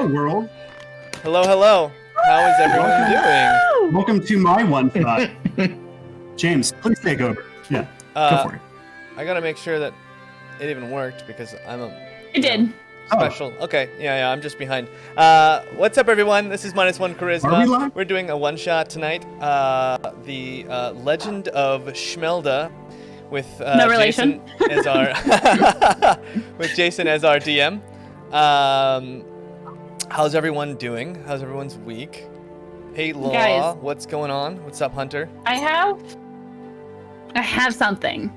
world. Hello, hello. How is everyone doing? Welcome to my one shot. Jaymes, please take over. Yeah, go for it. I gotta make sure that it even worked because I'm a It did. special. Okay, yeah, I'm just behind. What's up, everyone? This is MinusOneCHarisma. Are we live? We're doing a one-shot tonight. The Legend of Shmelda with No relation. Jason as our with Jason as our DM. How's everyone doing? How's everyone's week? Hey, Law, Guys. what's going on? What's up, Hunter? I have something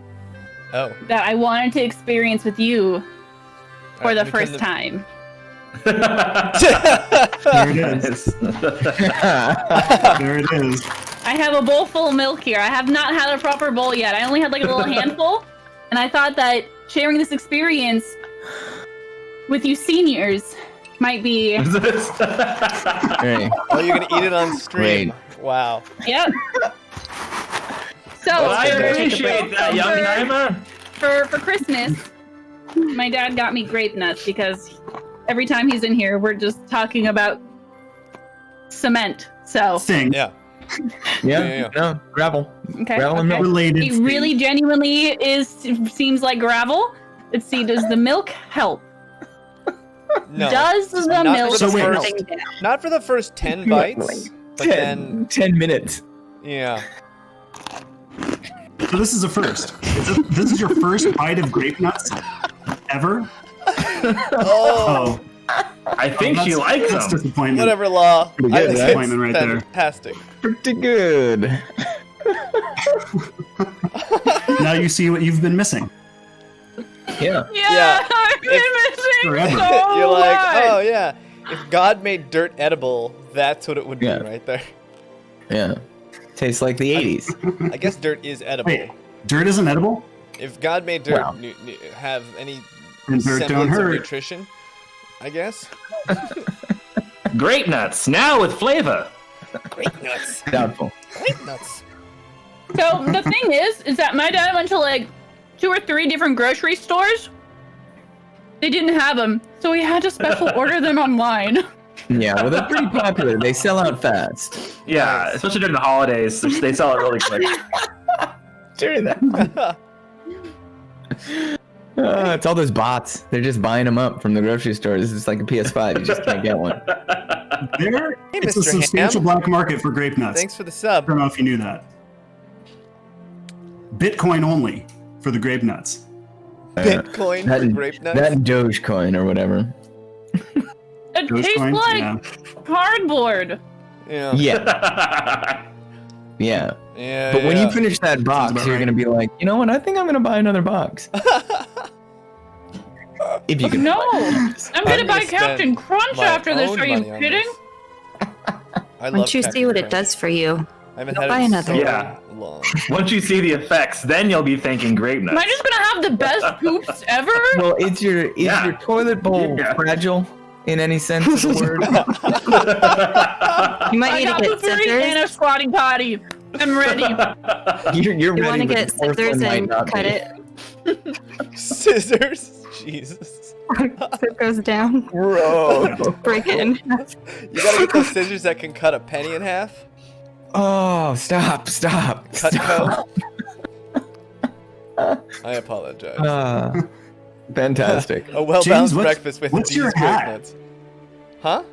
Oh. that I wanted to experience with you for Alright, the let me turn first time. There it is. There it is. I have a bowl full of milk here. I have not had a proper bowl yet. I only had like a little handful, and I thought that sharing this experience with you seniors might be. Hey, Oh, you're gonna eat it on stream. Great. Wow. Yep. So Well, I appreciate that, young timer. For Christmas, my dad got me grape nuts because every time he's in here, we're just talking about cement. So Thing. Yeah. yeah, no, gravel. okay, Gravel and milk. Related. it really genuinely seems like gravel. Let's see, does the milk help? No. Does the Not milk for the So wait, first, not for the first 10 bites, but then 10 minutes. yeah. So this is a first. This is your first bite of grape nuts ever? Oh, I think she that's- likes That's them. disappointment. whatever, Law. Pretty I good, think right? Disappointment right it's there. fantastic. Pretty good. Now you see what you've been missing. Yeah. Yeah. I've been missing Forever. so You're like, much. oh yeah. If God made dirt edible, that's what it would be Yeah. right there. Yeah. Tastes like the 80s. I guess dirt is edible. Wait, dirt isn't edible? If God made dirt Well. have any And dirt don't semblance of hurt. nutrition, I guess. Grape nuts, now with flavor. Grape nuts. Doubtful. Grape nuts. So the thing is that my dad went to like 2 or 3 different grocery stores. They didn't have them, so he had to special order them online. Yeah, well, they're pretty popular. They sell out fast. Yeah, especially during the holidays, they sell it really quick. During that. It's all those bots. They're just buying them up from the grocery stores. It's like a PS5. You just can't get one. There, Hey, it's a Mr. substantial Ham. black market for grape nuts. Thanks for the I sub. don't know if you knew that. Bitcoin only for the grape nuts. Bitcoin That for and- grape nuts. That and Dogecoin or whatever. It tastes Dogecoin? like Yeah. cardboard. Yeah. Yeah, yeah. Yeah. But when yeah. you finish that box, about you're right. gonna be like, you know what? I think I'm gonna buy another box. If you can. No, I'm gonna buy spend Captain Crunch my after this. own Are you money on kidding? this. I love Once you see Captain what it Crunch. does for you. I haven't you'll had buy it in another. so Yeah. long. Once you see the effects, then you'll be thinking grape Am I nuts. just gonna have the best poops ever? Well, is your toilet bowl Yeah. fragile in any sense of the word? You might I need got to get poopery and a scissors. squatty potty. I'm ready. You're You ready. want to but get the fourth scissors one might and not cut be. it Scissors. Jesus. so it goes down. Bro. Break it in. You gotta get those scissors that can cut a penny in half. Oh, stop. Cutco. I apologize. Fantastic. A well-balanced James, what's- breakfast with what's these your grape hat? nuts. Huh?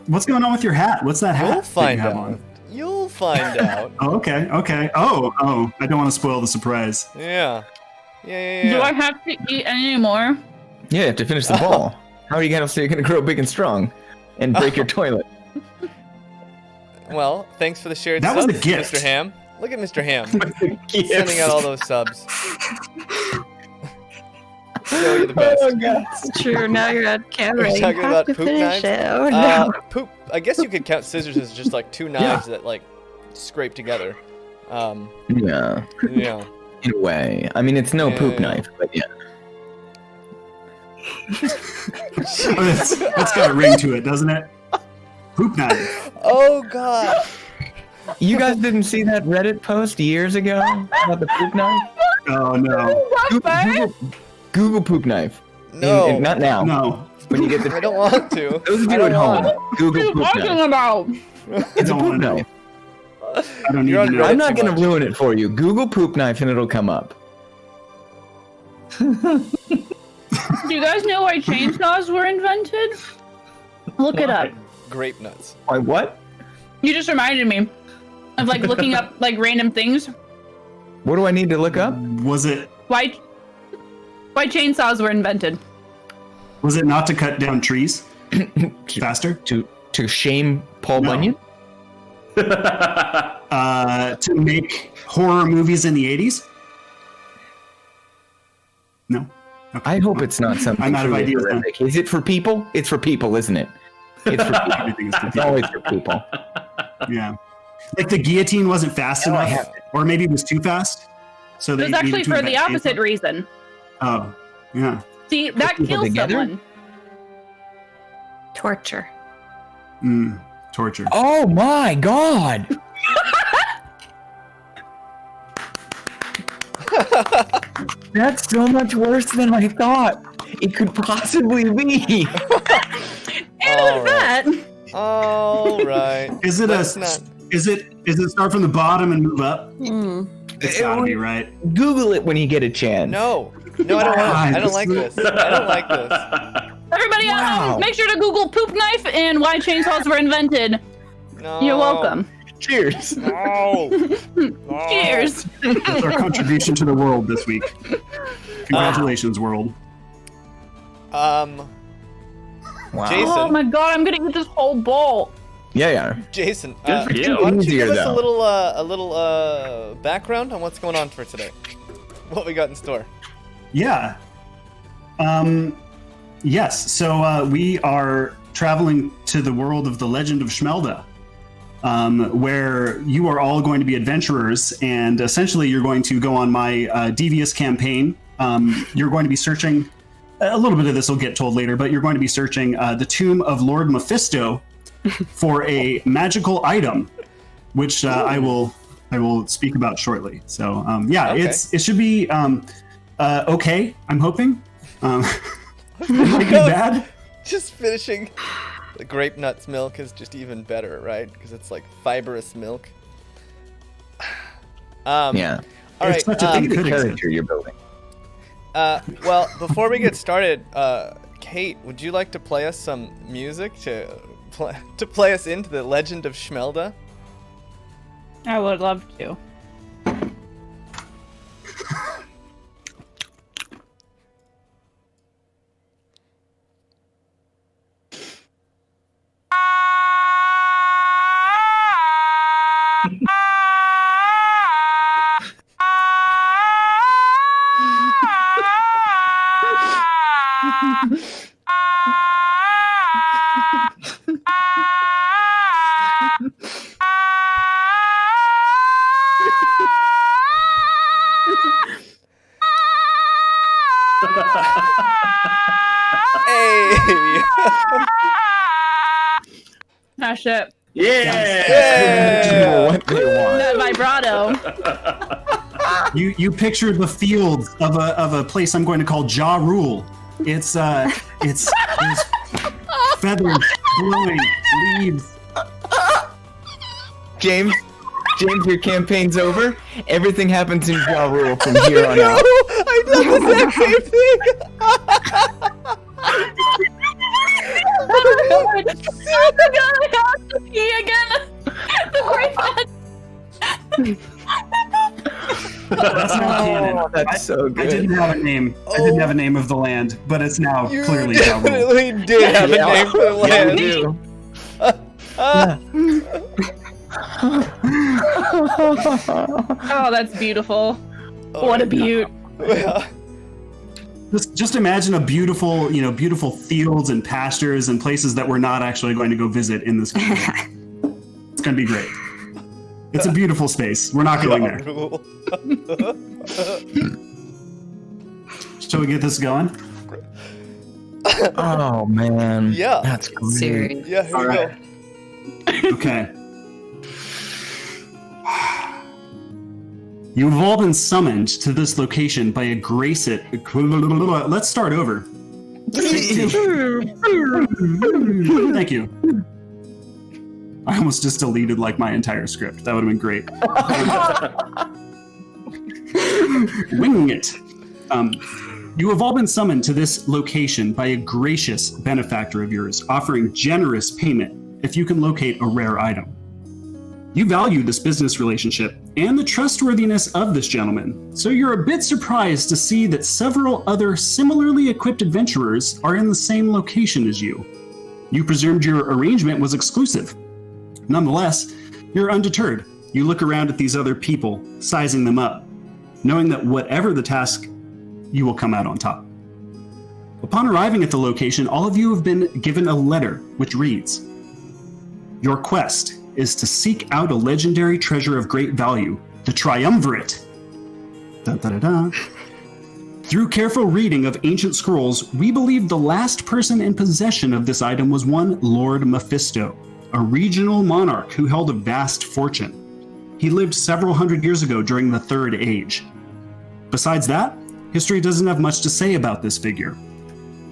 What's going on with your hat? What's that hat? You'll that find you have out. on? You'll find out. Oh, okay. Oh, I don't want to spoil the surprise. Yeah. Yeah. Do I have to eat any more? Yeah, you have to finish the ball. How are you gonna say you're gonna grow big and strong and break your toilet? Well, thanks for the shared That was subs, a gift. Mr. Ham. Look at Mr. Ham sending out all those subs. Yo, you're the best. Oh god. It's true. Now you're on camera. We're You talking have about to poop finish knives? it. Oh no. Poop. I guess you could count scissors as just like 2 knives that like scrape together. Yeah, Yeah. in a way. I mean, it's no Yeah, poop yeah. knife, but yeah. It's got a ring to it, doesn't it? Poop knife. Oh god. You guys didn't see that Reddit post years ago about the poop knife? Oh no. What's that? Google poop knife. No. Not now. No. When you get I the don't want to. those of I you at don't home, want Google poop talking knife. about? It's a don't poop wanna know. knife. I don't need You're to on know. Reddit. I'm not too gonna much. ruin it for you. Google poop knife and it'll come up. Do you guys know why chainsaws were invented? Look it up. Grape nuts. Why what? You just reminded me of like looking up like random things. What do I need to look up? Was it Why chainsaws were invented? not to cut down trees faster? To shame Paul No. Bunyan? To make horror movies in the 80s? No. Okay. I hope it's not something I'm out of truly ideas now. horrific. Is it for people? It's for people, isn't it? It's for people. Everything is It's always for people. Yeah. Like the guillotine wasn't fast Oh, I enough, have or maybe it was too fast. So It they was actually needed to for the invent opposite chainsaws. reason. Oh, yeah. See, that people kills together? someone. Torture. Torture. Oh my god! That's so much worse than I thought it could possibly be. And All with that, All right. Is it Let's a? not- Is it start from the bottom and move up? Hmm. It's gotta be right. Google it when you get a chance. No, I don't want. I don't like this. I don't like this. everybody at Wow. home, make sure to Google poop knife and why chainsaws were invented. No. You're welcome. Cheers. No. No. Cheers. That's our contribution to the world this week. Congratulations, world. Wow. Jason. Oh my god, I'm gonna eat this whole bowl. Yeah. Jason, Good for you. why don't you Easier, give us though. a little background on what's going on for today? What we got in store? Yeah. Yes. So we are traveling to the world of the Legend of Shmelda, where you are all going to be adventurers, and essentially you're going to go on my devious campaign. You're going to be searching. A little bit of this will get told later, but you're going to be searching the tomb of Lord Mephisto for a magical item, which I will speak about shortly. So yeah, Okay. it should be okay. I'm hoping. It might be bad. Just finishing. The grape nuts milk is just even better, right? Because it's like fibrous milk. Yeah. All It's right. such a thing. The Could exist. character you're building. Well, before we get started, Kate, would you like to play us some music to play us into the Legend of Shmelda? I would love to. Hey! Ah, shit. Yeah. What they want. That vibrato. You picture the fields of a place I'm going to call Ja Rule. It's there's feathers blowing, leaves. James, your campaign's over. Everything happens in Ja Rule from here on out. I did the exact same thing! Oh my god, I have to pee again. The great That's not canon. Oh, that's so I good. didn't have a name. I didn't have a name of the land, but it's now You clearly Ja Rule. definitely did have a name for the Yeah, land. we do. Oh, that's beautiful. What a beaut. Yeah. Just imagine a beautiful, beautiful fields and pastures and places that we're not actually going to go visit in this game. It's going to be great. It's a beautiful space. We're not going there. Rule. Shall we get this going? Oh man. Yeah. That's great. Serious. Yeah, here All we right. go. Okay. You've all been summoned to this location by a Let's start over. Thank you. I almost just deleted like my entire script. That would have been great. Winging it. You have all been summoned to this location by a gracious benefactor of yours, offering generous payment if you can locate a rare item. You value this business relationship and the trustworthiness of this gentleman, so you're a bit surprised to see that several other similarly equipped adventurers are in the same location as you. You presumed your arrangement was exclusive. Nonetheless, you're undeterred. You look around at these other people, sizing them up, knowing that whatever the task, you will come out on top. Upon arriving at the location, all of you have been given a letter which reads, "Your quest is to seek out a legendary treasure of great value, the triumvirate." Da, da, da, da. Through careful reading of ancient scrolls, we believe the last person in possession of this item was one Lord Mephisto, a regional monarch who held a vast fortune. He lived several hundred years ago during the Third Age. Besides that, history doesn't have much to say about this figure.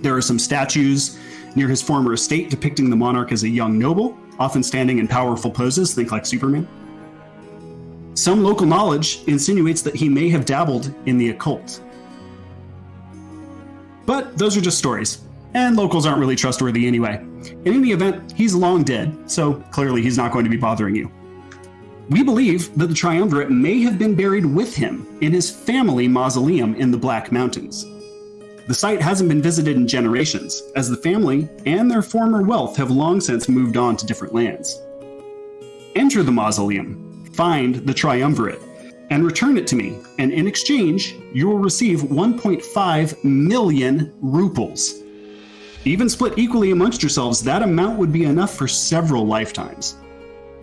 There are some statues near his former estate depicting the monarch as a young noble, often standing in powerful poses, think like Superman. Some local knowledge insinuates that he may have dabbled in the occult. But those are just stories, and locals aren't really trustworthy anyway. In any event, he's long dead, so clearly he's not going to be bothering you. We believe that the triumvirate may have been buried with him in his family mausoleum in the Black Mountains. The site hasn't been visited in generations, as the family and their former wealth have long since moved on to different lands. Enter the mausoleum, find the triumvirate, and return it to me, and in exchange, you will receive 1.5 million ruples. Even split equally amongst yourselves, that amount would be enough for several lifetimes.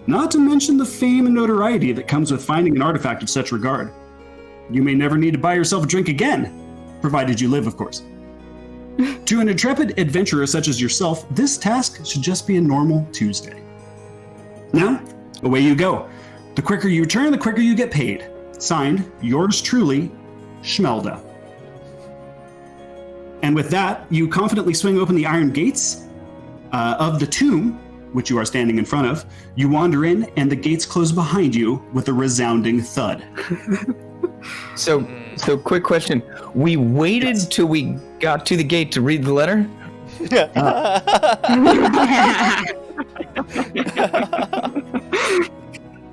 Not to mention the fame and notoriety that comes with finding an artifact of such regard. You may never need to buy yourself a drink again, provided you live, of course. To an intrepid adventurer such as yourself, this task should just be a normal Tuesday. Now, away you go. The quicker you return, the quicker you get paid. Signed, yours truly, Shmelda. And with that, you confidently swing open the iron gates of the tomb, which you are standing in front of. You wander in, and the gates close behind you with a resounding thud. So quick question. We waited till we got to the gate to read the letter?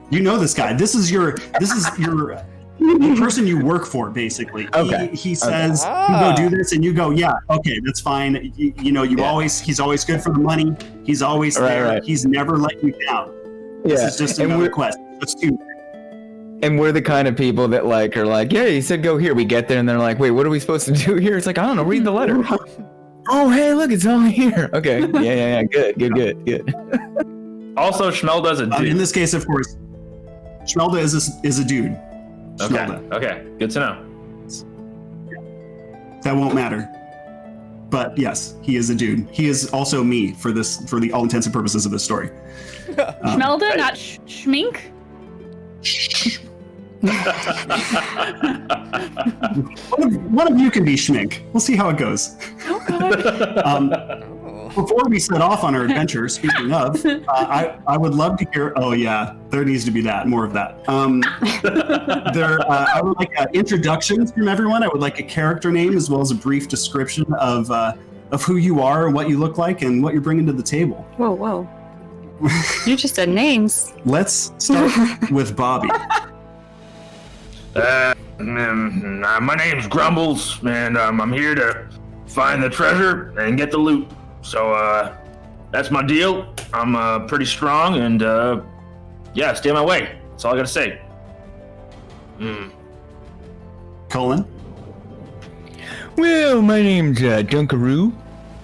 You know this guy. This is your the person you work for, basically. Okay. He says, you go do this, and you go, yeah, okay, that's fine. He's always good for the money. He's always there. Right. He's never let you down. Yeah. This is just another quest. Let's do it. And we're the kind of people that are like, yeah, he said go here. We get there, and they're like, wait, what are we supposed to do here? It's like, I don't know, read the letter. Oh, hey, look, it's all here. Okay. Yeah. Good. Also, Shmelda's a dude. In this case, of course, Shmelda is a dude. Shmelda. Okay. Good to know. That won't matter. But yes, he is a dude. He is also me for the all intents and purposes of this story. Shmelda, not Schmink? One of you can be Schmink. We'll see how it goes. Oh, God. Before we set off on our adventure, speaking of, I would love to hear. Oh yeah, there needs to be more of that. I would like introductions from everyone. I would like a character name as well as a brief description of who you are and what you look like and what you're bringing to the table. Whoa. You just said names. Let's start with Bobby. My name's Grumbles, and I'm here to find the treasure and get the loot. So that's my deal. I'm pretty strong, and stay my way. That's all I gotta say. Cullen. Well, my name's Dunkaroo,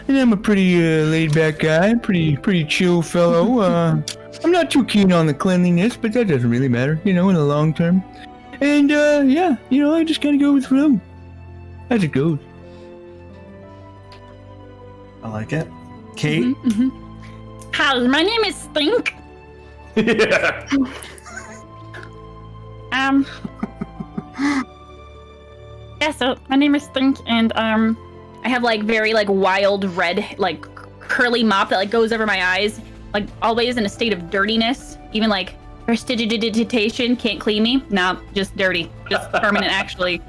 and I'm a pretty laid-back guy, pretty chill fellow. I'm not too keen on the cleanliness, but that doesn't really matter, in the long term. And I just kind of go with the flow as it goes. I like it. Kate? Mm-hmm. Hi, my name is Stink. Yeah. So my name is Stink, and I I have like very like wild red like curly mop that like goes over my eyes, like always in a state of dirtiness. Even like prestidigitation can't clean me. No, just dirty, just permanent actually.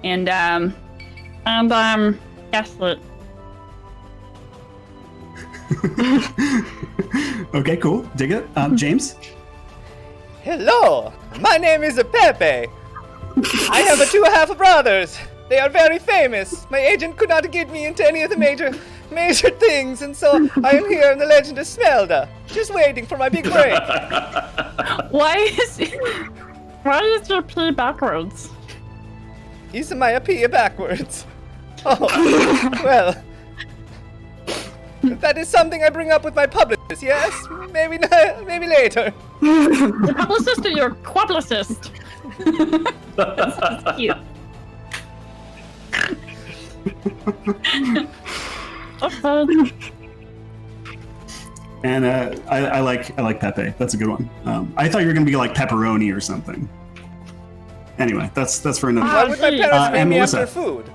And gaslit. Okay, cool. Dig it. Jaymes? Hello, my name is Pepe. I have two half brothers. They are very famous. My agent could not get me into any of the major things, and so I am here in the Legend of Shmelda, just waiting for my big break. Why is your P backwards? Is my P backwards? Oh, well, that is something I bring up with my publicist. Yes, maybe later. Your publicist or your quablicist? That's cute. And I like Pepe. That's a good one. I thought you were gonna be like pepperoni or something. Anyway, that's for another. Why would my parents name me Melissa. after food?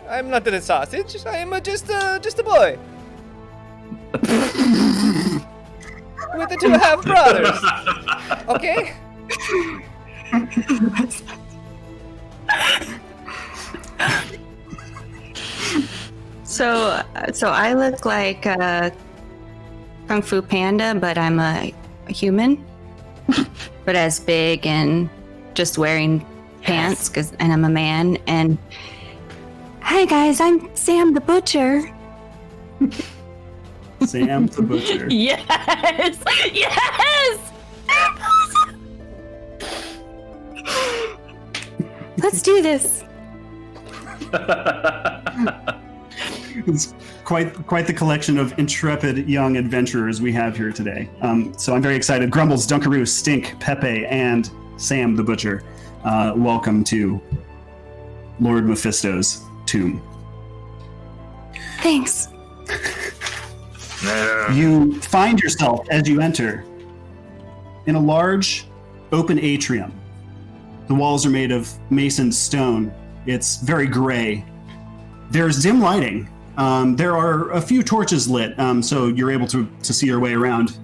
I'm not a sausage. I am just a boy. With the two half brothers. Okay? So I look like a Kung Fu Panda, but I'm a human, but as big and just wearing pants, and I'm a man. And hi guys, I'm Sam the Butcher. Sam the Butcher. Yes! Yes! Let's do this. It's quite the collection of intrepid young adventurers we have here today. So I'm very excited. Grumbles, Dunkaroo, Stink, Pepe, and Sam the Butcher. Welcome to Lord Mephisto's tomb. Thanks. You find yourself, as you enter, in a large, open atrium. The walls are made of masoned stone. It's very gray. There's dim lighting. There are a few torches lit, so you're able to see your way around.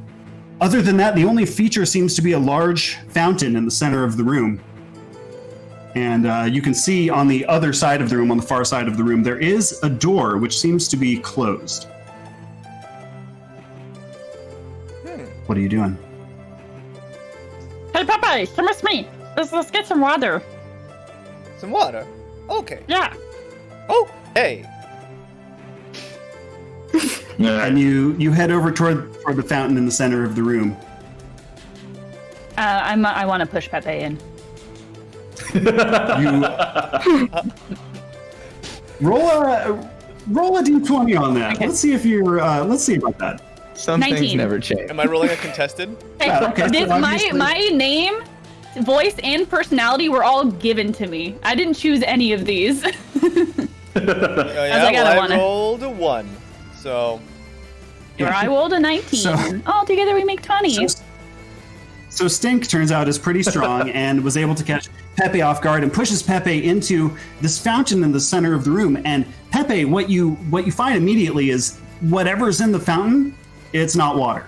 Other than that, the only feature seems to be a large fountain in the center of the room. And you can see on the other side of the room, on the far side of the room, there is a door which seems to be closed. What are you doing? Hey, Pepe, come with me. Let's get some water. Some water. Okay. Yeah. Oh, hey. And you head over toward the fountain in the center of the room. I want to push Pepe in. You roll a d20 on that. Okay. Let's see if you're. Let's see about that. Some things 19. never change. Am I rolling a contested? Okay, This, so obviously- my name, voice, and personality were all given to me. I didn't choose any of these. Oh, yeah, I gotta I wanna- rolled a 1. So, Where I rolled a 19. So- All together we make 20. So Stink turns out is pretty strong and was able to catch Pepe off guard and pushes Pepe into this fountain in the center of the room. And Pepe, what you find immediately is whatever's in the fountain, it's not water.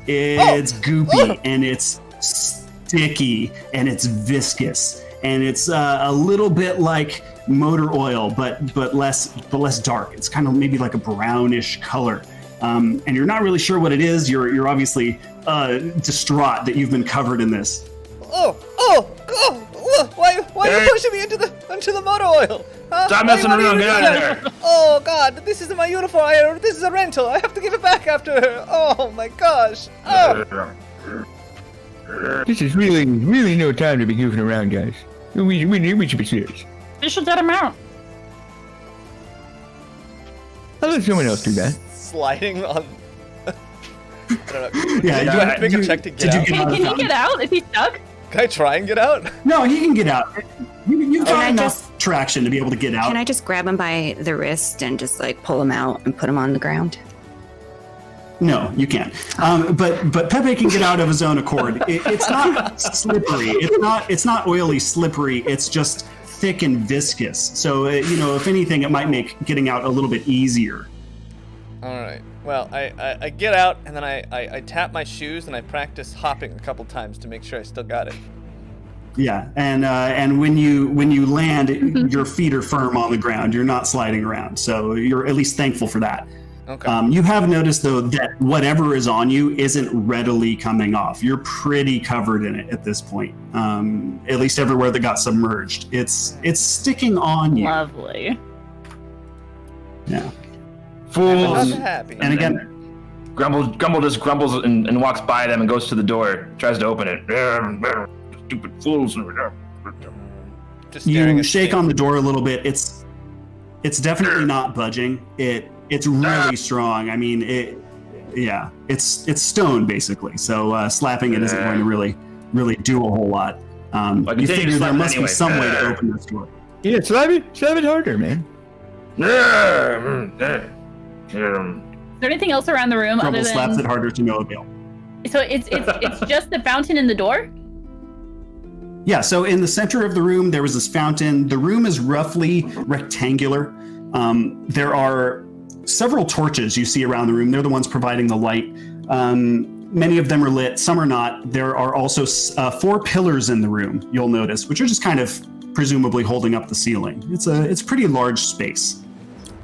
It's goopy and it's sticky and it's viscous and it's a little bit like motor oil, but less dark. It's kind of maybe like a brownish color. And you're not really sure what it is. You're obviously distraught that you've been covered in this. why are you pushing me into the motor oil? Huh? Stop messing What are you around, get doing? out of there. Oh God, this is my uniform. This is a rental. I have to give it back after her. Oh my gosh. Oh. This is really no time to be goofing around, guys. We should be serious. You should get him out. I'll let someone else do that. Sliding on. I don't know. Yeah, Do I have to make a check to get out? Did you get out of the Can he fountain? get out? Is he stuck? Can I try and get out? No, he can get out. You've got I enough traction to be able to get out. Can I just grab him by the wrist and just like pull him out and put him on the ground? No, you can't. But Pepe can get out of his own accord. It's not slippery. It's not oily slippery. It's just thick and viscous. So, if anything, it might make getting out a little bit easier. All right. Well, I get out and then I tap my shoes and I practice hopping a couple times to make sure I still got it. Yeah, and when you land, your feet are firm on the ground. You're not sliding around, so you're at least thankful for that. Okay. You have noticed though that whatever is on you isn't readily coming off. You're pretty covered in it at this point. At least everywhere that got submerged, it's sticking on you. Lovely. Yeah. Fools. I'm happy. And again, Grumble just grumbles and walks by them and goes to the door, tries to open it. Stupid fools. Just staring you at shake Stink. on the door a little bit. It's definitely not budging. It's really strong. I mean, it's stone basically. So slapping it isn't going to really do a whole lot. You figure there must be some way to open this door. Yeah, slap it harder, man. Is there anything else around the room Grumble other than? slaps it harder to no avail. So it's just the fountain in the door. Yeah, so in the center of the room, there was this fountain. The room is roughly rectangular. There are several torches you see around the room. They're the ones providing the light. Many of them are lit, some are not. There are also 4 pillars in the room, you'll notice, which are just kind of presumably holding up the ceiling. It's a pretty large space.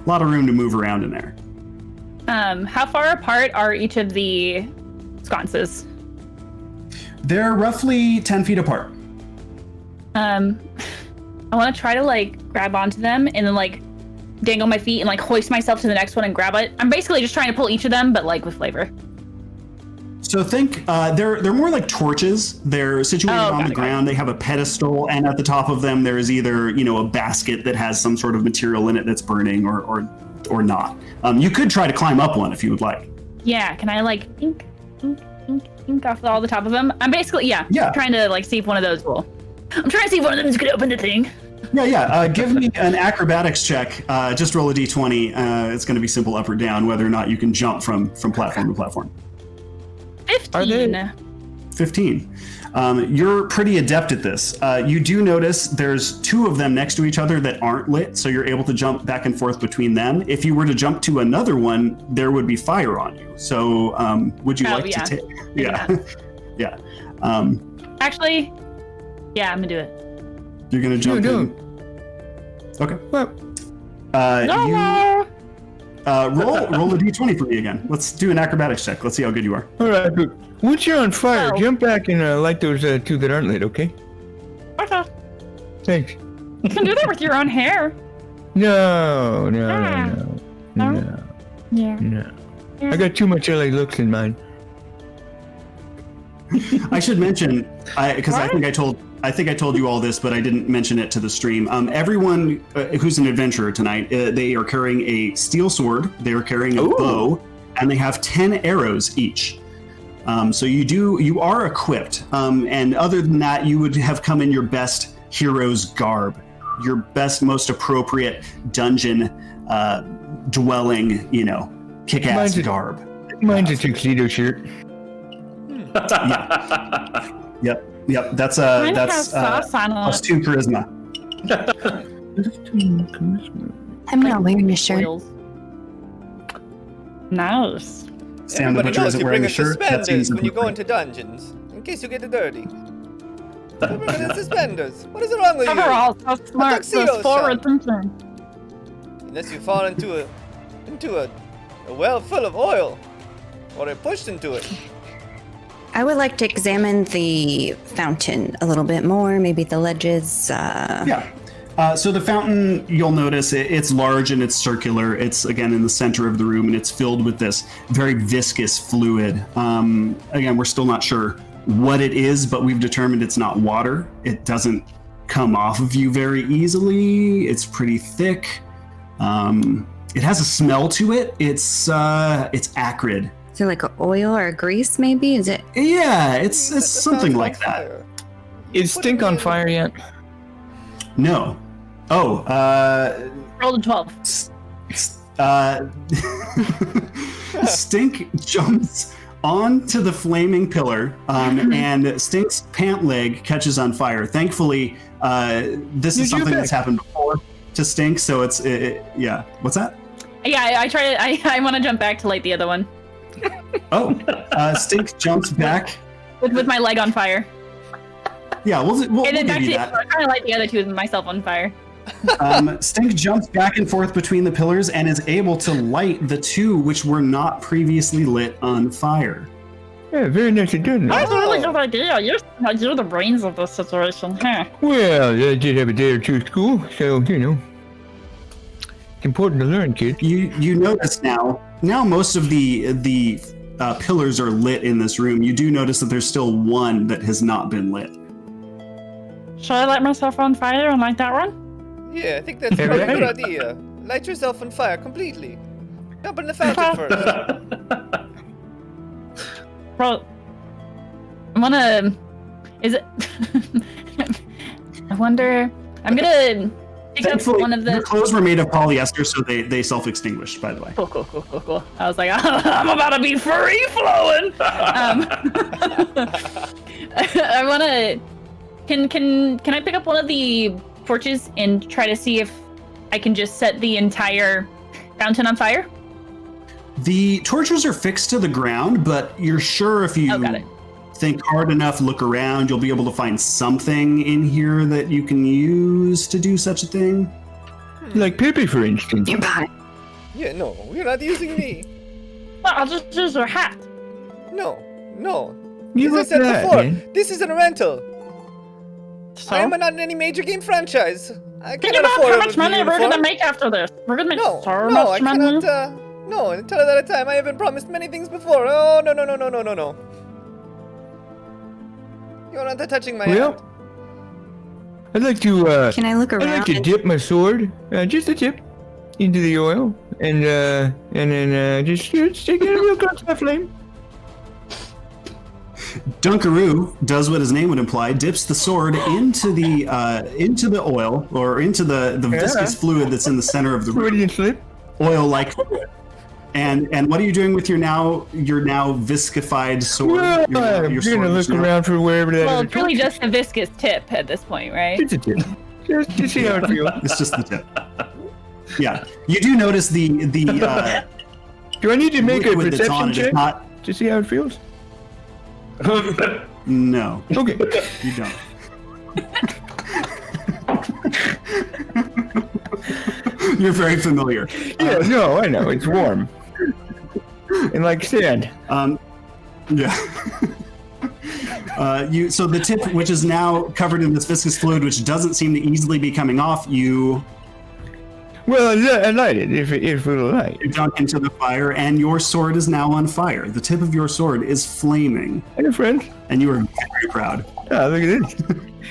A lot of room to move around in there. How far apart are each of the sconces? They're roughly 10 feet apart. I want to try to grab onto them and then dangle my feet and hoist myself to the next one and grab it. I'm basically just trying to pull each of them, but with flavor. So think they're more like torches. They're situated on the ground. They have a pedestal, and at the top of them there is either a basket that has some sort of material in it that's burning or not. You could try to climb up one if you would like. Yeah, can I think off all the top of them? I'm basically trying to see if one of those will. I'm trying to see if one of them is going to open the thing. Yeah. Give me an acrobatics check. Just roll a d20. It's going to be simple up or down, whether or not you can jump from platform to platform. 15. 15. You're pretty adept at this. You do notice there's 2 of them next to each other that aren't lit, so you're able to jump back and forth between them. If you were to jump to another one, there would be fire on you. So would you like to take? Yeah. Yeah. Actually, yeah, I'm gonna do it. You're gonna jump in. Okay. Well, No! Roll a d20 for me again. Let's do an acrobatics check. Let's see how good you are. all right, but once you're on fire, Oh. jump back and light those 2 that aren't lit, okay? Okay. Thanks. You can do that with your own hair. No. Yeah. I got too much LA looks in mine. I should mention, because I think I told you all this, but I didn't mention it to the stream. Everyone who's an adventurer tonight, they are carrying a steel sword, they are carrying a bow, and they have 10 arrows each. So you are equipped. And other than that, you would have come in your best hero's garb, your best, most appropriate dungeon dwelling, kick-ass garb. Mine's a tuxedo shirt. Yep. That's Mine has sauce on it. +2 charisma. I'm not wearing a shirt. Oils. Nice. Sam the Everybody Butcher knows isn't you wearing bring a a shirt. That seems suspenders when you go appropriate. into dungeons, in case you get dirty. You bring the suspenders. What is wrong with you? Overall, so smart, tuxedo so forward thinking. Unless you fall into a well full of oil, or are pushed into it. I would like to examine the fountain a little bit more, maybe the ledges. Yeah. So the fountain, you'll notice it's large and it's circular. It's, again, in the center of the room, and it's filled with this very viscous fluid. Again, we're still not sure what it is, but we've determined it's not water. It doesn't come off of you very easily. It's pretty thick. It has a smell to it. It's acrid. Is it like an oil or a grease, maybe? Is it? Yeah, it's That something sounds like that. fire. Is Stink on fire yet? No. Oh, Roll a 12. Stink jumps onto the flaming pillar, and Stink's pant leg catches on fire. Thankfully, this is something that's happened before to Stink, so yeah. What's that? Yeah, I try to. I want to jump back to light the other one. Stink jumps back with my leg on fire. Yeah, we'll and then give you I'm that. trying to light the other two with myself on fire. Stink jumps back and forth between the pillars and is able to light the two which were not previously lit on fire. Yeah, very nicely done. That's a really good idea. You're the brains of this situation, huh? Well, I did have a day or two of school, so, you know. It's important to learn, kid. You notice now most of the pillars are lit in this room. You do notice that there's still one that has not been lit. Should I light myself on fire and light that one? Yeah, I think that's a very good idea. Light yourself on fire completely. Jump in the fountain first. Bro, I wanna... Is it... I wonder... I'm gonna pick up one of the... Your clothes were made of polyester, so they self-extinguished, by the way. Cool. I was like, I'm about to be free-flowing! I wanna... Can I pick up one of the torches and try to see if I can just set the entire fountain on fire? The torches are fixed to the ground, but you're sure if you think hard enough, look around, you'll be able to find something in here that you can use to do such a thing. Like Pepe, for instance. Yeah, no, you're not using me. Well, I'll just use your hat. No. You As I said that, before, man. this is a rental. So? I am not in any major game franchise. I Think cannot about afford how much money we're gonna make after this. We're gonna make so I much money. cannot. No, until that time, I have been promised many things before. Oh, no. You're not touching my hand. I'd like to, Can I look around? I'd like to dip my sword, just a tip, into the oil, and then just stick it in a real close to the flame. Dunkaroo does what his name would imply, dips the sword into the oil, or into the viscous fluid that's in the center of the room. Freudian slip. Oil-like fluid. And what are you doing with your now viscified sword? Well, your I'm sword gonna look now? around for wherever that Well, other it's really torch just a viscous tip at this point, right? is. It's a tip. Just to see how it feels. It's just the tip. Yeah, you do notice the Do I need to make a liquid that's on perception it is check not. to see how it feels? No, Okay. you don't. You're very familiar. Yeah, no, I know. It's warm. And like sand. Yeah. So the tip, which is now covered in this viscous fluid, which doesn't seem to easily be coming off, you Well, I light it if it'll light. dunk into the fire, and your sword is now on fire. The tip of your sword is flaming, Hey, friend. and you are very proud. Ah, look at this.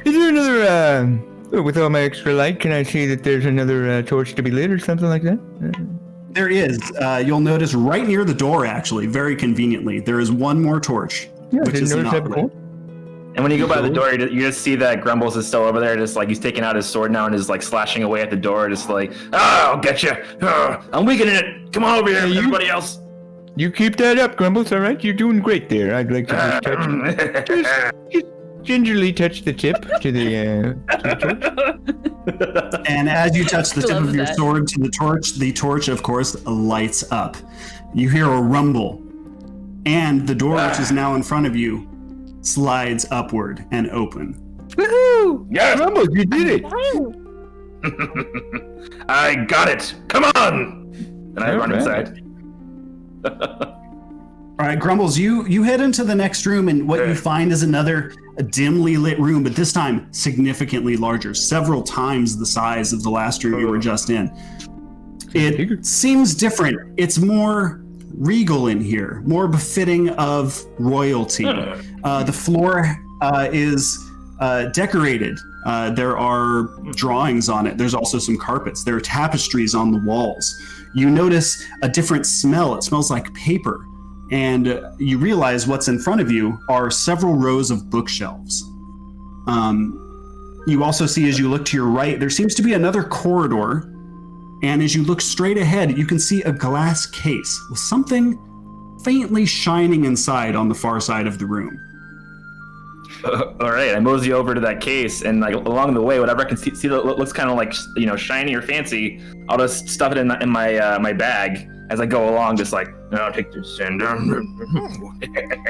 Is there another, with all my extra light, can I see that there's another torch to be lit or something like that? There is. You'll notice right near the door, actually, very conveniently, there is one more torch, Yeah, I which didn't is notice that not before. lit. And when you go by the door, you just see that Grumbles is still over there, just like he's taking out his sword now and is like slashing away at the door, just like, I'll get you. I'm weakening it. Come on over here, everybody else. You keep that up, Grumbles, all right? You're doing great there. I'd like to just touch just gingerly touch the tip to the torch. And as you touch the tip Love of your that. sword to the torch, of course, lights up. You hear a rumble, and the door, which is now in front of you, slides upward and open. Woohoo! Yes. Grumbles, you did it! I got it. Come on. And I run Alright. inside. All right, Grumbles, you head into the next room, and what you find is another dimly lit room, but this time significantly larger, several times the size of the last room you were just in. It seems different. It's more regal in here, more befitting of royalty. The floor is decorated. There are drawings on it. There's also some carpets. There are tapestries on the walls. You notice a different smell. It smells like paper. And you realize what's in front of you are several rows of bookshelves. You also see, as you look to your right, there seems to be another corridor. And as you look straight ahead, you can see a glass case with something faintly shining inside on the far side of the room. All right, I mosey over to that case, and like along the way, whatever I can see that looks kind of like shiny or fancy, I'll just stuff it in my my bag as I go along, just like I'll take this and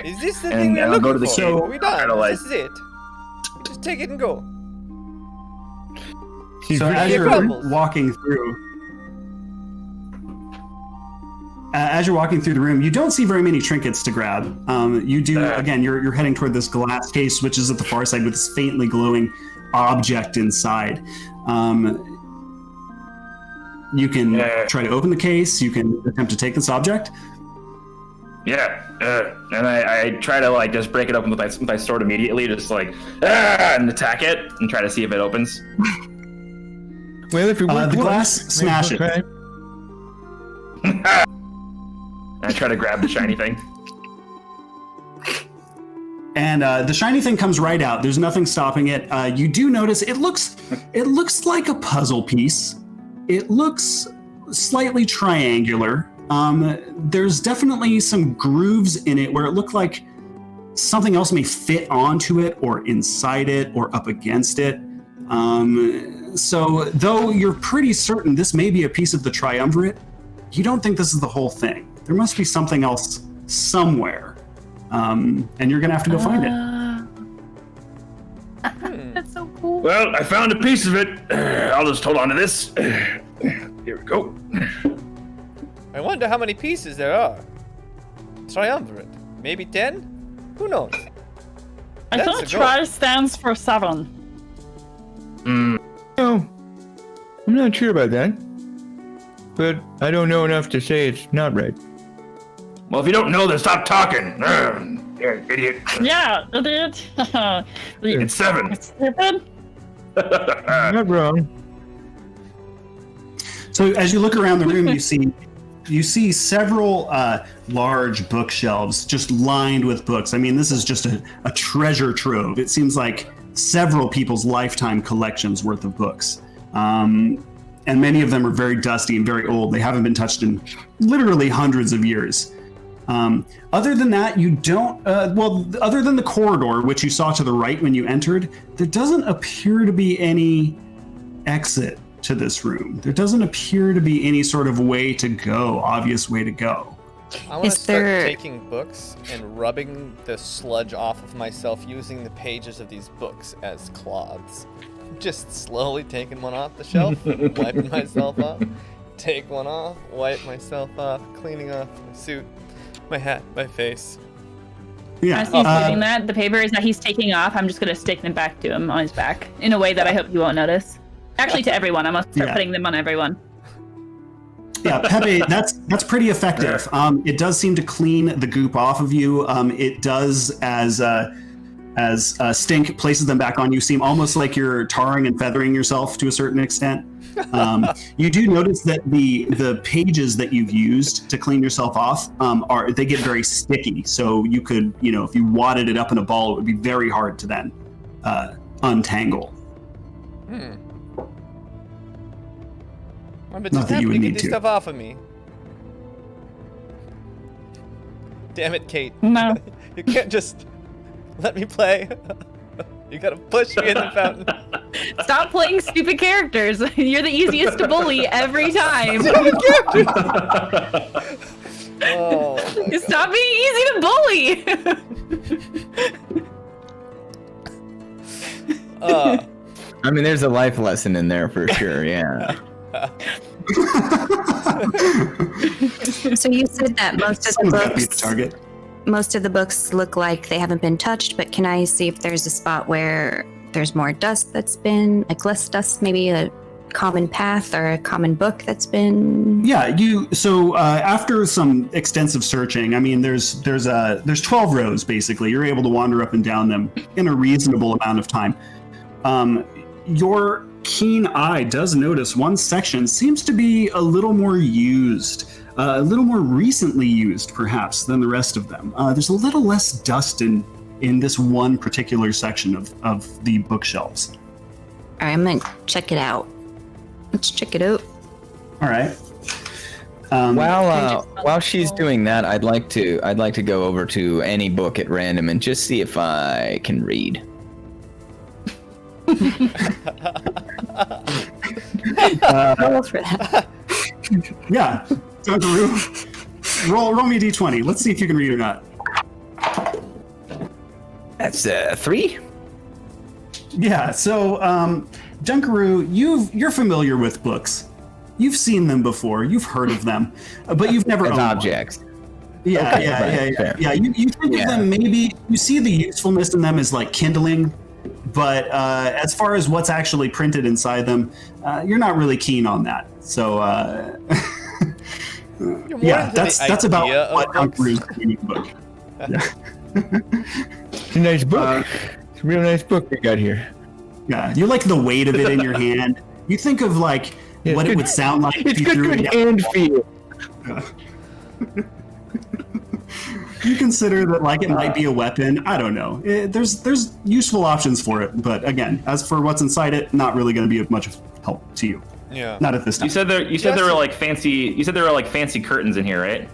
Is this the thing we're I'll looking go to the for? cave. Are we done? Kinda like- This is it. Just take it and go. So as Give you're Ruples. walking through, the room, you don't see very many trinkets to grab. You do again. You're heading toward this glass case, which is at the far side with this faintly glowing object inside. You can try to open the case. You can attempt to take this object. Yeah, and I try to like just break it open with my sword immediately, just like and attack it and try to see if it opens. Well, if it worked The glass once, smashes. okay. And I try to grab the shiny thing. And the shiny thing comes right out. There's nothing stopping it. You do notice it looks like a puzzle piece. It looks slightly triangular. There's definitely some grooves in it where it looked like something else may fit onto it or inside it or up against it. So though you're pretty certain this may be a piece of the triumvirate, you don't think this is the whole thing. There must be something else somewhere. And you're gonna have to go find it. That's so cool. Well, I found a piece of it. I'll just hold on to this. Here we go. I wonder how many pieces there are. Triumvirate. Maybe 10? Who knows? I That's thought a goal. try stands for 7. Oh, I'm not sure about that. But I don't know enough to say it's not right. Well, if you don't know, then stop talking. Idiot. Yeah, idiot. It's 7. It's stupid. Not wrong. So as you look around the room, you see several large bookshelves just lined with books. I mean, this is just a treasure trove. It seems like several people's lifetime collections worth of books. And many of them are very dusty and very old. They haven't been touched in literally hundreds of years. Other than that, you don't, other than the corridor, which you saw to the right when you entered, there doesn't appear to be any exit to this room. There doesn't appear to be any sort of obvious way to go. I want to Is start there- taking books and rubbing the sludge off of myself using the pages of these books as cloths. Just slowly taking one off the shelf, wiping myself off, take one off, wipe myself off, cleaning off my suit, my hat, my face. Yeah. As he's doing that, the papers that he's taking off, I'm just going to stick them back to him on his back in a way that I hope you won't notice. Actually, to everyone. I must start putting them on everyone. Yeah, Pepe, that's pretty effective. It does seem to clean the goop off of you. It does as Stink places them back on you, seem almost like you're tarring and feathering yourself to a certain extent. You do notice that the pages that you've used to clean yourself off they get very sticky. So you could, if you wadded it up in a ball, it would be very hard to then untangle. I'm Not just that happy you would to get need this to. stuff off of me. Damn it, Kate. No. You can't just let me play. You gotta push me in the fountain. Stop playing stupid characters. You're the easiest to bully every time. Oh, my Stop being easy to bully. I mean, there's a life lesson in there for sure, yeah. So you said that Someone's got to be the target. most of the books look like they haven't been touched, but can I see if there's a spot where there's more dust that's been, like less dust, maybe a common path or a common book that's been... Yeah, after some extensive searching, I mean, there's 12 rows basically. You're able to wander up and down them in a reasonable amount of time. Your keen eye does notice one section seems to be a little more used, a little more recently used, perhaps, than the rest of them. There's a little less dust in this one particular section of the bookshelves. All right, I'm gonna check it out. Let's check it out. All right. While she's doing that, I'd like to go over to any book at random and just see if I can read. Roll for that. Yeah, Dunkaroo, roll me a d20. Let's see if you can read or not. That's 3. Yeah, so Dunkaroo, you're familiar with books. You've seen them before. You've heard of them, but you've never As owned one. objects. Yeah, Okay, yeah. fair. You think of them, maybe you see the usefulness in them as like kindling, but as far as what's actually printed inside them, you're not really keen on that. So yeah, that's about what Dunkaroo's reading book. Yeah. It's a nice book. It's a real nice book we got here. Yeah, you like the weight of it in your hand. You think of like Yeah, what good. it would sound like if It's you got threw good it hand feel. You consider that like it might be a weapon. I don't know. There's useful options for it, but again, as for what's inside it, not really going to be of much help to you. Yeah. Not at this time. You said there were like fancy curtains in here, right?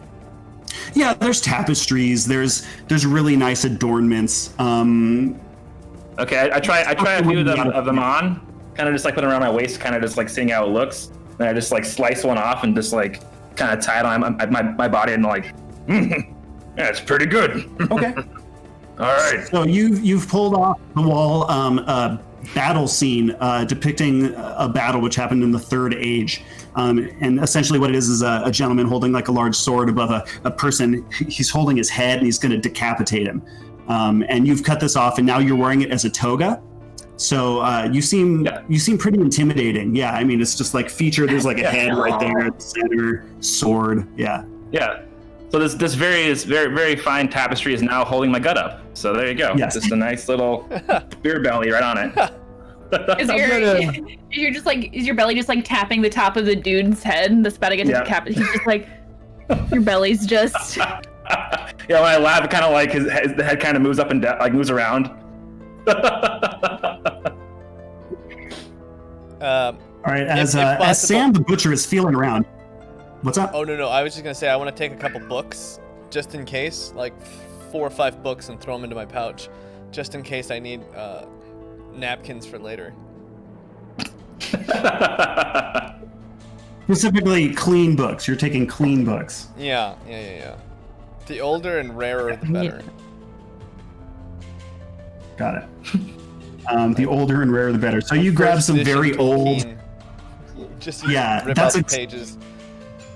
Yeah, there's tapestries. There's really nice adornments. Okay, I try a few of them on, kind of just like put it around my waist, kind of just like seeing how it looks. And I just like slice one off and just like kind of tie it on my body and like, yeah, it's pretty good. Okay. All right. So you've pulled off the wall a battle scene depicting a battle which happened in the Third Age. And essentially what it is a gentleman holding like a large sword above a person. He's holding his head and he's going to decapitate him. And you've cut this off and now you're wearing it as a toga. So you seem pretty intimidating. Yeah, I mean, it's just like featured. There's like a head right there at the center, sword. Yeah. Yeah. So this very very fine tapestry is now holding my gut up. So there you go. Yes. Just a nice little beer belly right on it. Is your belly just like tapping the top of the dude's head? And the about to get to the cap. He's just like, your belly's just. Yeah, when I laugh, it kind of like the head kind of moves up and down, like moves around. All right, as Sam the Butcher is feeling around. What's up? Oh no, I was just gonna say I want to take a couple books just in case, like 4 or 5 books, and throw them into my pouch, just in case I need napkins for later. Specifically, clean books. You're taking clean books. Yeah. The older and rarer, the better. Got it. The older and rarer, the better. So you grab some very old. Just rip out the pages.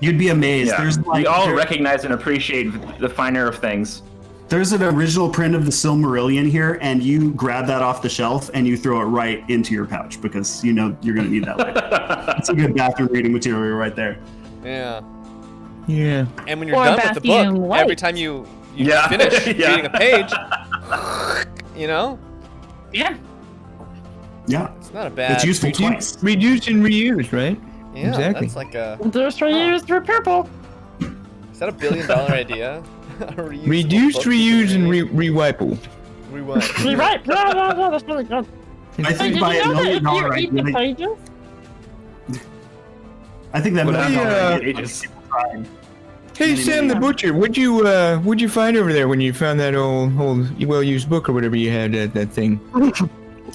You'd be amazed. Yeah. There's like we all recognize and appreciate the finer of things. There's an original print of the Silmarillion here, and you grab that off the shelf and you throw it right into your pouch because you know you're going to need that later. That's a good bathroom reading material right there. Yeah. Yeah. And when you're done with the book, every time you finish reading a page, you know? Yeah. Yeah. It's not a bad. It's useful twice. Reduce and reuse, right? Yeah, Exactly. that's like a. There's reuse for purple. Is that $1 billion idea? Reduce, reuse, and rewipe. Rewipe. Rewrite. No, that's really good. I think Did by you $1 know that million if you read the idea, pages? I think that What $1 million happened? idea Pages. Hey, Sam the Butcher, what'd you find over there when you found that old well-used book or whatever you had at that thing?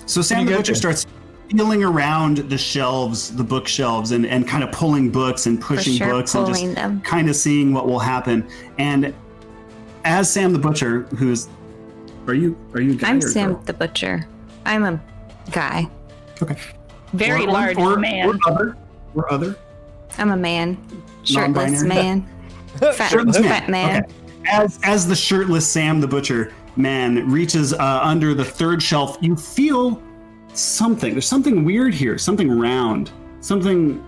So Sam the got Butcher there? starts feeling around the shelves, the bookshelves, and kind of pulling books and pushing sure, books and just pulling them. kind of seeing what will happen. And as Sam the Butcher, who's are you a guy I'm or Sam girl? the Butcher. I'm a guy. Okay. Very large man. Or other. I'm a man. Shirtless Non-binary. man. Fat man. Okay. As the shirtless Sam the Butcher man reaches under the third shelf, you feel something. There's something weird here. Something round. Something.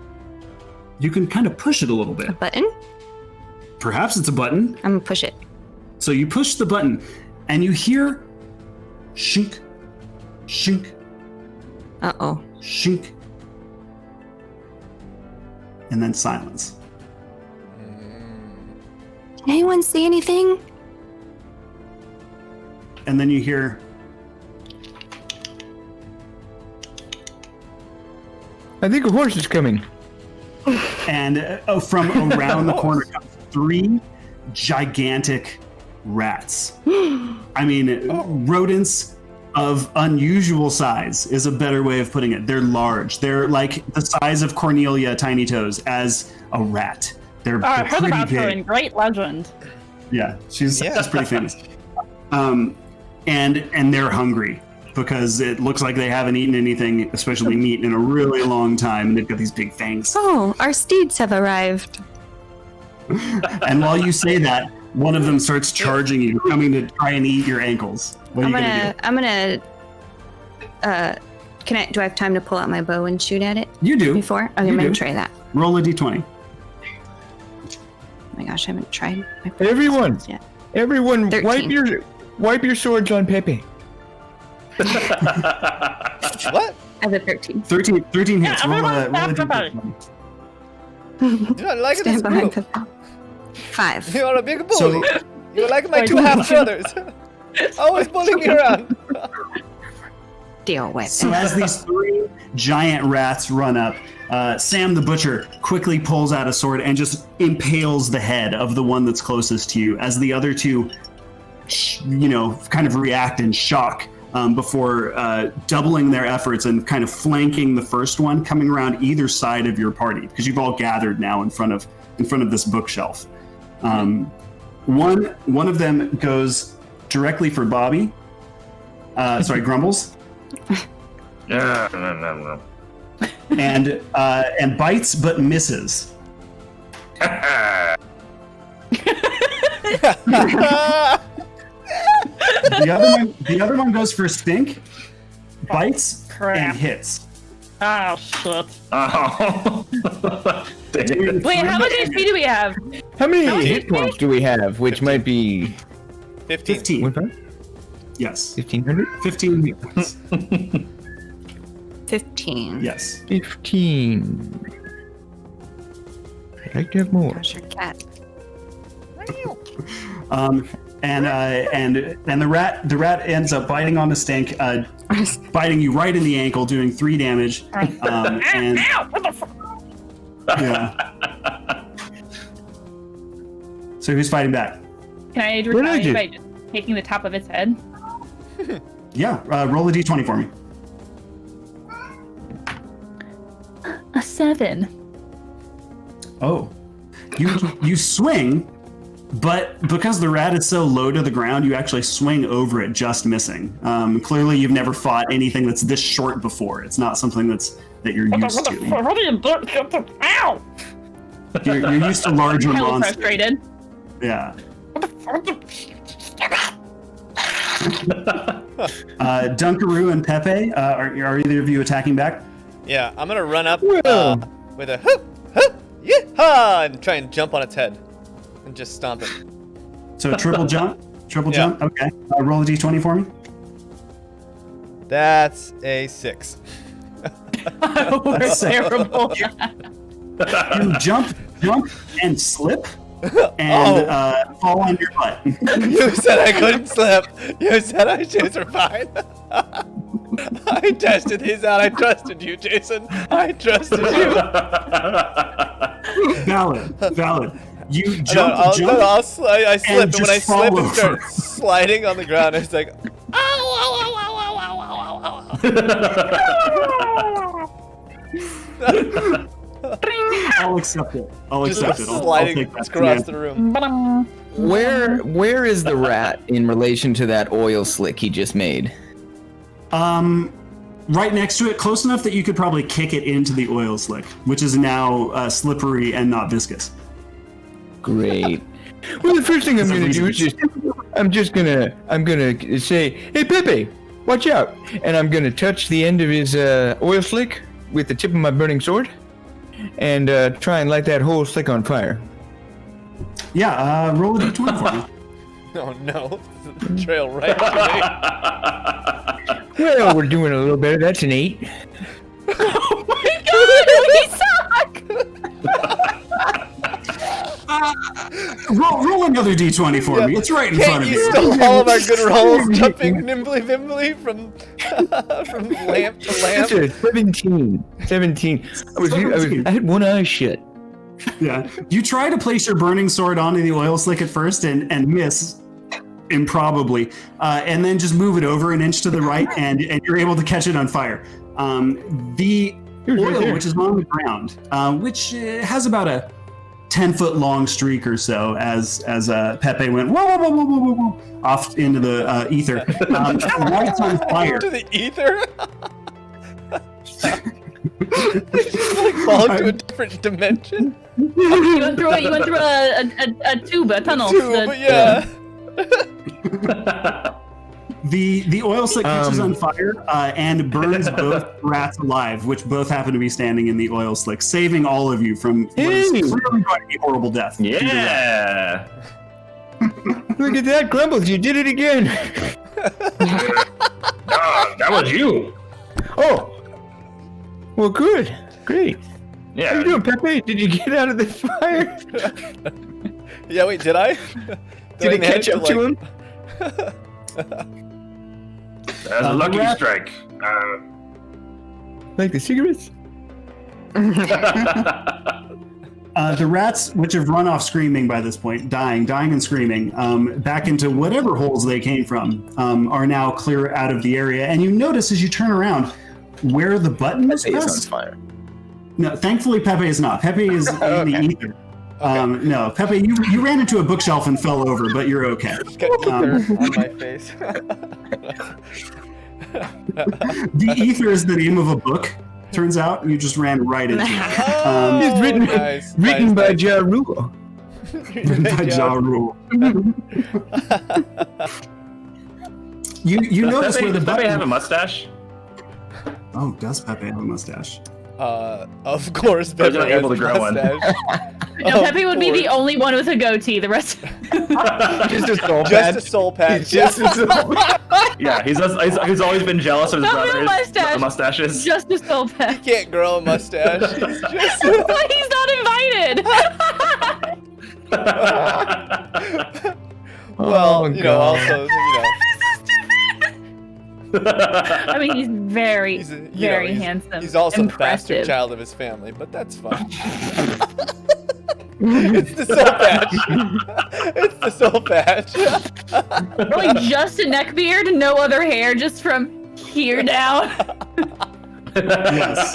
You can kind of push it a little A bit. button? Perhaps it's a button. I'm gonna push it. So you push the button, and you hear shink, shink, Uh-oh. shink, and then silence. Can anyone see anything? And then you hear I think a horse is coming. And from around the corner comes 3 gigantic rats. I mean, rodents of unusual size is a better way of putting it. They're large. They're like the size of Cornelia Tiny Toes as a rat. They're I heard pretty about her big. in Great Legend. Yeah, she's pretty famous. And they're hungry because it looks like they haven't eaten anything, especially meat, in a really long time. And they've got these big fangs. Oh, our steeds have arrived. And while you say that, one of them starts charging you, coming to try and eat your ankles. What are you gonna do? Do I have time to pull out my bow and shoot at it? You do. Before? Okay, I'm gonna try that. Roll a d20. Oh my gosh, I haven't tried my bow Everyone, yet. everyone, 13. wipe your swords on Pepe. What? I have a 13. 13 hits. Roll a everybody. d20. You're not liking this Stand behind group. Pepe. 5. You're a big bully. So, You're like my 2 half brothers. Always bullying me around. Deal with so it. as these 3 giant rats run up, Sam the Butcher quickly pulls out a sword and just impales the head of the one that's closest to you, as the other 2, kind of react in shock before doubling their efforts and kind of flanking the first one, coming around either side of your party, because you've all gathered now in front of this bookshelf. One of them goes directly for Bobby. Sorry, Grumbles. And bites but misses. The other one goes for Stink, bites and hits. Oh, shit. Oh. Wait, how much HP do we have? How many hit points do we have? Which might be 15. 15. Yes. 1,500? 15 hit points. 15. Yes. 15. I'd like to have more. Gosh, your cat. And the rat ends up biting on the Stink, biting you right in the ankle, doing 3 damage. And Ow! What the fuck? yeah. So who's fighting back? Can I What did I retaliate do? by just taking the top of its head? Yeah. Roll a d20 for me. A 7. Oh, you swing, but because the rat is so low to the ground, you actually swing over it, just missing. Clearly, you've never fought anything that's this short before. It's not something that you're used to. What are you doing? Ow! You're used to larger Hella monsters. frustrated. Yeah. Dunkaroo and Pepe, are either of you attacking back? Yeah, I'm gonna run up Well. with a hoop, hoop, yeehaw, and try and jump on its head and just stomp it. So triple jump? Triple Yeah. jump? Okay. Roll a d20 for me. That's a 6. We're terrible. You jump, and slip, and fall on your butt. You said I couldn't slip. You said I shoes are fine. I tested these out. I trusted you, Jason. I trusted you. Valid. You I jump, slip, and when I just slip fall and start over. sliding on the ground, it's like, ow, ow, ow, ow, ow, ow, ow, ow. I'll accept it. I'll Just accept it. I'll sliding take that. across the room. Where is the rat in relation to that oil slick he just made? Right next to it, close enough that you could probably kick it into the oil slick, which is now slippery and not viscous. Great. Well, the first thing I'm gonna do is I'm gonna say, hey Pepe, watch out, and I'm gonna touch the end of his oil slick with the tip of my burning sword, and try and light that whole slick on fire. Yeah, roll a d20 for me. Oh no, the trail right to Well, we're doing a little better. That's an 8. Oh my god, we suck! Roll another d20 for me. It's right in me. front Can't of you you. steal all of our good rolls, jumping nimbly-bimbly from lamp to lamp? That's a 17. 17. I had one eye shut. Yeah. You try to place your burning sword onto the oil slick at first and miss improbably, and then just move it over an inch to the right, and you're able to catch it on fire. The oil, which is on the ground, which has about a 10-foot long streak or so, as Pepe went whoa, whoa, whoa, whoa, whoa, whoa, off into the ether. Lights on fire. Into the ether? Like fall into a different dimension? You went through a tube, a tunnel. Yeah. The oil slick catches on fire and burns both rats alive, which both happen to be standing in the oil slick, saving all of you from what is clearly going to be horrible death. Yeah. Look at that, Grumbles! You did it again. That was you. Oh. Well, good. Great. Yeah. How you doing, Pepe? Did you get out of the fire? Yeah, wait, did I? Did it catch up to him? That's a lucky strike. Like the cigarettes? The rats, which have run off screaming by this point, dying and screaming, back into whatever holes they came from, are now clear out of the area. And you notice as you turn around where the button was Pepe is on pressed. fire. No, thankfully Pepe is not. Pepe is in the ether. No, Pepe, you ran into a bookshelf and fell over, but you're okay. Just got ether on my face. The ether is the name of a book. Turns out you just ran right into it. It's written by nice. Ja Rule. By Ja Rule. You notice where the Does Pepe button. have a mustache? Oh, does Pepe have a mustache? Of course, Or is Pepe he able has to grow one? mustache. No, Pepe would be the only one with a goatee. The rest. Just a soul Just patch. a soul patch. Just a soul Yeah, he's always been jealous of his Not real brothers. mustache. The mustaches. Just a soul He patch. can't grow a mustache. He's just. He's not invited. Well, Oh, you know, God. also, you know. I mean, he's very, He's very handsome. He's also the impressive. bastard child of his family, but that's fine. It's the soul patch. It's the soul patch. Like just a neck beard, no other hair, just from here down. Yes.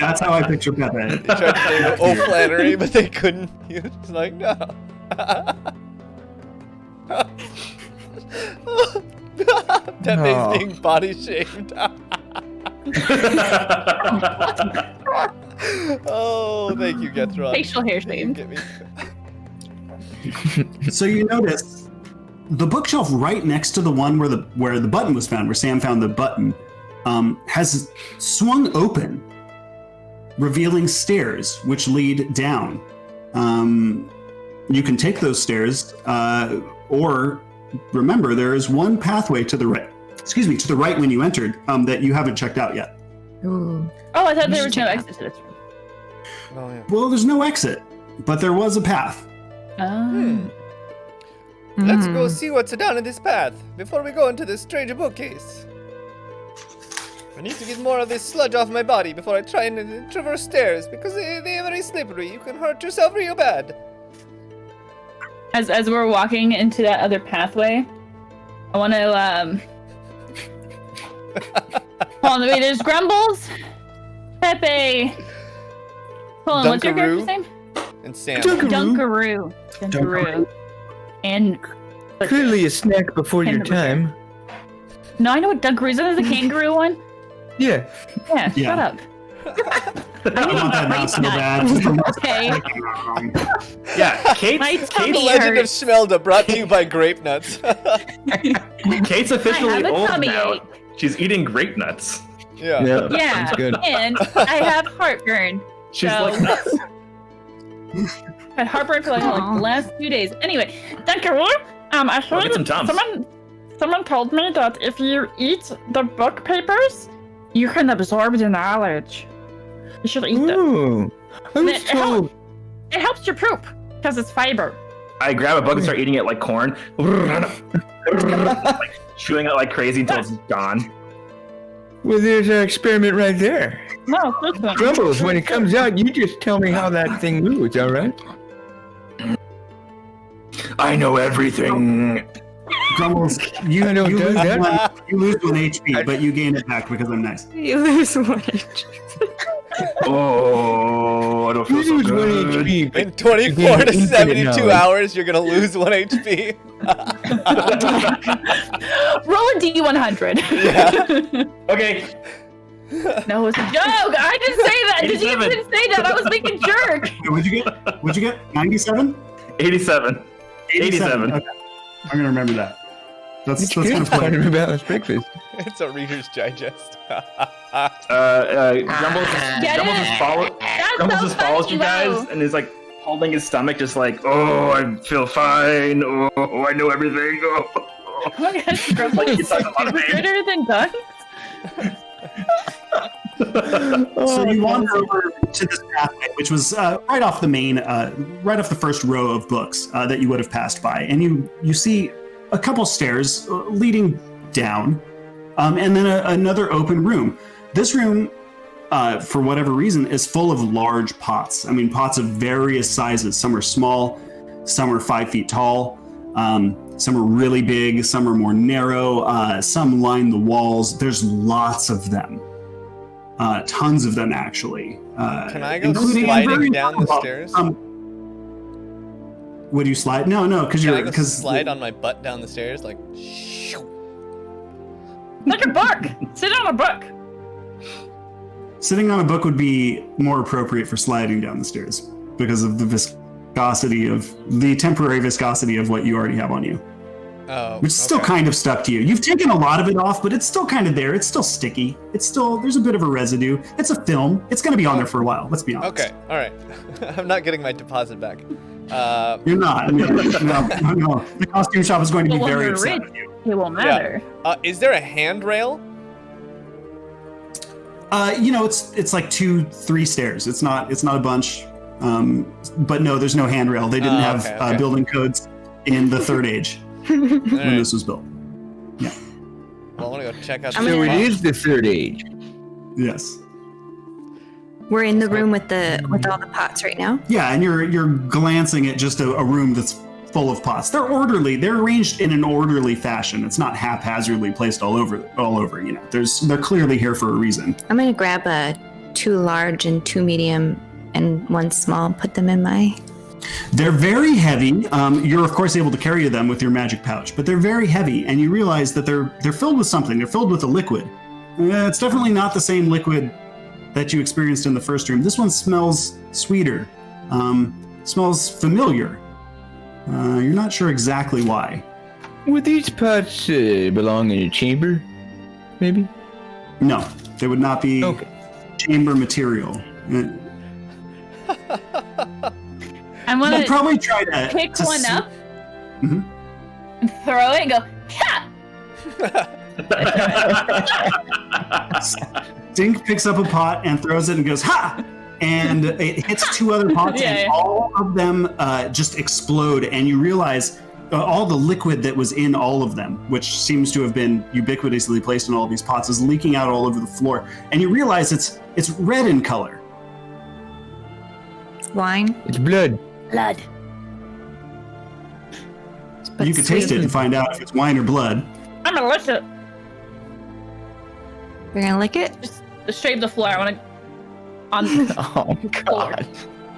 That's how I picture Pepe. They tried to say oh flannery, but they couldn't. He was just like, no. Pepe's being body shamed. Oh, thank you, Gethron. Facial hair You shamed. get me. So you notice the bookshelf right next to the one where the button was found, where Sam found the button, has swung open, revealing stairs which lead down. You can take those stairs, or remember there is one pathway to the right. Excuse me, to the right when you entered that you haven't checked out yet. Ooh. Oh, I thought there was no exit to this room. Oh, yeah. Well, there's no exit, but there was a path. Oh. Let's go see what's down in this path before we go into this strange bookcase. I need to get more of this sludge off my body before I try and traverse stairs because they are very slippery. You can hurt yourself real bad. As we're walking into that other pathway, I want to hold on, wait, there's Grumbles, Pepe. Hold on, what's your character's name? And Sam. Dunkaroo. And Clearly a snack before your time. no, I know what Dunkaroo is. That is the kangaroo one. Yeah. Yeah, Yeah. shut up. I want that now so bad. Okay. Yeah, Kate's My The tummy Legend of hurts. Shmelda brought to you by Grape Nuts. Officially I have a old tummy now. ache. She's eating grape nuts. Yeah. Yeah, Sounds good. and I have heartburn. She's So- like nuts. Had heartburn for like the last 2 days. Anyway, Dunkaroo. I Go heard get some Tums. Someone told me that if you eat the book papers, you can absorb the knowledge. You should eat them. Ooh. I was It told. It helps your poop because it's fiber. I grab a book and start eating it like corn. Like, chewing it like crazy until it's gone. Well, there's our experiment right there. No, this one. Grumbles, when it comes out, you just tell me how that thing moves, all right? I know everything. Grumbles, you I don't you do lose that. you lose 1 HP, but you gain it back because I'm nice. You lose 1 HP. Oh, I don't feel You so lose 1 good. HP. but In 24 gain to infinite 72 knowledge. hours, you're gonna lose 1 HP. Roll a D100. Yeah. Okay. No, it's a joke. I didn't say that. Did you 87. didn't say that? I was thinking jerk. What'd you get? 97? 87. 87. Okay. I'm gonna remember that. That's It's kind good of part funny. of a balanced breakfast. It's a Reader's Digest. Grumbles Get Grumbles it? just follows. That's Grumbles so just follows funny, you guys though. and is like holding his stomach, just like, oh, I feel fine. Oh, I know everything. Oh. Oh my gosh, Grumbles Like is he's talking about pain. gooder than Duck. So you wander over to this pathway, which was right off the main, right off the first row of books that you would have passed by, and you see a couple stairs leading down, and then another open room. This room, for whatever reason, is full of large pots. I mean, pots of various sizes. Some are small, some are 5 feet tall, some are really big, some are more narrow, some line the walls. There's lots of them. Tons of them, actually. Can I go including sliding very down the small- stairs? Would you slide? No, because Can I you're go because slide on my butt down the stairs? Like, shoo. Like a book. Sit on a book. sitting on a book would be more appropriate for sliding down the stairs because of the temporary viscosity of what you already have on you, Oh, which is still okay. kind of stuck to you. You've taken a lot of it off, but it's still kind of there. It's still sticky. There's a bit of a residue. It's a film. It's going to be on there for a while. Let's be honest. Okay, all right. I'm not getting my deposit back. You're not. No. The costume shop is going to be But when very we're upset rich, with you. it won't matter. Is there a handrail? It's like 2-3 stairs. It's not a bunch. But no, there's no handrail. They didn't have okay. building codes in the Third Age when this was built. Well, I want to go check out. I'm the So it gonna- is the Third Age. Yes. We're in the room with all the pots right now. Yeah, and you're glancing at just a room that's full of pots. They're orderly. They're arranged in an orderly fashion. It's not haphazardly placed all over. They're clearly here for a reason. I'm gonna grab 2 large and 2 medium and 1 small. Put them in my. They're very heavy. You're of course able to carry them with your magic pouch, but they're very heavy, and you realize that they're filled with something. They're filled with a liquid. It's definitely not the same liquid that you experienced in the first room. This one smells sweeter. Smells familiar. You're not sure exactly why. Would these pots belong in a chamber? Maybe? No, they would not be Okay. chamber material. I'm We'll gonna probably try to pick to one see- up Mhm. and throw it and go, ha! Dink picks up a pot and throws it and goes, ha! And it hits 2 other pots, Yeah. and all of them just explode. And you realize all the liquid that was in all of them, which seems to have been ubiquitously placed in all of these pots, is leaking out all over the floor. And you realize it's red in color. Wine. It's blood. Blood. But You could taste it sweet. and find out if it's wine or blood. I'm gonna lick it. You're gonna lick it? Just shave the floor. I want to. On Oh, God.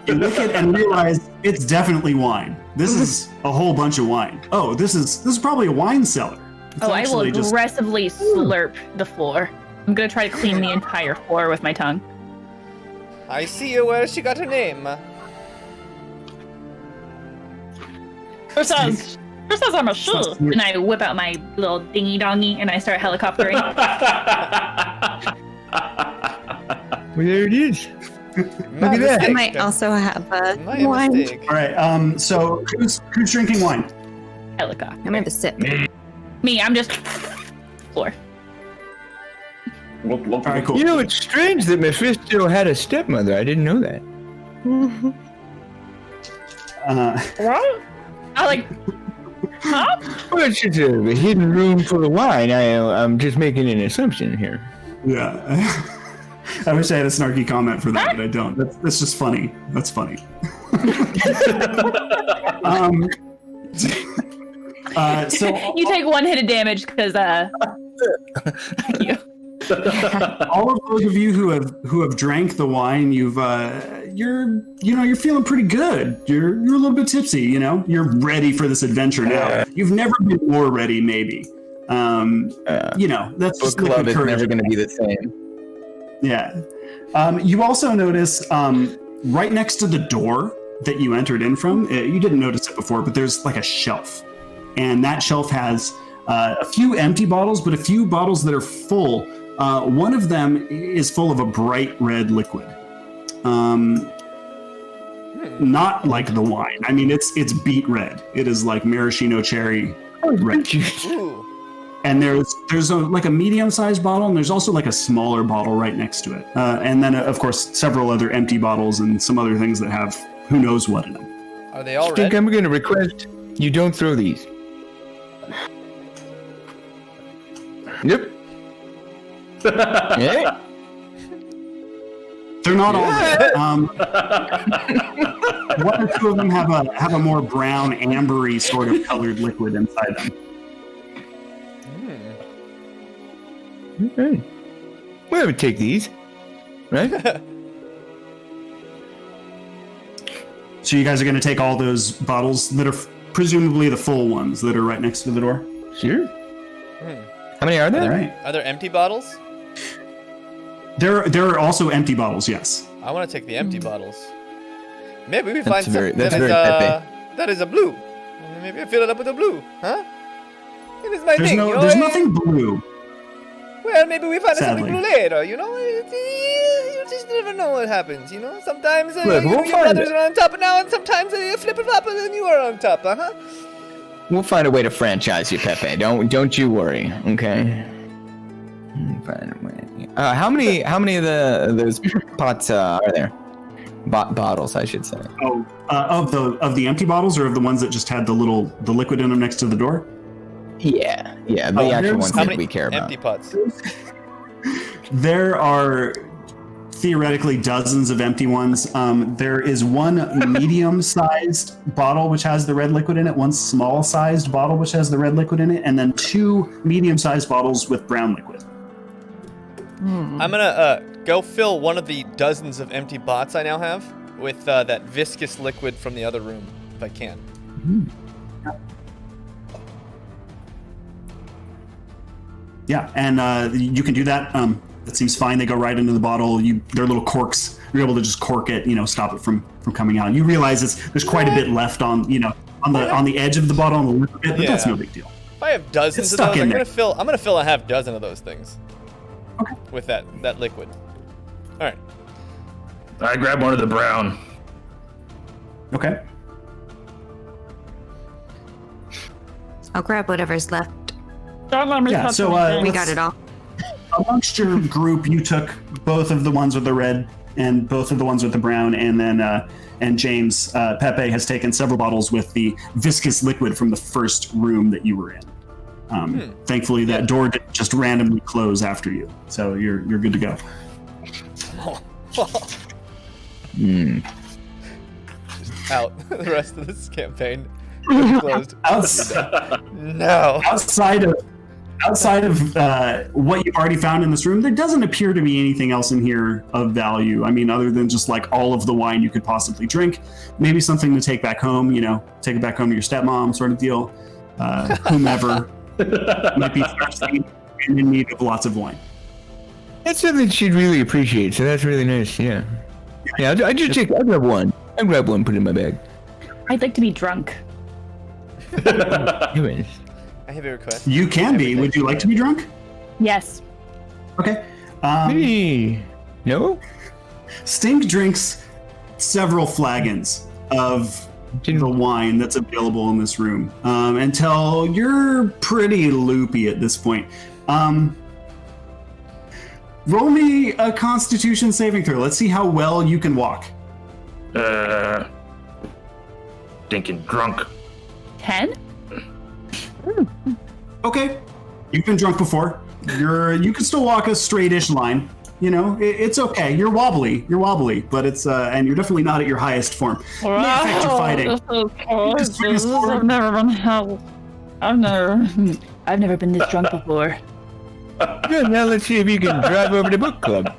You look at it and realize it's definitely wine. This is a whole bunch of wine. Oh, this is probably a wine cellar. It's I will actually just- aggressively slurp the floor. I'm gonna try to clean the entire floor with my tongue. I see you. Where she got her name? Who says I'm a she? And I whip out my little dingy dongy and I start helicoptering. Well, there it is. My at that. I mistake. might also have My wine. mistake. All right. So who's drinking wine? Helicopter. I'm gonna have a sip. Me, I'm just floor. All right, cool. You know, it's strange that Mephisto had a stepmother. I didn't know that. What? I like, huh? Well, it's just a hidden room full of wine. I'm just making an assumption here. Yeah. I wish I had a snarky comment for that, but I don't. That's just funny. That's funny. So You take one hit of damage because you. all of those of you who have drank the wine, you're feeling pretty good. You're a little bit tipsy, You're ready for this adventure now. You've never been more ready, maybe. That's Book just club is never going to be the same. Yeah. You also notice right next to the door that you entered in from, you didn't notice it before, but there's like a shelf. And that shelf has a few empty bottles, but a few bottles that are full. One of them is full of a bright red liquid. Not like the wine. I mean, it's beet red. It is like maraschino cherry red. Ooh. And there's a medium-sized bottle, and there's also like a smaller bottle right next to it. And then, of course, several other empty bottles and some other things that have who knows what in them. Are they all I think red? I'm going to request you don't throw these. Yep. Yeah. They're not all red. One or two of them have a more brown, ambery sort of colored liquid inside them. Okay. Well, I would take these, right? So you guys are going to take all those bottles that are presumably the full ones that are right next to the door? Sure. How many are there? All right. Are there empty bottles? There are also empty bottles, yes. I want to take the empty bottles. Maybe we That's find very- something that's that is very peppy. that is a blue. Maybe I fill it up with a blue, huh? It is my thing. There's nothing blue. Well, maybe we find something Sadly. blue later. You just never know what happens. Sometimes Look, we'll your find brothers it. are on top now, and sometimes you flip it up, and then you are on top, huh? We'll find a way to franchise you, Pepe. Don't you worry, okay? Find a way. How many of those pots are there? Bottles, I should say. Oh, of the empty bottles, or of the ones that just had the liquid in them next to the door? Yeah, the actual there's- ones How that many we care about. empty pots? There are theoretically dozens of empty ones. There is one medium-sized bottle which has the red liquid in it, one small-sized bottle which has the red liquid in it, and then two medium-sized bottles with brown liquid. I'm gonna go fill one of the dozens of empty bots I now have with that viscous liquid from the other room, if I can. Yeah, and you can do that. That seems fine. They go right into the bottle. They're little corks. You're able to just cork it, stop it from coming out. You realize there's quite a bit left on the edge of the bottle on the liquid bit, but that's no big deal. If I have dozens It's of stuck those, in I'm there. gonna fill a half dozen of those things. Okay. With that liquid. All right. I grab one of the brown. Okay. I'll grab whatever's left. Don't let me Yeah, touch so, anything. We got it all. Amongst your group, you took both of the ones with the red and both of the ones with the brown, and then and Jaymes, Pepe has taken several bottles with the viscous liquid from the first room that you were in. Thankfully, that door didn't just randomly close after you, so you're good to go. Just out the rest of this campaign. Closed. No. Outside of what you've already found in this room, there doesn't appear to be anything else in here of value. I mean, other than just like all of the wine you could possibly drink, maybe something to take back home. Take it back home to your stepmom, sort of deal. Whomever might be thirsty and in need of lots of wine. That's something she'd really appreciate, so that's really nice, yeah. Yeah, I'll grab one. I'll grab one, put it in my bag. I'd like to be drunk. Anyways. I have a request. You can be. Would you like to be drunk? Yes. Okay. Maybe. No? Stink drinks several flagons of the wine that's available in this room until you're pretty loopy at this point. Roll me a Constitution saving throw. Let's see how well you can walk. Stinking drunk. 10? Okay. You've been drunk before. you can still walk a straight-ish line. You know, it's okay. You're wobbly, but it's and you're definitely not at your highest form. It may affect your fighting. I've never been held. I've never been this drunk before. Good, now let's see if you can drive over to book club.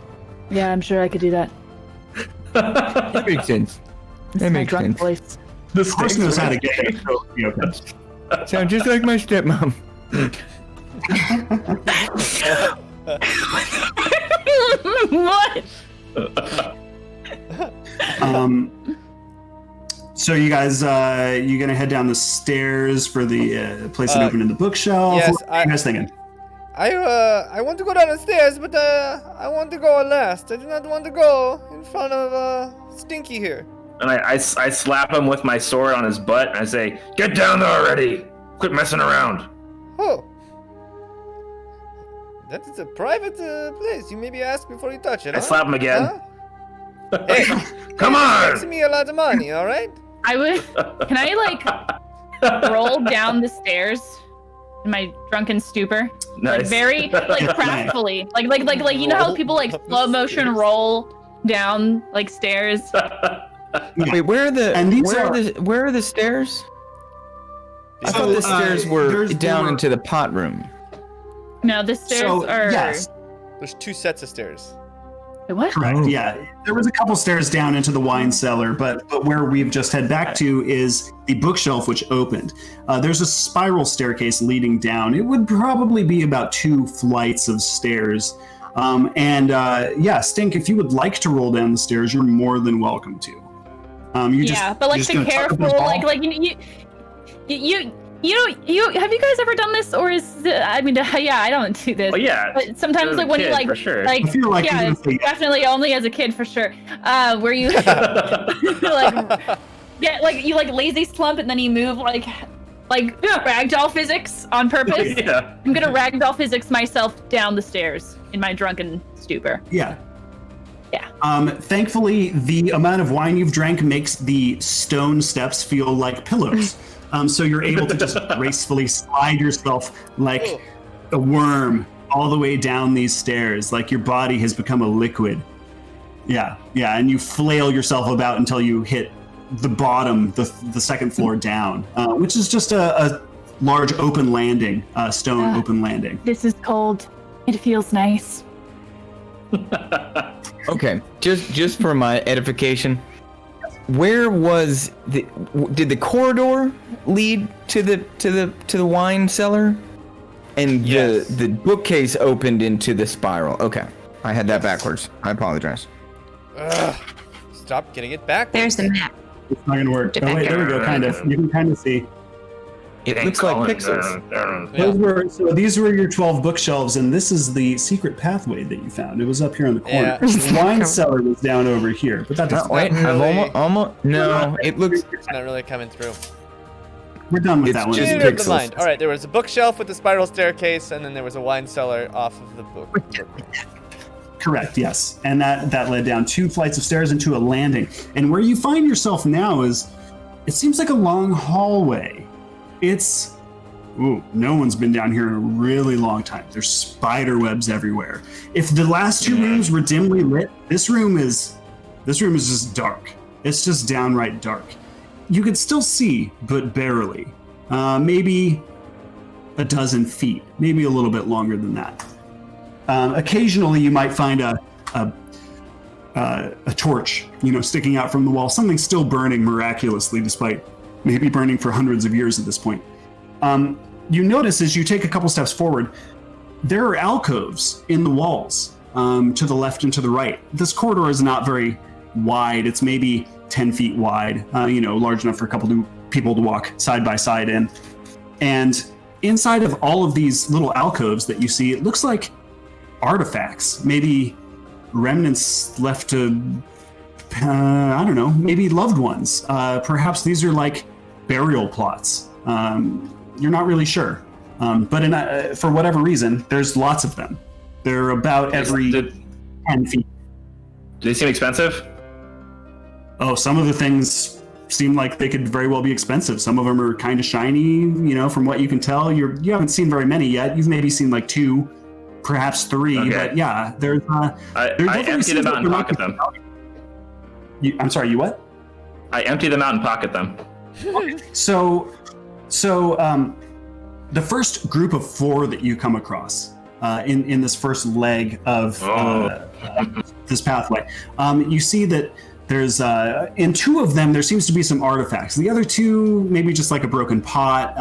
Yeah, I'm sure I could do that. That makes sense. That makes drunk sense. voice. The horse knows how to get it. So, okay. Sounds just like my stepmom. What? So you guys, you gonna head down the stairs for the place that opened in the bookshelf? Yes, What are you guys thinking? I want to go down the stairs, but I want to go last. I do not want to go in front of Stinky here. And I slap him with my sword on his butt, and I say, "Get down there already! Quit messing around!" Oh. That is a private place. You maybe ask before you touch it, I huh? slap him again. Huh? Hey, Come it's on! me a lot of money, all right? I would. Can I like roll down the stairs in my drunken stupor? Like Nice. very like craftfully, like you know how people like slow motion roll down like stairs. Wait, where are the And these where are the stairs? I So, thought the stairs were there's down more- into the pot room. No, the stairs So are. yes, There's 2 sets of stairs. Wait, what? correct. Oh. Yeah, there was a couple stairs down into the wine cellar, but where we've just head back to is the bookshelf, which opened. There's a spiral staircase leading down. It would probably be about 2 flights of stairs. Yeah, Stink, if you would like to roll down the stairs, you're more than welcome to. But like just the gonna tuck up careful, the ball? you have you guys ever done this, or is I don't do this. Oh yeah. But sometimes As a like when you kid, like for sure. like I feel like yeah, you're it's gonna say yes. definitely only as a kid for sure. Where you like yeah, like you like lazy slump and then you move like ragdoll physics on purpose. Yeah. I'm gonna ragdoll physics myself down the stairs in my drunken stupor. Yeah. Yeah. Thankfully, the amount of wine you've drank makes the stone steps feel like pillows. So you're able to just gracefully slide yourself like a worm all the way down these stairs, like your body has become a liquid. Yeah, and you flail yourself about until you hit the bottom, the second floor down, which is just a large open landing, stone open landing. This is cold. It feels nice. Okay, just for my edification, where was did the corridor lead to the wine cellar, and Yes. the bookcase opened into the spiral? Okay, I had that backwards. I apologize. Ugh. Stop getting it back. There's the map. It's not gonna work. Oh wait, there we go. Kind of. You can kind of see. It Ain't looks like Cullen. pixels. These were your 12 bookshelves, and this is the secret pathway that you found. It was up here in the corner. Yeah. The wine cellar was down over here, but that No, doesn't. wait, not I've really- almost no. It looks. It's not really coming through. We're done with It's that one. just Neither of the pixels. mind. All right, there was a bookshelf with the spiral staircase, and then there was a wine cellar off of the book. Correct. Yes, and that led down 2 flights of stairs into a landing. And where you find yourself now is, it seems like a long hallway. It's. Ooh, no one's been down here in a really long time. There's spider webs everywhere. If the last 2 rooms were dimly lit, this room is just dark. It's just downright dark. You could still see, but barely. Maybe a dozen feet, maybe a little bit longer than that. Occasionally, you might find a torch, sticking out from the wall. Something still burning miraculously, despite maybe burning for hundreds of years at this point. You notice as you take a couple steps forward, there are alcoves in the walls, to the left and to the right. This corridor is not very wide. It's maybe 10 feet wide, large enough for a couple of people to walk side by side in. And inside of all of these little alcoves that you see, it looks like artifacts, maybe remnants left to, I don't know, maybe loved ones. Perhaps these are like burial plots. You're not really sure. But for whatever reason, there's lots of them. They're about every 10 feet. Do they seem expensive? Oh, some of the things seem like they could very well be expensive. Some of them are kind of shiny, from what you can tell. You haven't seen very many yet. You've maybe seen like 2 perhaps 3. Okay. But yeah, there's. I empty them out and pocket them. I'm sorry, you what? I empty them out and pocket them. So, the first group of 4 that you come across in this first leg of this pathway, you see that there's in 2 of them there seems to be some artifacts. The other 2 maybe just like a broken pot,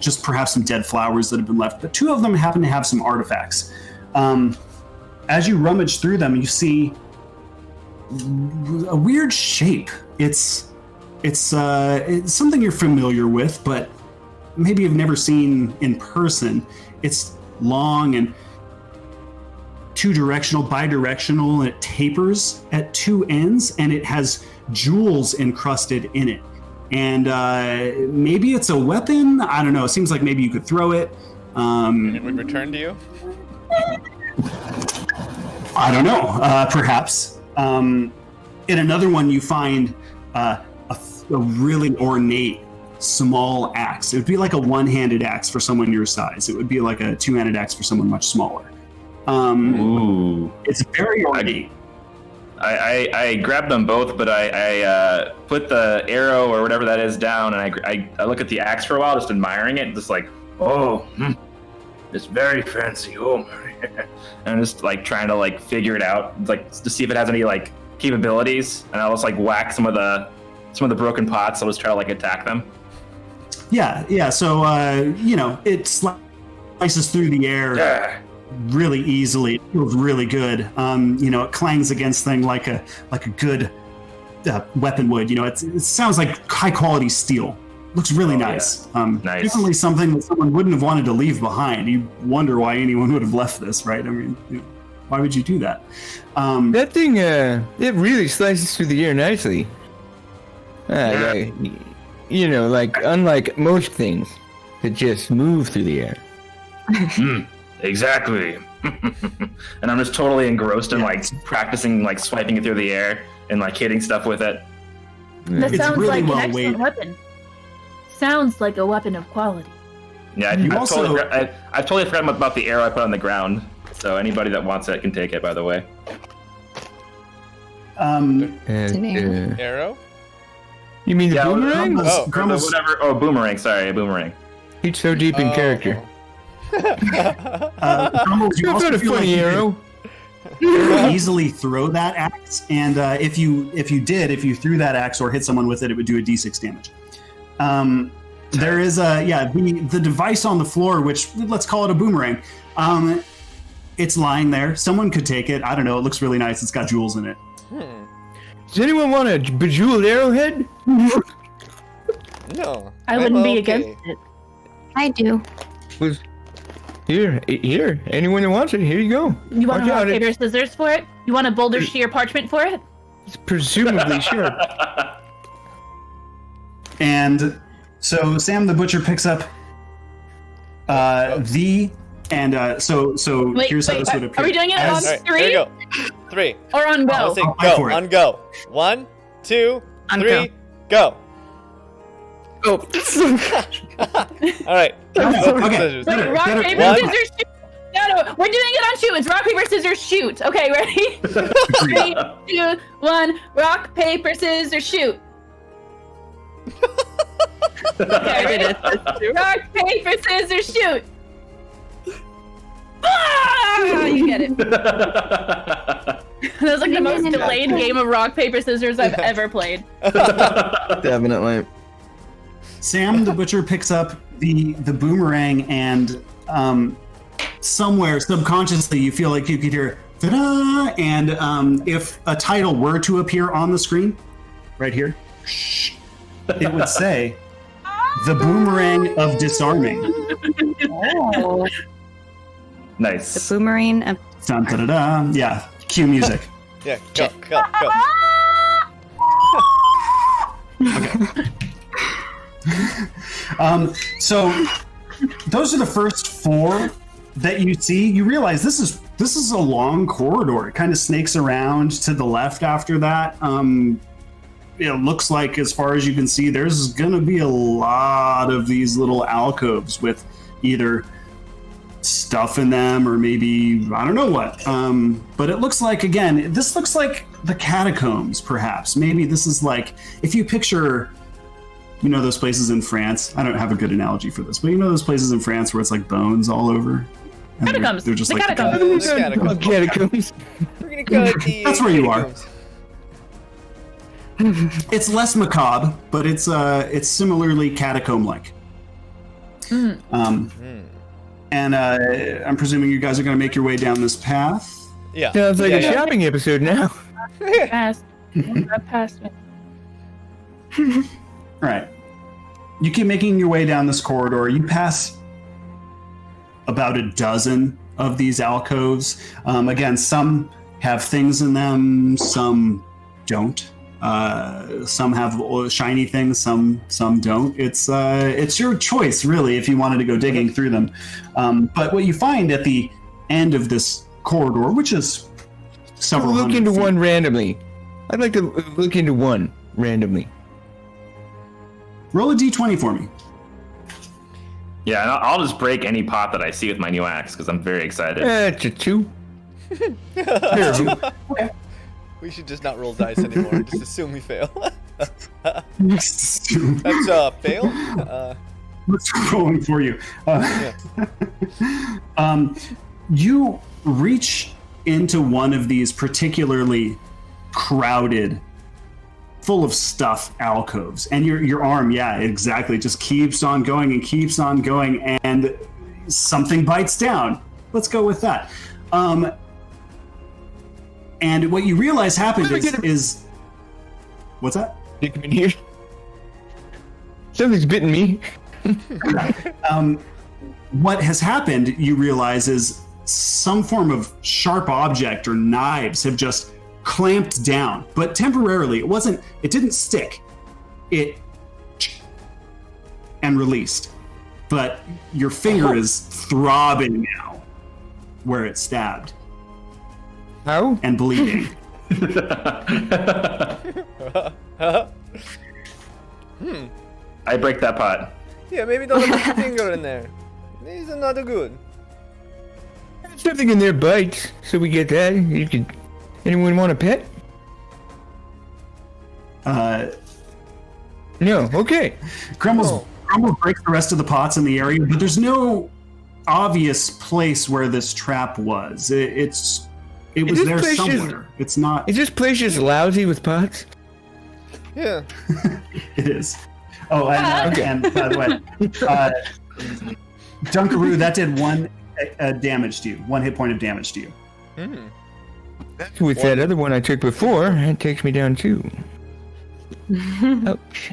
just perhaps some dead flowers that have been left. But 2 of them happen to have some artifacts. As you rummage through them, you see a weird shape. It's something you're familiar with, but maybe you've never seen in person. It's long and bidirectional, and it tapers at 2 ends, and it has jewels encrusted in it. And maybe it's a weapon. I don't know. It seems like maybe you could throw it. It would return to you? I don't know. Perhaps. In another one, you find a really ornate small axe. It would be like a one-handed axe for someone your size. It would be like a 2-handed axe for someone much smaller. Ooh. It's very ornate. I grabbed them both, but I put the arrow or whatever that is down, and I look at the axe for a while, just admiring it, just like, it's very fancy. Oh my! And I'm just like trying to like figure it out, like to see if it has any like capabilities, and I'll just like whack some of the broken pots. I'll just try to like attack them. Yeah. So it slices through the air really easily. It feels really good. It clangs against things like a good weapon would. It sounds like high quality steel. Looks really nice. Yeah. Nice. Definitely something that someone wouldn't have wanted to leave behind. You wonder why anyone would have left this, right? I mean, why would you do that? That thing, it really slices through the air nicely. Unlike most things that just move through the air. Exactly. And I'm just totally engrossed in like practicing like swiping it through the air and like hitting stuff with it. That It's sounds really like well an excellent weighed. weapon. Sounds like a weapon of quality. Yeah, I've totally forgotten about the arrow I put on the ground. So anybody that wants it can take it, by the way. Arrow? You mean the boomerang? Grumbles. Boomerang. Sorry, a boomerang. He's so deep in character. Grumbles, you I've also got a feel like funny you could arrow. very easily throw that axe, and if you threw that axe or hit someone with it, it would do a d6 damage. There is the device on the floor, which let's call it a boomerang. It's lying there. Someone could take it. I don't know. It looks really nice. It's got jewels in it. Does anyone want a bejeweled arrowhead? No. I wouldn't be okay. against it. I do. Here. Anyone that wants it, here you go. You want Watch a rock, out, paper, scissors for it? You want a boulder shear parchment for it? It's presumably sharp. And so Sam the Butcher picks up so Wait, here's how this would appear. are we doing it on All right, 3 here we go. 3. or on I'll go? say I'll for go. it. On go. 1, 2, On 3, go. Oh. All right. Okay. Scissors. Wait, rock, Better- paper, One. scissors, shoot. No, we're doing it on shoot. It's rock, paper, scissors, shoot. Okay, ready? 3, 2, 1. Rock, paper, scissors, shoot. Okay, ready? Rock, paper, scissors, shoot. Ah, you get it. That was like the most delayed game of rock, paper, scissors I've ever played. Definitely. Sam the Butcher picks up the boomerang, and somewhere subconsciously you feel like you could hear ta-da! And if a title were to appear on the screen, right here, it would say the Boomerang of Disarming. Oh. Nice. The boomerang of Dun, da-da-da. Yeah, cue music. Yeah, go. So those are the first 4 that you see. You realize this is a long corridor. It kind of snakes around to the left after that. It looks like, as far as you can see, there's gonna be a lot of these little alcoves with either stuff in them, or maybe I don't know what. But it looks like, again, this looks like the catacombs, perhaps. Maybe this is like, if you picture, you know, those places in France. I don't have a good analogy for this, but you know those places in France where it's like bones all over. And Catacombs. They're just The like catacombs. Catacombs. We're gonna go to the That's where you are. catacombs. It's less macabre, but it's similarly catacomb-like. And I'm presuming you guys are going to make your way down this path. Yeah. Sounds like Yeah, a yeah. shopping episode now. Passed. I passed it. All right. You keep making your way down this corridor. You pass about a dozen of these alcoves. Again, some have things in them, some don't. Some have shiny things, some don't. It's your choice, really, if you wanted to go digging through them. But what you find at the end of this corridor, which is several Look hundred into feet, one randomly. I'd like to look into one randomly. roll a d20 for me. Yeah, and I'll just break any pot that I see with my new axe because I'm very excited. It's a 2. We should just not roll dice anymore. Just assume we fail. What's That's fail. rolling for you? You reach into one of these particularly crowded, full of stuff alcoves, and your arm, yeah, exactly, just keeps on going and keeps on going, and something bites down. Let's go with that. And what you realize happened is what's that? You come in here. Something's bitten me. What has happened, you realize, is some form of sharp object or knives have just clamped down, but temporarily. It didn't stick. It and released. But your finger is throbbing now where it stabbed How? and bleeding. I break that pot. Yeah, maybe don't put your finger in there. These are not good. Something in there bites, so we get that. Anyone want a pet? No. Okay. Grumbles breaks the rest of the pots in the area, but there's no obvious place where this trap was. It was there somewhere. It's not. Is this place just lousy with pots? Yeah. It is. Oh, and by the way, Dunkaroo, that did 1 damage to you. 1 hit point of damage to you. With that other one I took before, it takes me down 2. Ouch.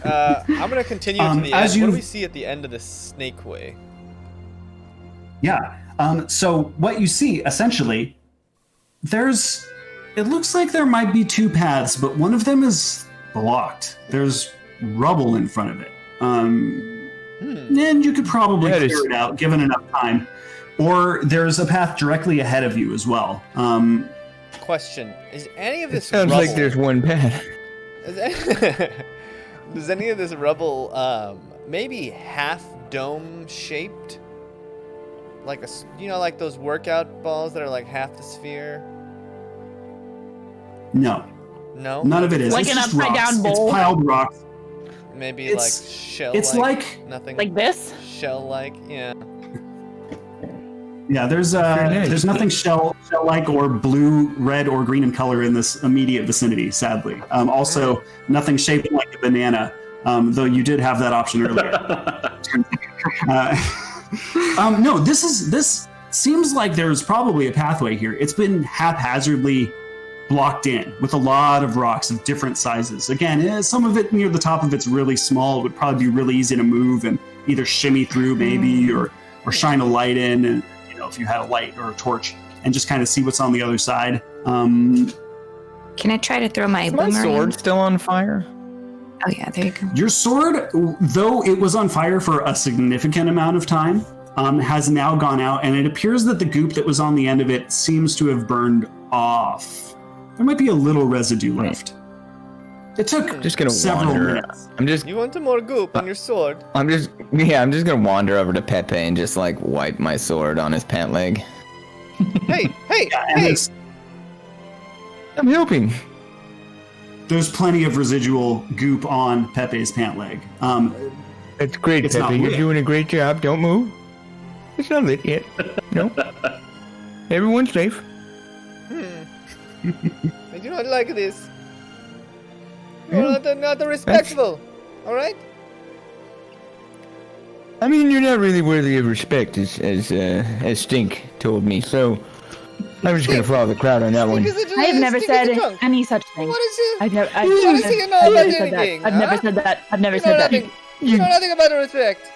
I'm gonna continue to the as end. What you- do we see at the end of the snake way? Yeah. So what you see, essentially, it looks like there might be 2 paths, but one of them is blocked. There's rubble in front of it. And you could probably That clear is- it out, given enough time. Or there's a path directly ahead of you as well. Question: is any of It this sounds rubble? like there's one path. Does any of this rubble maybe half dome shaped? Like like those workout balls that are like half the sphere? No, No. none of it is. Like It's an just upside rocks. down bowl? It's piled rocks. Maybe It's- like shell. it's like- nothing. Like this? shell-like. Yeah. Yeah, there's nice. there's nothing shell-like or blue, red, or green in color in this immediate vicinity, sadly. Also, nothing shaped like a banana, though you did have that option earlier. No, this seems like there's probably a pathway here. It's been haphazardly blocked in with a lot of rocks of different sizes. Again, some of it near the top of it's really small. It would probably be really easy to move and either shimmy through maybe or shine a light in, and if you had a light or a torch, and just kind of see what's on the other side. Can I try to throw my Is my boomerang? sword still on fire? Oh yeah, there you go. Your sword, though it was on fire for a significant amount of time, has now gone out, and it appears that the goop that was on the end of it seems to have burned off. There might be a little residue left. It took Just gonna several wander. minutes. I'm just You want some more goop on your sword? I'm just gonna wander over to Pepe and just like wipe my sword on his pant leg. Hey, hey, And hey! I'm helping. there's plenty of residual goop on Pepe's pant leg. That's great, It's not Pepe. You're lit. doing a great job. Don't move. It's not lit yet. No. Everyone's safe. I do not like this. You're not respectful. All right? I mean, you're not really worthy of respect, as Stink told me. So I'm just gonna follow the crowd on that one. I have never said any such thing. What is it? I've never. What is it you know I've about never said that. anything? I've never huh? said that. I've never You know said that. nothing. You know nothing about respect.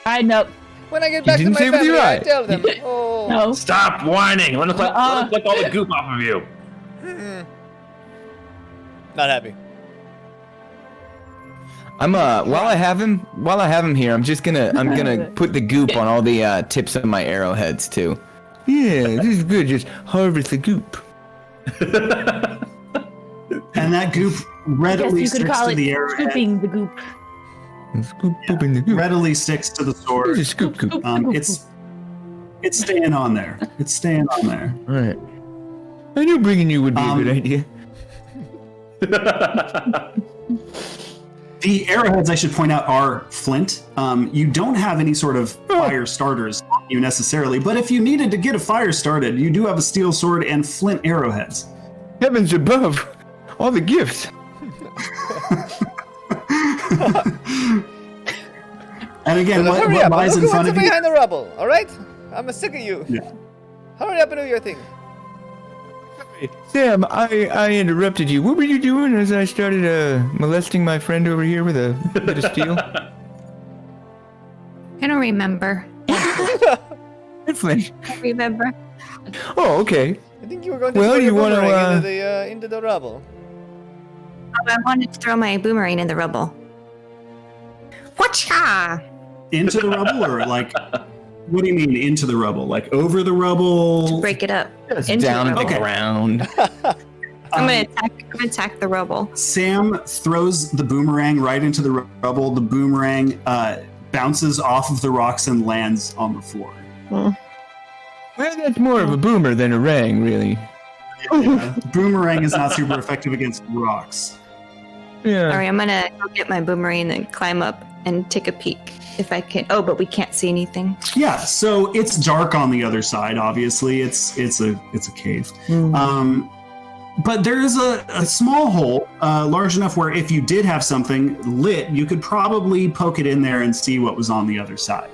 I know. When I get back to didn't my say with your family, I eye. tell them. Oh. No. Stop whining. Let us lick all the goop off of you. Not happy. I'm while I have him here, I'm gonna put the goop on all the tips of my arrowheads too. Yeah, this is good. Just harvest the goop. And that goop Yes, readily you could sticks call to it the arrowhead. scooping the goop. Scoop, pooping the goop. Readily sticks to the sword. Just scoop, goop. It's staying on there. It's staying on there. All right. I knew bringing you would be a good idea. The arrowheads, I should point out, are flint. You don't have any sort of fire starters on you necessarily, but if you needed to get a fire started, you do have a steel sword and flint arrowheads. Heavens above, all the gifts. And again, Well, what hurry up. lies Look in who front wants of to you? behind the rubble, all right? I'm sick of you. Yeah. Hurry up and do your thing. Sam, I interrupted you. What were you doing as I started molesting my friend over here with a bit of steel? I don't remember. Flint. I remember. Oh, okay. I think you were going to Well, throw your you wanna, boomerang into the rubble. Oh, I wanted to throw my boomerang in the rubble. Whatcha? Into the rubble, or like, what do you mean into the rubble? Like over the rubble? Break it up. Just Into down the to the Okay. ground. I'm gonna attack the rubble. Sam throws the boomerang right into the rubble. The boomerang bounces off of the rocks and lands on the floor. Well, that's more of a boomer than a rang, really. Boomerang is not super effective against rocks. Yeah. Alright, I'm gonna go get my boomerang and climb up and take a peek if I can. Oh, but we can't see anything. Yeah, so it's dark on the other side. Obviously, it's a cave. But there is a small hole, large enough where if you did have something lit, you could probably poke it in there and see what was on the other side.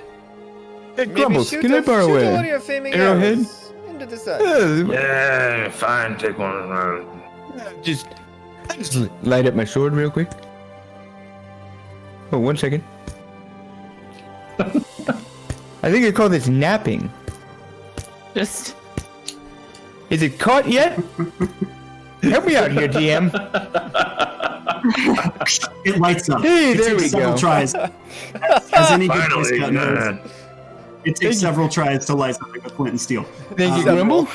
Hey, Maybe Grumbles, shoot can I borrow shoot all a your flaming arrowhead? arrows into the side. Yeah, fine. Take one. Just light up my sword real quick. Oh, 1 second. I think I call this napping. Just Is it caught yet? Help me out here, DM. It lights up. Hey, It there takes we several go. tries. As any good Boy Finally, Scout knows, man. it takes several tries to light something with flint and steel. Thank you, Um, Grumble.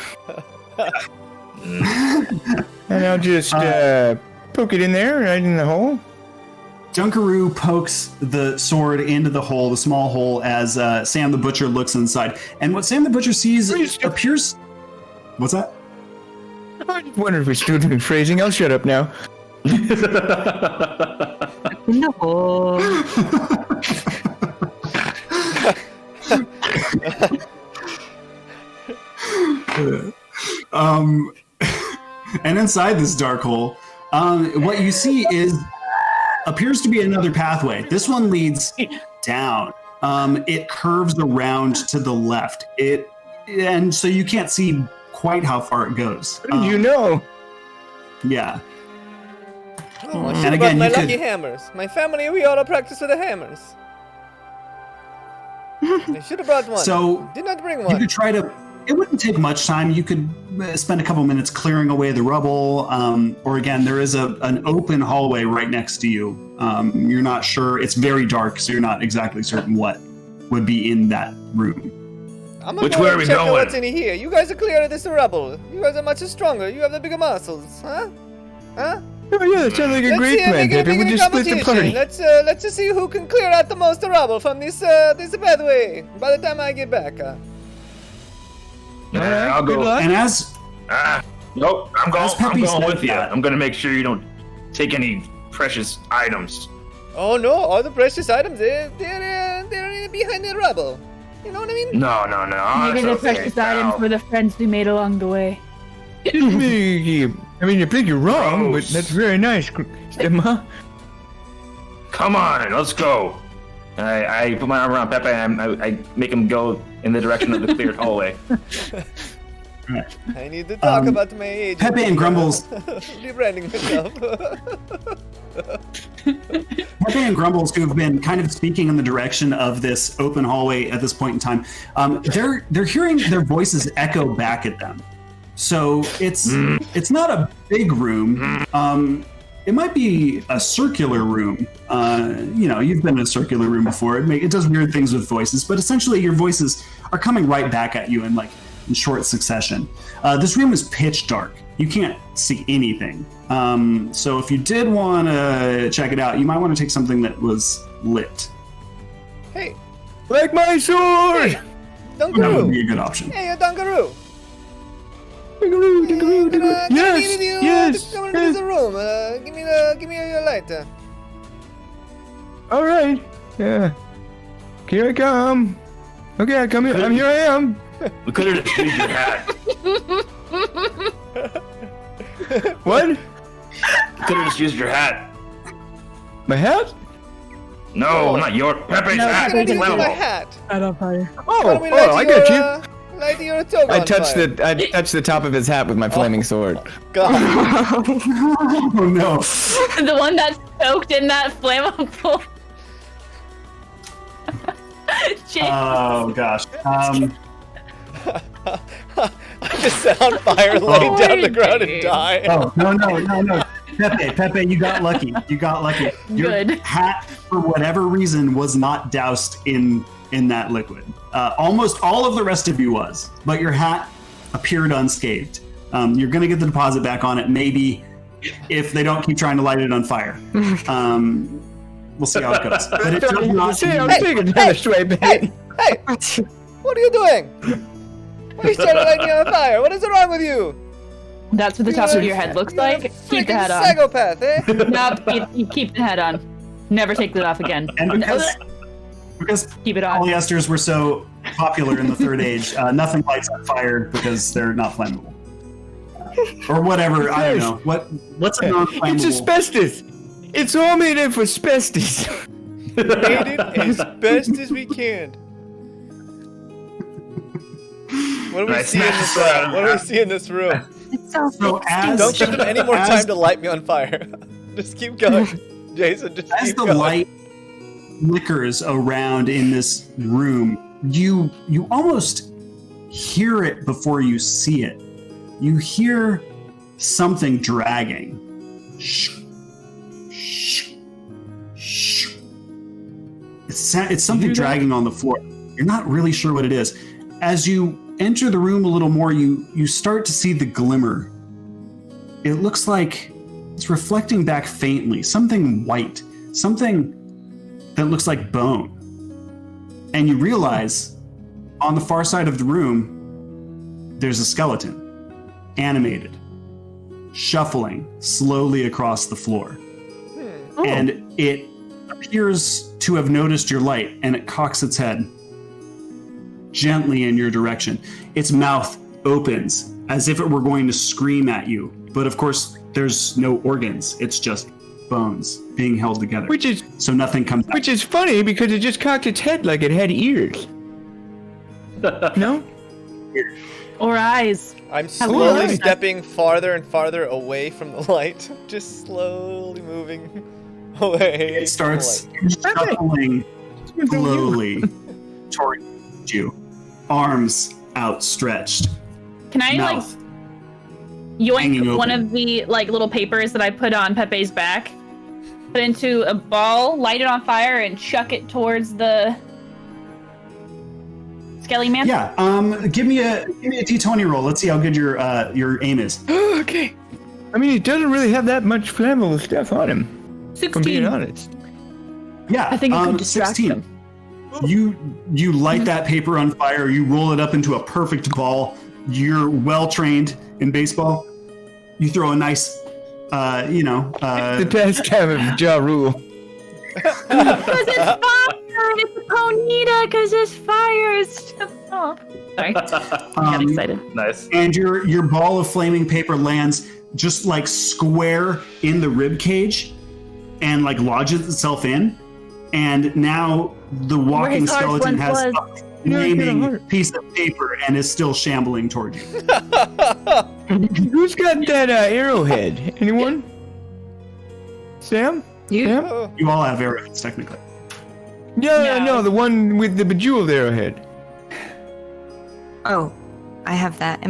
And I'll just poke it in there, right in the hole. Dunkaroo pokes the sword into the hole, the small hole, as Sam the Butcher looks inside. And what Sam the Butcher sees appears... What's that? I just wonder if we're still doing phrasing. I'll shut up now. No. And inside this dark hole, what you see appears to be another pathway. This one leads down. It curves around to the left. And so you can't see quite how far it goes. How did you know? Yeah. Oh, I And should have again, brought my you could- lucky hammers. My family, we all practice with the hammers. I should have brought one. So Did not bring you one. could try to. It wouldn't take much time. You could spend a couple minutes clearing away the rubble, or again, there is an open hallway right next to you. You're not sure. It's very dark, so you're not exactly certain what would be in that room. I'm gonna Which go way and are we check out going? what's in here. You guys are clear of this rubble. You guys are much stronger. You have the bigger muscles, huh? Huh? Oh yeah, that sounds like a great plan, Pepe. We'll just split the party. Let's just see who can clear out the most rubble from this pathway by the time I get back. Yeah, I'll good go. luck. And as Nope, I'm going Pepe said with you. that- I'm gonna make sure you don't take any precious items. Oh no, all the precious items, they're behind the rubble. You know what I mean? No. Maybe the it's okay, precious pal. items were the friends we made along the way. I mean, you think you're wrong, but that's very nice, Emma. Come on, let's go. I put my arm around Pepe and I make him go in the direction of the cleared hallway. I need to talk about my age. Pepe and Grumbles. Rebranding myself. Pepe and Grumbles, who have been kind of speaking in the direction of this open hallway at this point in time, they're hearing their voices echo back at them. So it's not a big room. It might be a circular room. You've been in a circular room before. It does weird things with voices, but essentially your voices are coming right back at you in short succession. This room is pitch dark. You can't see anything. So if you did want to check it out, you might want to take something that was lit. Hey, Like my sword! hey, That would Dunkaroo. be a good option. Hey, Dunkaroo. Yes. Come into the room. Give me your light. All right. Yeah. Here I come. Okay, I'm here I am. We could have just used your hat. What? We could have just used your hat. My hat? No, not your Pepe's No, hat. I'm It's gonna use my flammable. hat. Out on fire. Why don't we Oh, light I your, got you. Light your toga I on touched fire. the top of his hat with my flaming sword. God. Oh no. The one that's soaked in that flammable. Oh gosh. I just set on fire, lay down the ground, and die. Oh no. Pepe, you got lucky. Your Good. hat, for whatever reason, was not doused in that liquid. Almost all of the rest of you was, but your hat appeared unscathed. You're gonna get the deposit back on it, maybe, if they don't keep trying to light it on fire. We'll see how it goes. But it does not. I'm taking this way, baby. Hey, what are you doing? Why are you trying to light me on fire? What is wrong with you? That's what the top of your head looks like. Keep the hat on. Psychopath, eh? Nope, you keep the hat on. Never take that off again. And because Keep it on. polyesters were so popular in the Third Age, nothing lights on fire because they're not flammable. Or whatever, I don't know. What's a non-flammable? It's asbestos. It's all made of asbestos. Made it as best as we can. What do we Nice. see in this room? What do we see in this room? It's so So as Don't give them any more as- time to light me on fire. Just keep going, Jason. Just as keep the going. light flickers around in this room, you almost hear it before you see it. You hear something dragging. Shh. Shh. Shh. It's something dragging on the floor. You're not really sure what it is. As you enter the room a little more, you start to see the glimmer. It looks like it's reflecting back faintly, something white, something that looks like bone. And you realize on the far side of the room, there's a skeleton, animated, shuffling slowly across the floor. And it appears to have noticed your light, and it cocks its head gently in your direction. Its mouth opens as if it were going to scream at you. But of course, there's no organs. It's just bones being held together. Which is So nothing comes out. Which is funny because it just cocked its head like it had ears. No? Or eyes. I'm slowly Alright. stepping farther and farther away from the light. Just slowly moving away. It starts from the shuffling slowly towards you, arms outstretched, Can I mouth yoink hanging one open. of the little papers that I put on Pepe's back, put it into a ball, light it on fire, and chuck it towards the Skelly Man? Yeah. Give me a d20 roll. Let's see how good your aim is. light. Okay. I mean, he doesn't really have that much flammable stuff on him. 16. From being honest. Yeah, I think it could distract 16. them. You light that paper on fire. You roll it up into a perfect ball. You're well trained in baseball. You throw a nice, The pastime of Ja Rule. Because it's fire! It's a ponyta because it's fire! It's... Oh. Sorry. I got excited. Nice. and your ball of flaming paper lands just like square in the rib cage and like lodges itself in. And now the walking his heart skeleton once has was. a flaming piece of paper and is still shambling toward you. Who's got that arrowhead? Anyone? Sam? Sam? Oh, You all have arrows, technically. Yeah, No. no, the one with the bejeweled arrowhead. Oh, I have that.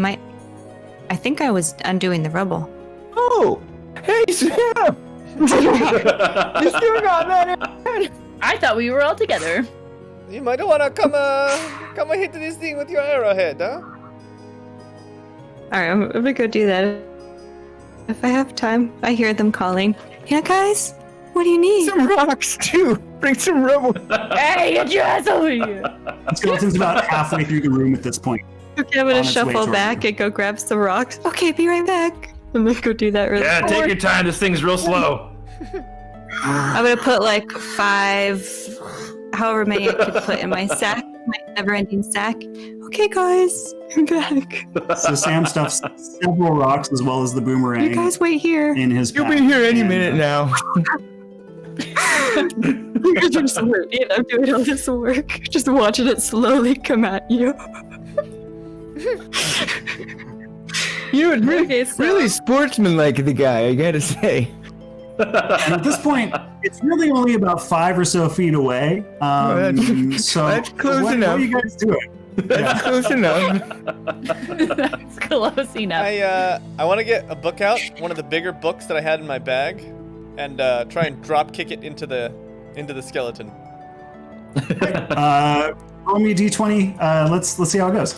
I think I was undoing the rubble. Oh! Hey, Sam! You still got that arrowhead? I thought we were all together. you might wanna come hit this thing with your arrowhead, huh? Alright, I'm gonna go do that. If I have time, I hear them calling. Yeah, guys? What do you need? Some rocks, too. Bring some rubble. Hey, get your ass over here! The skeleton's about halfway through the room at this point. Okay, I'm On gonna its way shuffle toward back you. and go grab some rocks. Okay, be right back. I'm gonna go do that really Yeah, quick. take your time. This thing's real slow. I'm gonna put like 5, however many I could put in my sack, my never-ending sack. Okay, guys, I'm back. So Sam stuffs several rocks as well as the You boomerang guys wait here. in his You'll pack. be here any And, minute now. You're just waiting. I'm doing all this work, just watching it slowly come at you. You would really, Okay, so- really sportsmanlike, the guy, I gotta say. And at this point, it's really only about 5 or so feet away. So that's close what enough. are you guys doing? That's close enough. That's close enough. I want to get a book out, one of the bigger books that I had in my bag, and try and drop kick it into the skeleton. Roll me a d20. Let's see how it goes.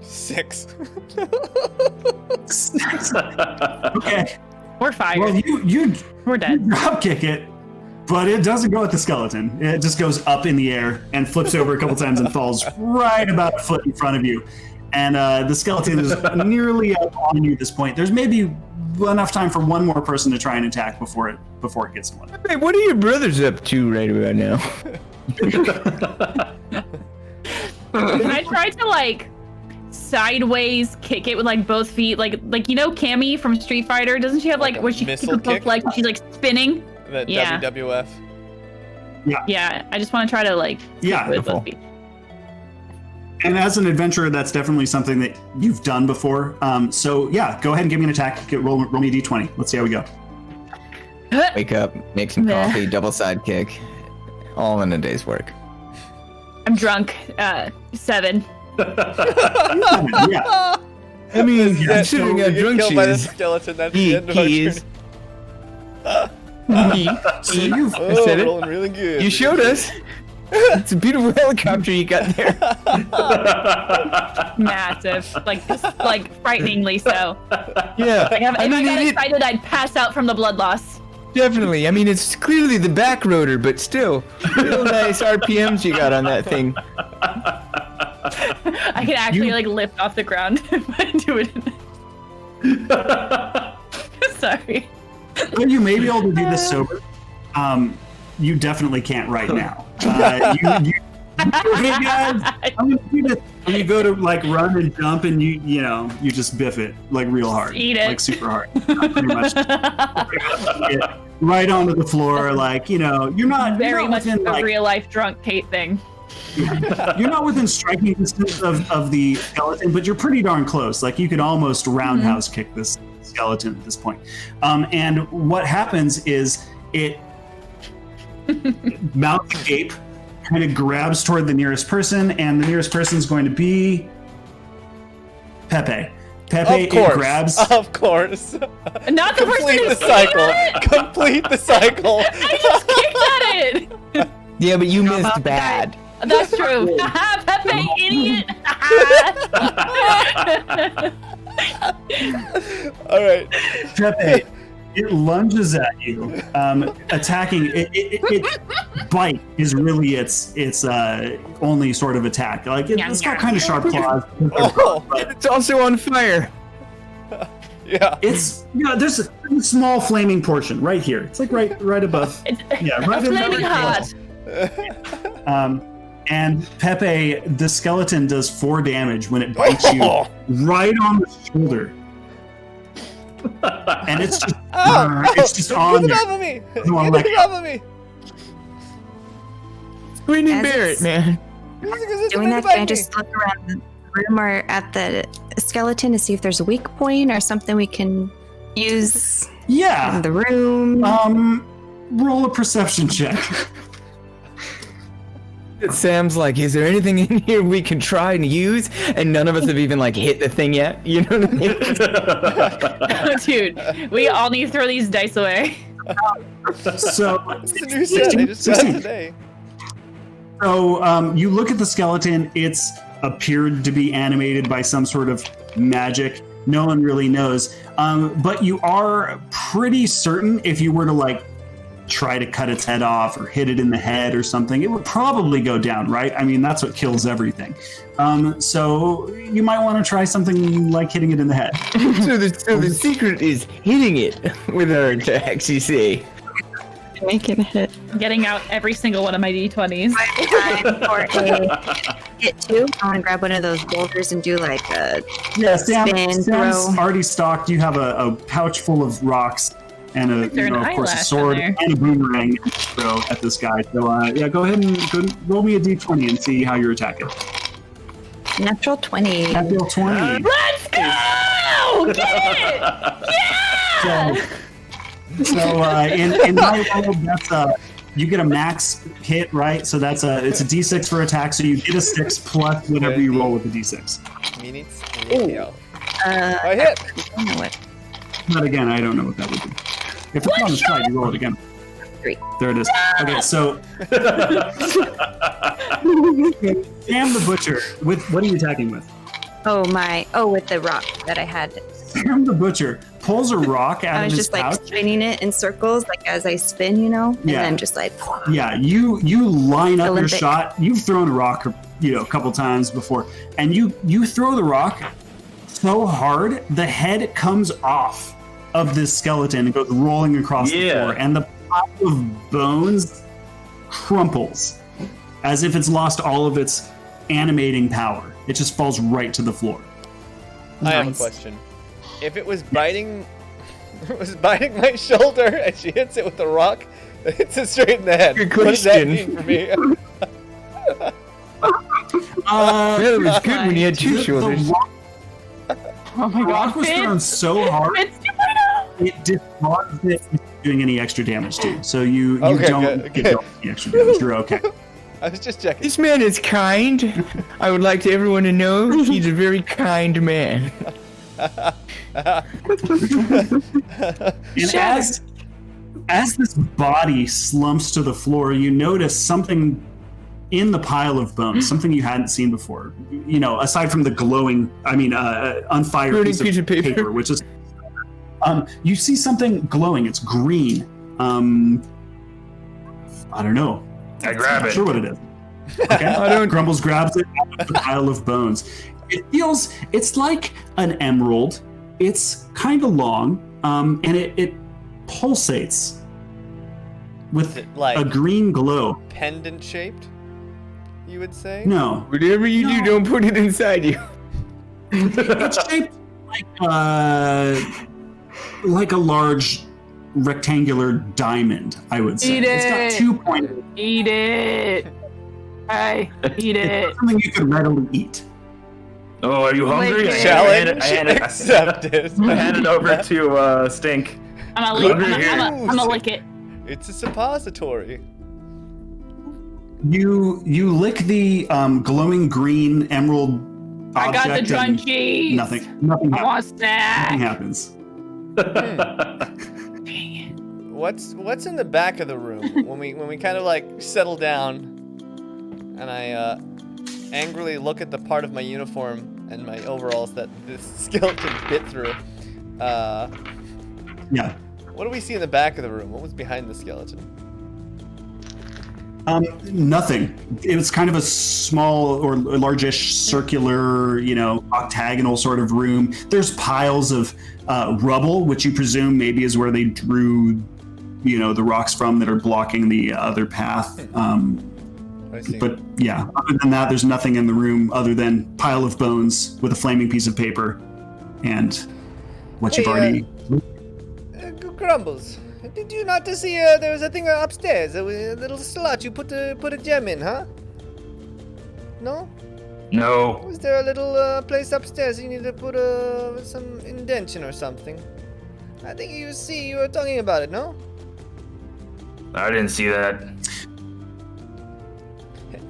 6. Okay. We're fired. Well, you We're dead. drop kick it, but it doesn't go at the skeleton. It just goes up in the air and flips over a couple times and falls right about a foot in front of you. And the skeleton is nearly up on you at this point. There's maybe enough time for one more person to try and attack before it gets to one. Hey, what are your brothers up to right about now? Can I try to like sideways kick it with like both feet, like Cammy from Street Fighter? Doesn't she have like where she kicks missile with both kick? legs and she's like spinning? The Yeah. WWF. Yeah, I just want to try to like kick Yeah, with both feet. And as an adventurer, that's definitely something that you've done before. So yeah, go ahead and give me an attack. Roll me a d20. Let's see how we go. Wake up, make some Meh. coffee, double side kick. All in a day's work. I'm drunk. 7. Yeah. I mean, That's considering how we get drunk killed she by the is. skeleton. That's He the end of our is. journey. So you've I said Oh, it. rolling really good. You showed us. It's a beautiful helicopter you got there. Massive. Like frighteningly so. Yeah. If I got it- excited, I'd pass out from the blood loss. definitely. I mean, it's clearly the back rotor, but still, real nice RPMs you got on that thing. I can actually like lift off the ground if I do it. Sorry. Well, you may be able to do this sober. You definitely can't right now. Hey guys, I'm gonna do this. When you go to like run and jump, and you just biff it like real hard, Eat it. like super hard, pretty much. Get right onto the floor, like you're not Very you're not much within, a like, real life drunk Kate thing. you're not within striking distance of the skeleton, but you're pretty darn close. Like you could almost roundhouse kick this skeleton at this point. And what happens is it mouths agape, kind of grabs toward the nearest person, and the nearest person is going to be Pepe. Pepe, Of course. it grabs. Of course. Not the person Complete who the kicked at it! cycle. Complete the cycle. I just kicked at it! Yeah, but you missed bad. That's true. Pepe, idiot. All right. Pepe, it lunges at you, attacking. It bite is really its only sort of attack. Like it's got kind of sharp claws. Oh, It's also on fire. yeah. It's there's a small flaming portion right here. It's like right above. Yeah, right in Flaming hot. And Pepe, the skeleton does 4 damage when it bites you right on the shoulder. And it's just it's just on Get it there. off of me! No, I'm Get it like- off of me! We need As Barrett, it's- man. Doing that, can I just look around the room or at the skeleton to see if there's a weak point or something we can use Yeah. in the room? Roll a perception check. Sam's like, is there anything in here we can try and use? And none of us have even like hit the thing yet. You know what I mean? Dude, we all need to throw these dice away. So, It's a new set. I just got it today. So you look at the skeleton. It's appeared to be animated by some sort of magic. No one really knows. But you are pretty certain if you were to like try to cut its head off or hit it in the head or something, it would probably go down, right? I mean, that's what kills everything. So you might want to try something like hitting it in the head. So the secret is hitting it with our attacks, you see. Make it hit. Getting out every single one of my d20s. Time for a hit 2. I want to grab one of those boulders and do like a spin Sam's throw. already stocked. You have a pouch full of rocks and Is there an of course, a eyelash sword on there? and a boomerang to throw at this guy. So yeah, go ahead and roll me a d20 and see how you're attacking. Natural 20. Natural 20. Let's go! Get it! Yeah! So in my roll, that's you get a max hit, right? So it's a d6 for attack. So you get a 6 plus whatever you roll with the d6. Minutes. I hit. I don't know what. But again, I don't know what that would be. If it's on the slide, you roll it again. 3. There it is. Okay, so Sam the Butcher, with what are you attacking with? With the rock that I had. Sam the Butcher pulls a rock out I of was his just like pouch. spinning it in circles, like as I spin, and Yeah. then just like. Yeah, you line up Olympic. your shot. You've thrown a rock, a couple times before, and you throw the rock so hard the head comes off of this skeleton and goes rolling across the floor, and the pile of bones crumples as if it's lost all of its animating power. It just falls right to the floor. I have a question. If it was biting, my shoulder and she hits it with a rock, it hits it straight in the head. Good What does that question. mean for me? Well, it was good when you had two The shoulders. rock Oh my god, was thrown so hard It's it disarms it without doing any extra damage to you. So you Okay, don't good, get any extra damage. You're okay. I was just checking. This man is kind. I would like everyone to know he's a very kind man. And as this body slumps to the floor, you notice something in the pile of bones, something you hadn't seen before. Aside from the glowing, on fire Burning piece of paper, which is, you see something glowing. It's green. I don't know. I grab Not it. sure what it is. Okay. I don't- Grumbles grabs it out of the pile of bones. It's like an emerald. It's kind of long, and it pulsates with Is it like a green glow. pendant shaped? You would say? No, Whatever you do, don't put it inside you. it's shaped like a large rectangular diamond, I would say. Eat It's got it. 2 points. Eat it. Hey, eat it. It's something you could readily eat. Oh, are you hungry? Like, Challenge I hand it accepted. over to Stink. I'm gonna lick, Over here. I'm gonna lick it. It's a suppository. You lick the glowing green emerald I got the object drum and cheese. Nothing I want happens. snack. Nothing happens. What's in the back of the room when we kind of like settle down and I angrily look at the part of my uniform and my overalls that this skeleton bit through. Yeah. What do we see in the back of the room? What was behind the skeleton? Nothing. It was kind of a small or largish circular, octagonal sort of room. There's piles of rubble, which you presume maybe is where they drew, the rocks from that are blocking the other path. I see. But yeah, other than that, there's nothing in the room other than pile of bones with a flaming piece of paper and what you've already... Grumbles. Did you not see there was a thing upstairs, a little slot you put a gem in, huh? No? No. Was there a little place upstairs you need to put some indention or something? I think you were talking about it, no? I didn't see that.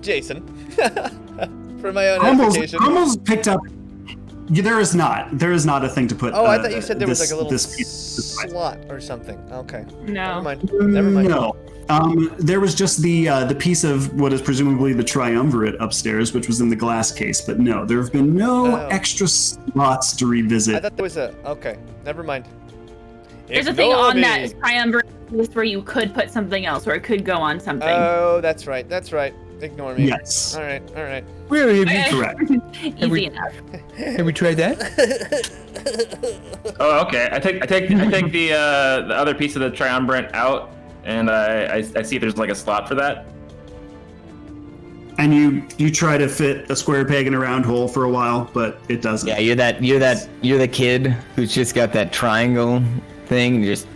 Jason. For my own edification. Grumbles picked up... Yeah, there is not a thing to put... Oh, I thought you said there was like a little slot or something. Okay. No. Never mind. No. There was just the piece of what is presumably the triumvirate upstairs, which was in the glass case. But no, there have been no extra slots to revisit. I thought there was okay, never mind. There's a thing on that triumvirate where you could put something else, or it could go on something. Oh, that's right. Ignore me. Yes. All right. Where have you Correct. Easy enough. Have we tried that? Oh, okay. I take the other piece of the triumvirate out, and I see if there's like a slot for that. And you try to fit a square peg in a round hole for a while, but it doesn't. Yeah, you're the kid who's just got that triangle thing and just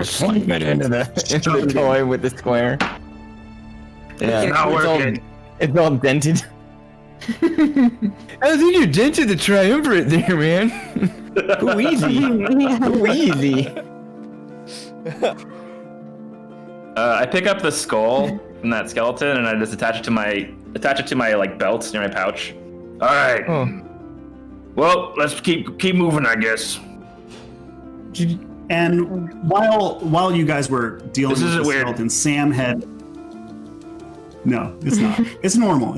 slam it into the toy with the square. Yeah, It's not working. It's all dented. I think you dented the triumvirate there, man. Go easy. Go easy. I pick up the skull from that skeleton and I just attach it to my like belt near my pouch. All right. Oh. Well, let's keep moving, I guess. And while you guys were dealing This with isn't the weird. skeleton, Sam had... No, it's not. It's normal.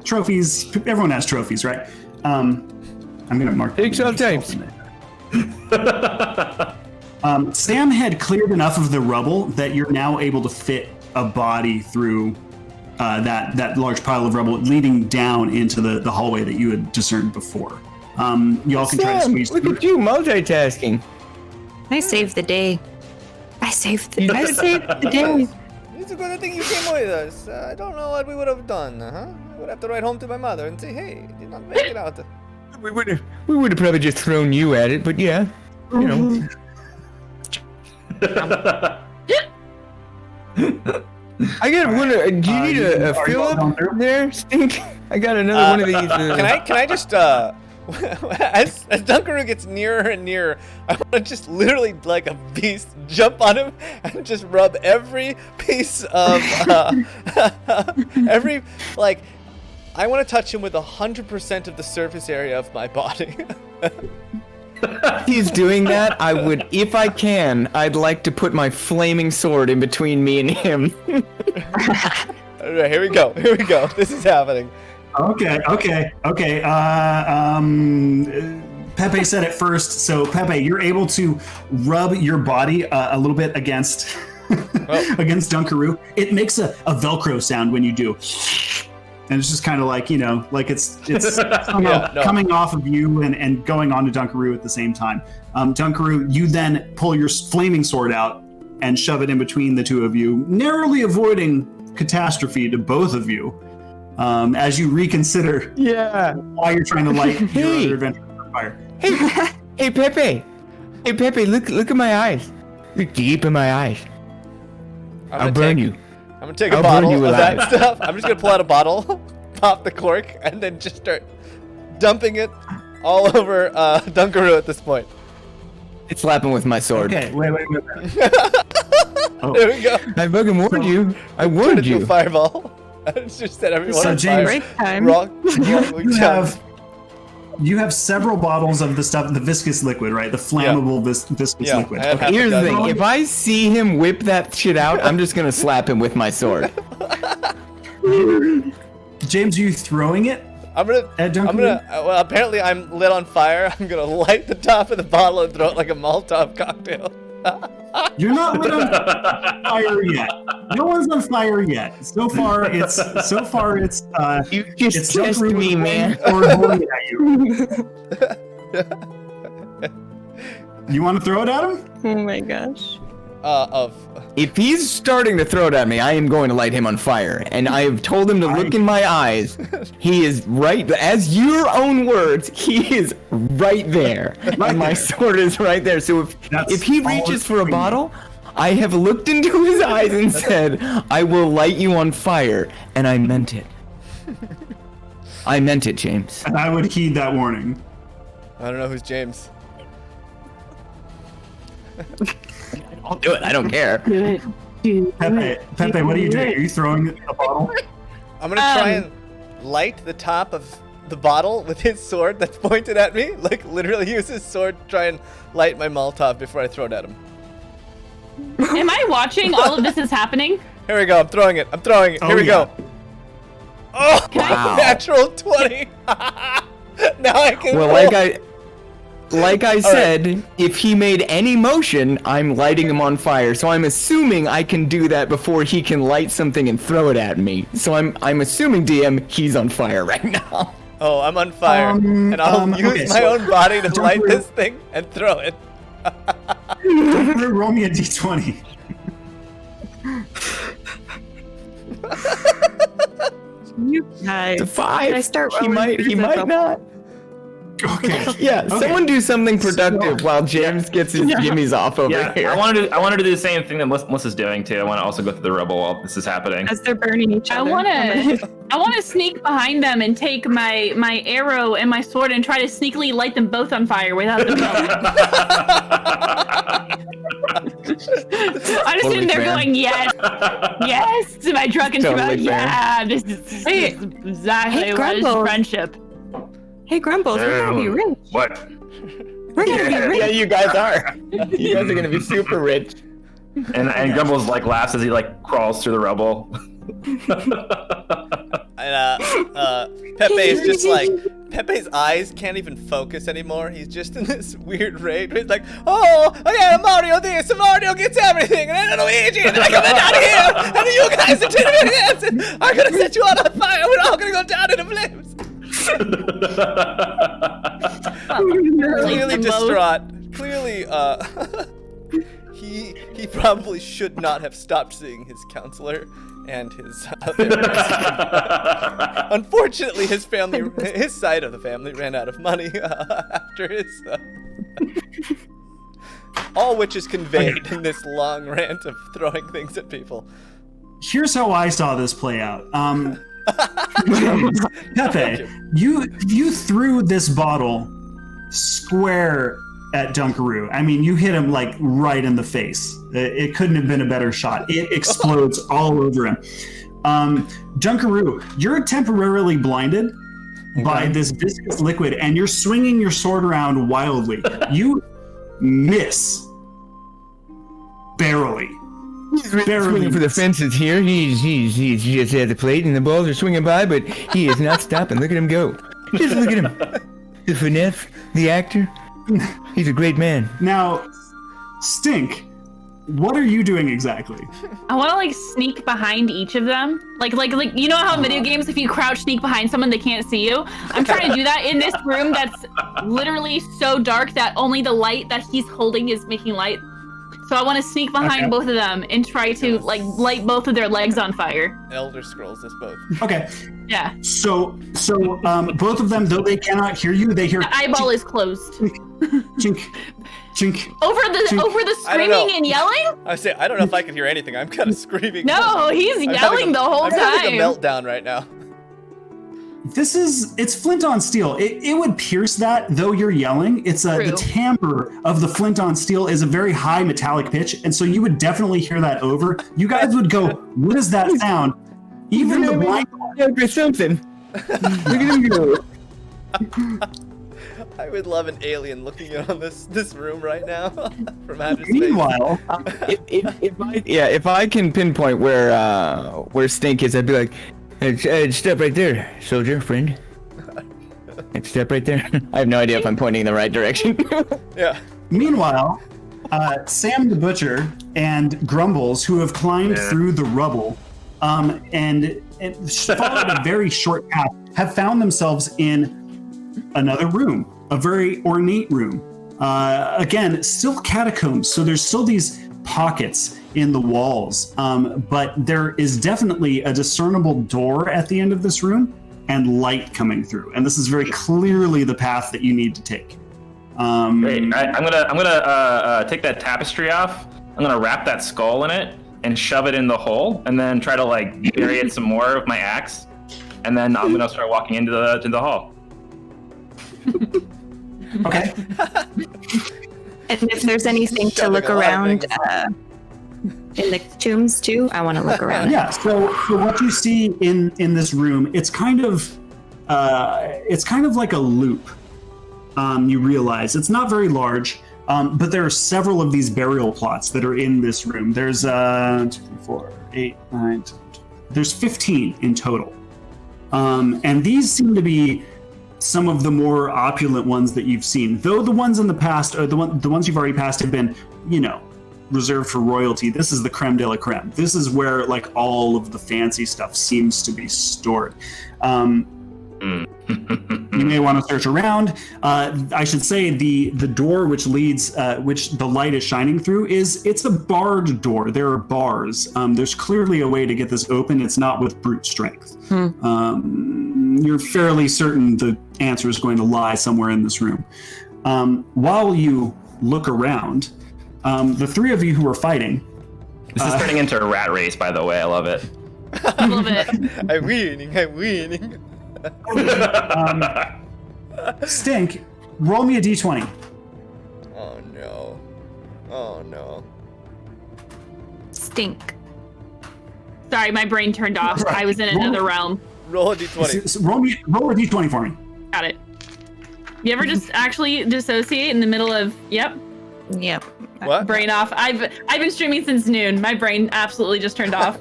Trophies. Everyone has trophies, right? I'm gonna mark. Takes all types. Sam had cleared enough of the rubble that you're now able to fit a body through that large pile of rubble, leading down into the hallway that you had discerned before. Y'all can try to Sam, squeeze look through. at you multitasking. I saved the day. I saved the day. It's a good thing you came with us. I don't know what we would have done, huh? I would have to write home to my mother and say, hey, did not make it out. We would have probably just thrown you at it, but yeah, you know. I got one. Do you need a fill up there, Stink? I got another one of these. Can I just as Dunkaroo gets nearer and nearer, I want to just literally like a beast jump on him and just rub every piece of every like. I want to touch him with 100% of the surface area of my body. He's doing that. I would, if I can, I'd like to put my flaming sword in between me and him. All right, here we go. This is happening. Okay. Pepe said it first, so Pepe, you're able to rub your body a little bit against against Dunkaroo. It makes a Velcro sound when you do, and it's just kind of like like it's somehow coming off of you and going on to Dunkaroo at the same time. Dunkaroo, you then pull your flaming sword out and shove it in between the two of you, narrowly avoiding catastrophe to both of you. As you reconsider why you're trying to light your other adventure on fire. Hey, Pepe. Hey, Pepe, look at my eyes. Look deep in my eyes. I'll burn you. I'm gonna take a bottle of that stuff. I'm just gonna pull out a bottle, pop the cork, and then just start dumping it all over Dunkaroo at this point. It's slapping with my sword. Okay, wait. There we go. I fucking warned you. I warned you. A fireball. I just set everyone So on Jaymes, fire. time. You have several bottles of the stuff, the viscous liquid, right? The flammable viscous liquid. I had half a Here's the dozen. thing. If I see him whip that shit out, I'm just gonna slap him with my sword. Jaymes, are you throwing it? Well, apparently I'm lit on fire. I'm gonna light the top of the bottle and throw it like a Molotov cocktail. You're not lit on fire yet. No one's on fire yet. So far it's You just kissed me, man. Or holding it at you. You want to throw it at him? Oh my gosh. If he's starting to throw it at me, I am going to light him on fire. And I have told him to look in my eyes. He is right, as your own words, he is right there. Right and my there. sword is right there. So if he reaches for a bottle, I have looked into his eyes and said, I will light you on fire. And I meant it. I meant it, Jaymes. And I would heed that warning. I don't know who's Jaymes. I'll do it. I don't care. Pepe, what are you doing? Are you throwing a bottle? I'm gonna try and light the top of the bottle with his sword that's pointed at me. Like, literally use his sword to try and light my Molotov before I throw it at him. Am I watching all of this is happening? Here we go. I'm throwing it. Here we go. Oh, Wow. natural 20. Now I can. Well, like I said, if he made any motion, I'm lighting him on fire. So I'm assuming I can do that before he can light something and throw it at me. So I'm assuming, DM, he's on fire right now. Oh, I'm on fire, and I'll use my own body to light this thing and throw it. Roll me a d20. You guys. It's a 5. I start he rolling might these up? not. Okay. Yeah, Okay. someone do something productive while Jaymes gets his jimmies off over Yeah, here. I wanted to do the same thing that Melissa's doing too. I want to also go through the rubble while this is happening. As they're burning each I other. wanna sneak behind them and take my arrow and my sword and try to sneakily light them both on fire without them knowing. I'm just sitting there fair. going, yes, to my drunken Totally throat. fair. Yeah, this is exactly Hey, what is Grumble. friendship. Hey, Grumbles, we're gonna be rich. What? We're gonna be rich. Yeah, you guys are. You guys are gonna be super rich. And Grumbles like laughs as he like crawls through the rubble. And Pepe is just like, Pepe's eyes can't even focus anymore. He's just in this weird rage. He's like, oh yeah, Mario this, and Mario gets everything, and I don't know Luigi, and I come down here, and you guys are telling me this, and I'm gonna set you all on fire. We're all gonna go down in the flames. Clearly distraught. Clearly, he probably should not have stopped seeing his counselor and his unfortunately his side of the family ran out of money after his all which is conveyed in this long rant of throwing things at people. Here's how I saw this play out. Pepe, you threw this bottle square at Dunkaroo. I mean, you hit him like right in the face. It couldn't have been a better shot. It explodes all over him. Dunkaroo, you're temporarily blinded by this viscous liquid, and you're swinging your sword around wildly. You miss barely. He's really swinging for the fences here. He's just at the plate, and the balls are swinging by, but he is not stopping. Look at him go. Just look at him. The finesse, the actor. He's a great man. Now, Stink, what are you doing exactly? I want to like sneak behind each of them. Like you know how in video games if you crouch sneak behind someone they can't see you? I'm trying to do that in this room that's literally so dark that only the light that he's holding is making light. So I want to sneak behind both of them and try to like light both of their legs on fire. Elder Scrolls us both. Okay. Yeah. So both of them, though they cannot hear you, they hear The eyeball is closed. chink, chink. Over the I don't know. screaming and yelling? I don't know if I can hear anything. I'm kind of screaming. No, he's I'm yelling having the whole I'm having a time. meltdown right now. It's flint on steel. It would pierce that, though you're yelling. It's the True. timbre of the flint on steel is a very high metallic pitch, and so you would definitely hear that over. You guys would go, what is that sound? Even the blind. Or something. Look at him go. I would love an alien looking in on this room right now from outer space. Meanwhile, If I can pinpoint where Stink is, I'd be like, It's step right there, soldier friend. It's step right there. I have no idea if I'm pointing in the right direction. Yeah. Meanwhile, Sam the Butcher and Grumbles, who have climbed through the rubble and followed a very short path, have found themselves in another room, a very ornate room. Again, still catacombs, so there's still these pockets in the walls, but there is definitely a discernible door at the end of this room and light coming through, and this is very clearly the path that you need to take. Great. I'm gonna take that tapestry off. I'm gonna wrap that skull in it and shove it in the hole, and then try to like bury it some more with my axe, and then I'm gonna start walking into the hall. Okay. And if there's anything to look around in the tombs too, I want to look around. Yeah. So what you see in this room, it's kind of like a loop. You realize it's not very large, but there are several of these burial plots that are in this room. There's 2, 3, 4, 8, 9. There's 15 in total, and these seem to be some of the more opulent ones that you've seen. Though the ones in the past, or the ones you've already passed, have been, reserved for royalty. This is the creme de la creme. This is where like all of the fancy stuff seems to be stored. You may want to search around. I should say the door which leads, which the light is shining through, it's a barred door. There are bars. There's clearly a way to get this open. It's not with brute strength. You're fairly certain the answer is going to lie somewhere in this room. While you look around, the three of you who are fighting. This is turning into a rat race, by the way. I love it. A little bit. I'm winning. Stink, roll me a d20. Oh no. Stink. Sorry, my brain turned off. I was in another realm. Roll a d20. Roll a d20 for me. Got it. You ever just actually dissociate in the middle of, yep, What? brain off? I've been streaming since noon. My brain absolutely just turned off.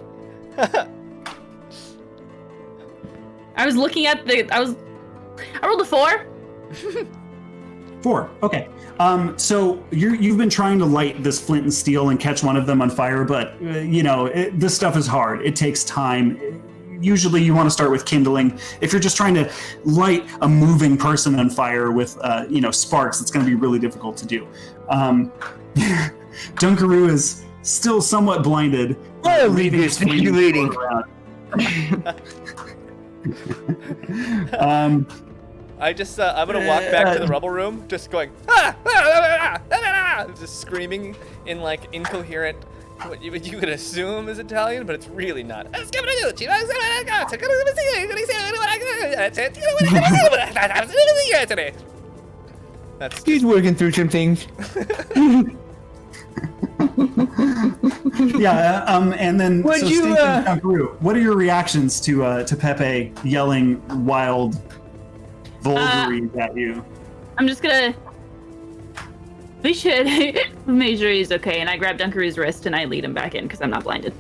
I was looking at I rolled a 4. 4. Okay. So you've been trying to light this flint and steel and catch one of them on fire, but this stuff is hard. It takes time. Usually you want to start with kindling. If you're just trying to light a moving person on fire with sparks, it's going to be really difficult to do. Dunkaroo is still somewhat blinded. Leaving his speculating. I'm gonna walk back to the rubble room, just going just screaming in like incoherent, what you could assume is Italian, but it's really not. He's working through some things. Yeah, and then Would you, Stink and Dunkaroo, what are your reactions to Pepe yelling wild vulgaries at you? I'm just gonna. We should make sure he's okay, and I grab Dunkaroo's wrist and I lead him back in because I'm not blinded.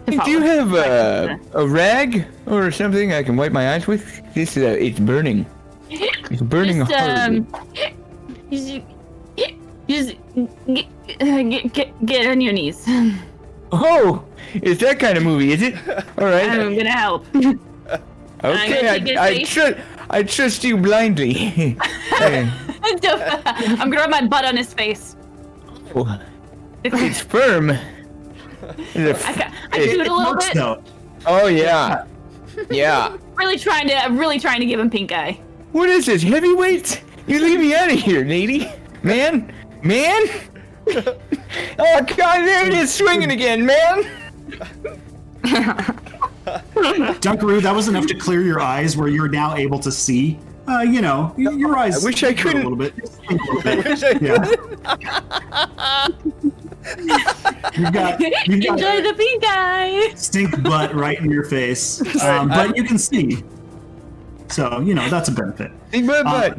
Do you have a rag or something I can wipe my eyes with? It's burning. It's burning Just, hard. Just get on your knees. Oh, it's that kind of movie, is it? All right. I'm gonna help. Okay, I trust you blindly. I'm gonna rub my butt on his face. Oh, it's firm. I do it a little bit. Though. Oh yeah, yeah. Really trying to give him pink eye. What is this, heavyweight? You leave me out of here, lady. Man. Oh God, there it is, swinging again, man. Dunkaroo, that was enough to clear your eyes, where you're now able to see. Your eyes. I wish I could a little bit. Yeah. You've got Enjoy the pink eye. stink butt right in your face, but you can see. So that's a benefit. Think about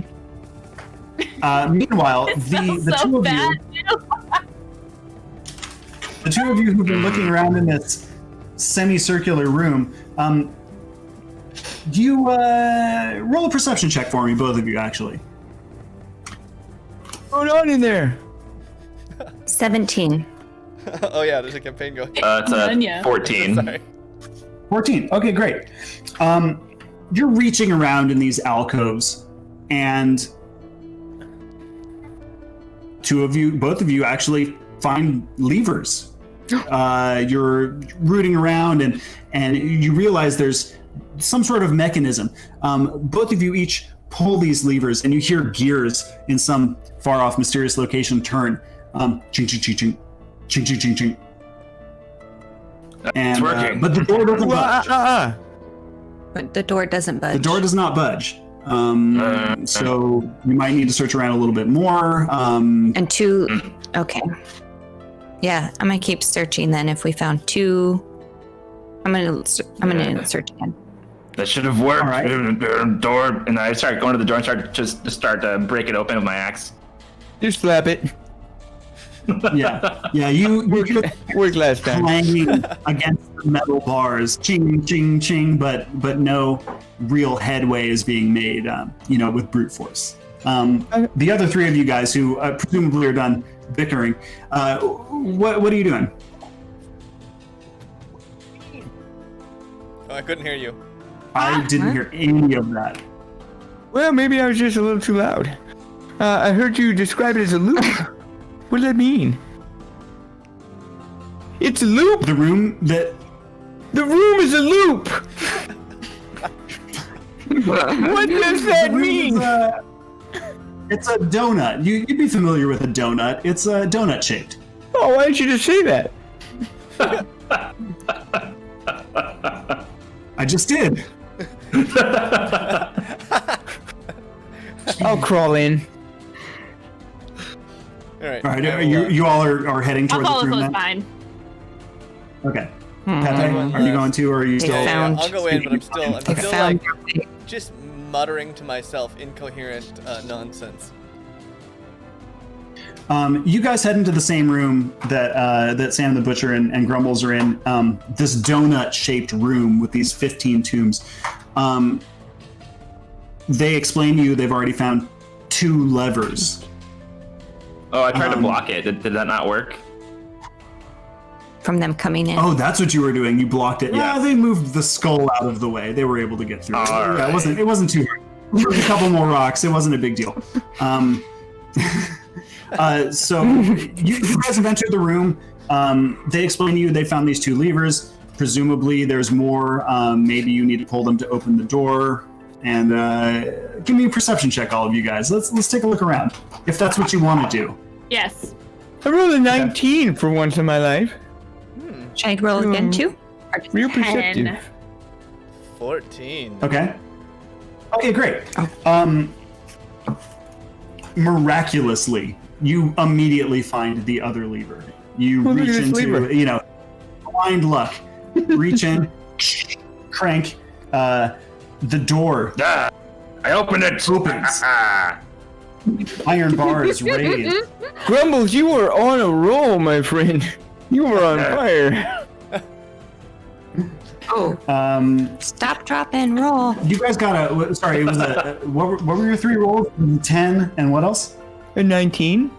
Meanwhile, the So two of bad. the two of you who've been looking around in this semicircular room, Do you roll a perception check for me, both of you, actually? What's going on in there? 17. Oh yeah, there's a campaign going. It's Anya. 14. Sorry. 14. Okay, great. You're reaching around in these alcoves, and both of you actually find levers. You're rooting around, and you realize there's some sort of mechanism. Both of you each pull these levers, and you hear gears in some far-off, mysterious location turn. Ching, ching, ching, ching. Ching, ching, ching, ching. And, It's working. but the door doesn't budge. But the door doesn't budge. The door does not budge. So you might need to search around a little bit more. And two. Okay. Yeah, I'm gonna keep searching then. If we found two, I'm gonna search again. That should have worked. All right. Door, and I start going to the door and start to break it open with my axe. Just slap it. Yeah. You Worked last time. clanging against the metal bars, ching, ching, ching, but no real headway is being made, with brute force. The other three of you guys who presumably are done bickering, what are you doing? Oh, I couldn't hear you. I didn't hear any of that. Well, maybe I was just a little too loud. I heard you describe it as a loop. What does that mean? It's a loop. The room that The room is a loop. What does that the room mean? is, it's a donut. You'd be familiar with a donut. It's donut shaped. Oh, why didn't you just say that? I just did. I'll crawl in. All right. All right, you all are heading I'll towards follow the room close then? behind. Okay. Pepe, are you going to, or are you They still? found- I'll go in, but I'm still I found like just muttering to myself incoherent nonsense. You guys head into the same room that Sam the Butcher and Grumbles are in. This donut-shaped room with these 15 tombs. They explain to you they've already found 2 levers. Oh, I tried to block it. Did that not work? from them coming in. Oh, that's what you were doing. You blocked it. Yeah, Yes. they moved the skull out of the way. They were able to get through. All Yeah, right. it wasn't too hard. A couple more rocks. It wasn't a big deal. So you guys have entered the room. They explain to you they found these 2 levers. Presumably, there's more. Maybe you need to pull them to open the door. And give me a perception check, all of you guys. Let's take a look around, if that's what you want to do. Yes. I rolled a 19 for once in my life. Should I roll again too? Real 10. perceptive. 14. Okay. Okay, great. Oh. Miraculously, you immediately find the other lever. You Oh, look at reach this into, lever. blind luck. Reach in, crank. The door Ah, I opened it. opens. Iron bars raised. Grumbles, you were on a roll, my friend. You were on fire. Oh, stop, drop, and roll. You guys got a. Sorry, it was a. What were your 3 rolls? 10 and what else? A 19?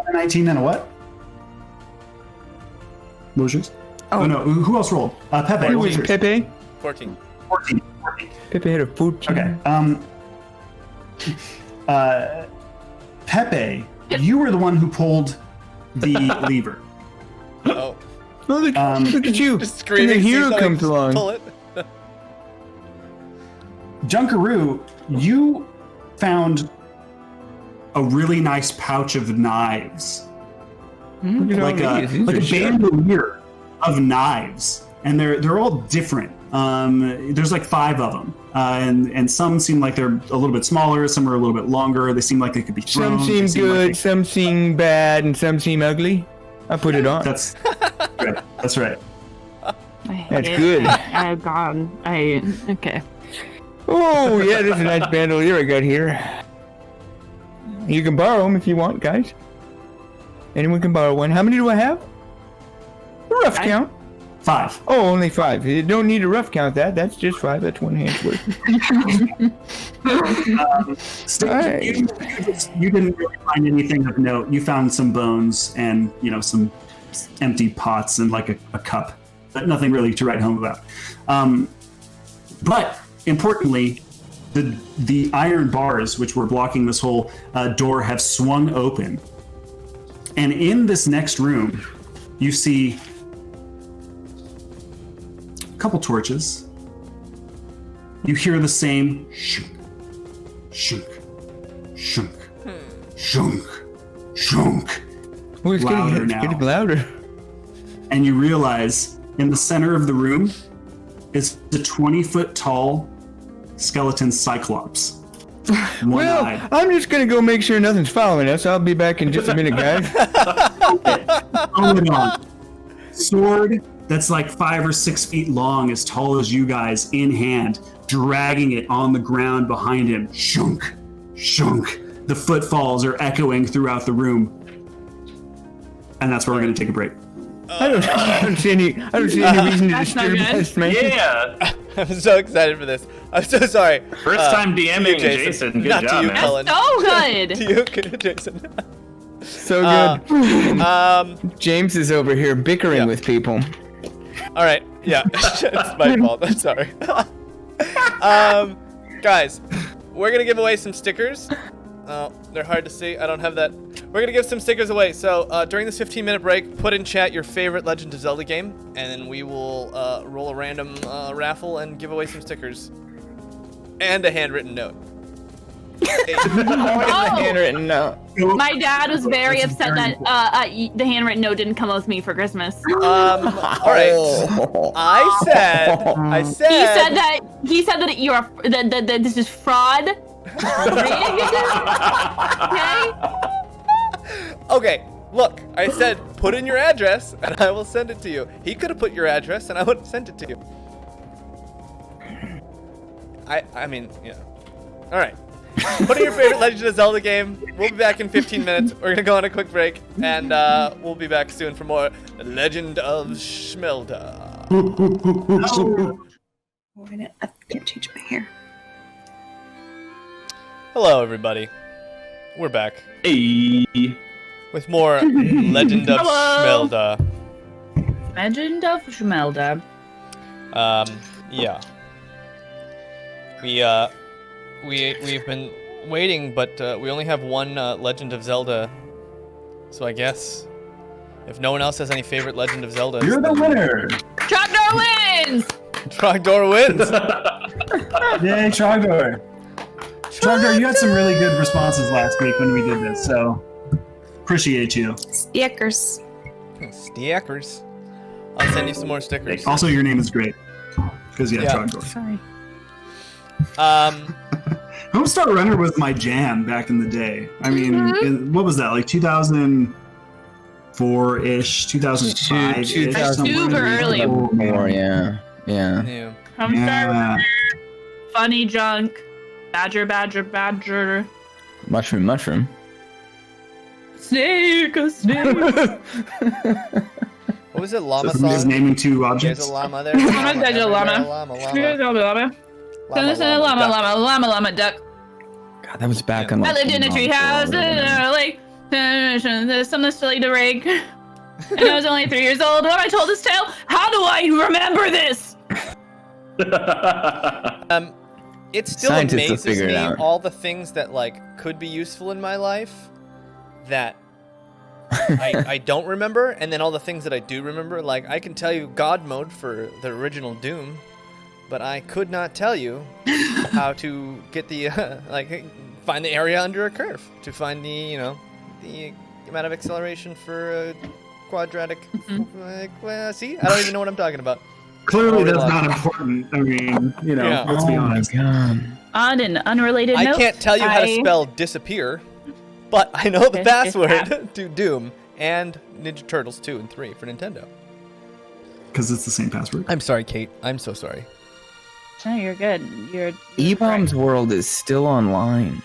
A 19 and a what? What was yours? Oh no, who else rolled? Pepe. Who what was yours? Pepe? 14. 14. Pepe had a 14. Okay. Pepe, you were the one who pulled the lever. Oh, Oh, look, look at you. just And screaming. the see hero something, comes just along. Pull it. Junkaroo, you found a really nice pouch of knives, Look at all like a these. These are sharp. bandolier of knives, and they're all different. There's like 5 of them, and some seem like they're a little bit smaller. Some are a little bit longer. They seem like they could be thrown. Some They seem like good, they- some seem bad, and some seem ugly. I put it on. That's right. That's right. That's good. Oh god. Okay. Oh, yeah, this is a nice bandolier I got here. You can borrow them if you want, guys. Anyone can borrow one. How many do I have? A rough count. 5. Oh, only 5. You don't need to rough count that. That's just 5. That's one hand's worth. You didn't really find anything of note. You found some bones and, some empty pots and like a cup, but nothing really to write home about. But importantly, the iron bars which were blocking this whole door have swung open. And in this next room, you see a couple torches. You hear the same shunk, shunk, shunk, shunk, shunk. Oh, it's getting louder. And you realize in the center of the room is a 20-foot tall skeleton cyclops. One-eyed. I'm just gonna go make sure nothing's following us. I'll be back in just a minute, guys. Hold on. Sword that's like 5 or 6 feet long, as tall as you guys, in hand, dragging it on the ground behind him. Shunk, shunk. The footfalls are echoing throughout the room. And that's where we're going to take a break. I don't see any reason to disturb this, man. Yeah. I'm so excited for this. I'm so sorry. First time DMing Jason. Good Not job, to you, man. Cullen. So good. To you, Jason. So good. James is over here bickering with people. All right. Yeah. It's my fault. I'm sorry. Guys, we're going to give away some stickers. They're hard to see. I don't have that. We're going to give some stickers away. So during this 15-minute break, put in chat your favorite Legend of Zelda game, and then we will roll a random raffle and give away some stickers. And a handwritten note. Handwritten note. My dad was very upset that the handwritten note didn't come with me for Christmas. All right. I said. He said that that this is fraud. Okay, look, I said put in your address and I will send it to you. He could have put your address and I would have sent it to you. I mean, yeah. All right. Put in your favorite Legend of Zelda game. We'll be back in 15 minutes. We're gonna go on a quick break, and we'll be back soon for more Legend of Shmelda. I can't change my hair. Hello, everybody. We're back. Hey. With more Legend of Shmelda. Legend of Shmelda. Yeah. We've been waiting, but we only have one Legend of Zelda. So I guess if no one else has any favorite Legend of Zelda, you're the winner. Trogdor wins. Trogdor wins. Yay, Trogdor. Trogdor, you had some really good responses last week when we did this, so appreciate you. Stickers. Stickers. I'll send you some more stickers. Also, your name is great. Because Trogdor. Sorry. Homestar Runner was my jam back in the day. I mean, what was that, like 2004-ish, 2005-ish? That's super early. More, yeah. Homestar Runner, Funny Junk, Badger. Mushroom. Snake. What was it? Llama so song? Is naming two objects. There's a llama there. There's a llama. Llama, duck. God, that was back on. I lived in a treehouse in a lake. There's something silly to rake. And I was only 3 years old when I told this tale. How do I remember this? It still Scientists will amazes figure me it out. all the things that could be useful in my life that I don't remember, and then all the things that I do remember. Like, I can tell you God mode for the original Doom, but I could not tell you how to get the find the area under a curve to find the the amount of acceleration for a quadratic. See, I don't even know what I'm talking about. Clearly, that's not important. I mean, let's be honest. On an unrelated note, I can't tell you how to spell disappear, but I know the password to Doom and Ninja Turtles 2 and 3 for Nintendo. Because it's the same password. I'm sorry, Kate. I'm so sorry. No, you're good. You're E-Bomb's world is still online.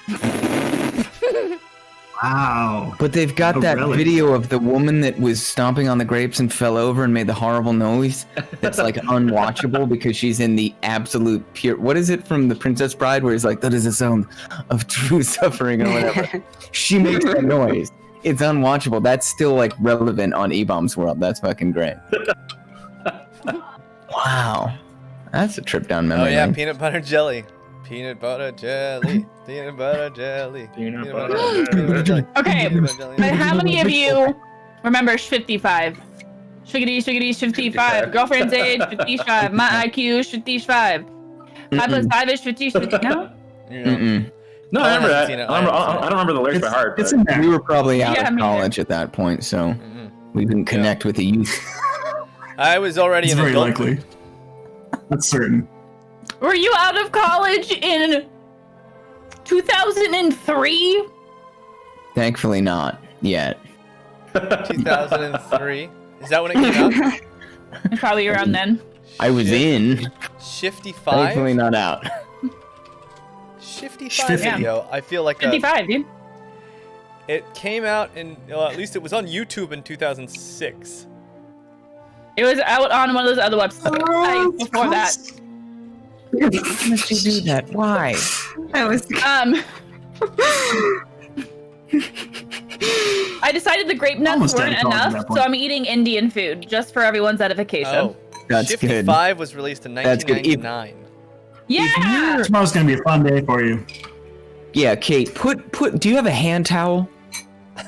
Wow. But they've got A that relic. video of the woman that was stomping on the grapes and fell over and made the horrible noise. That's like unwatchable because she's in the absolute pure. What is it from The Princess Bride where he's like, that is a sound of true suffering or whatever. She makes that noise. It's unwatchable. That's still like relevant on E-Bomb's World. That's fucking great. Wow. That's a trip down memory Oh yeah, lane. peanut butter jelly. Peanut butter jelly. Peanut butter jelly. Peanut butter jelly. Okay, Peanut butter jelly. but how many of you remember 55? Shiggity, shiggity, 55. Girlfriend's age, 55. My IQ is 55. 5 plus 5 is 50. No? You know, Mm-mm. No, I remember that. seen it. I don't remember the lyrics by heart. It's but- in there. We were probably out Yeah, of me college at that point, so we didn't connect with the youth. I was already It's an very adult. likely. That's certain. Were you out of college in 2003? Thankfully not yet. 2003. Is that when it came out? Probably around then. I was in. Shifty Thankfully 5? not out. Shifty 5 Shifty. video. I feel like 55, dude. it came out in, well, at least it was on YouTube in 2006. It was out on one of those other websites before that. Why must you do that? Why? I was. I decided the grape nuts Almost weren't dead college at enough, that point. so I'm eating Indian food just for everyone's edification. Oh, That's Shifty good. 5 was released in That's good. 1999. Yeah. Tomorrow's gonna be a fun day for you. Yeah, Kate. Put. Do you have a hand towel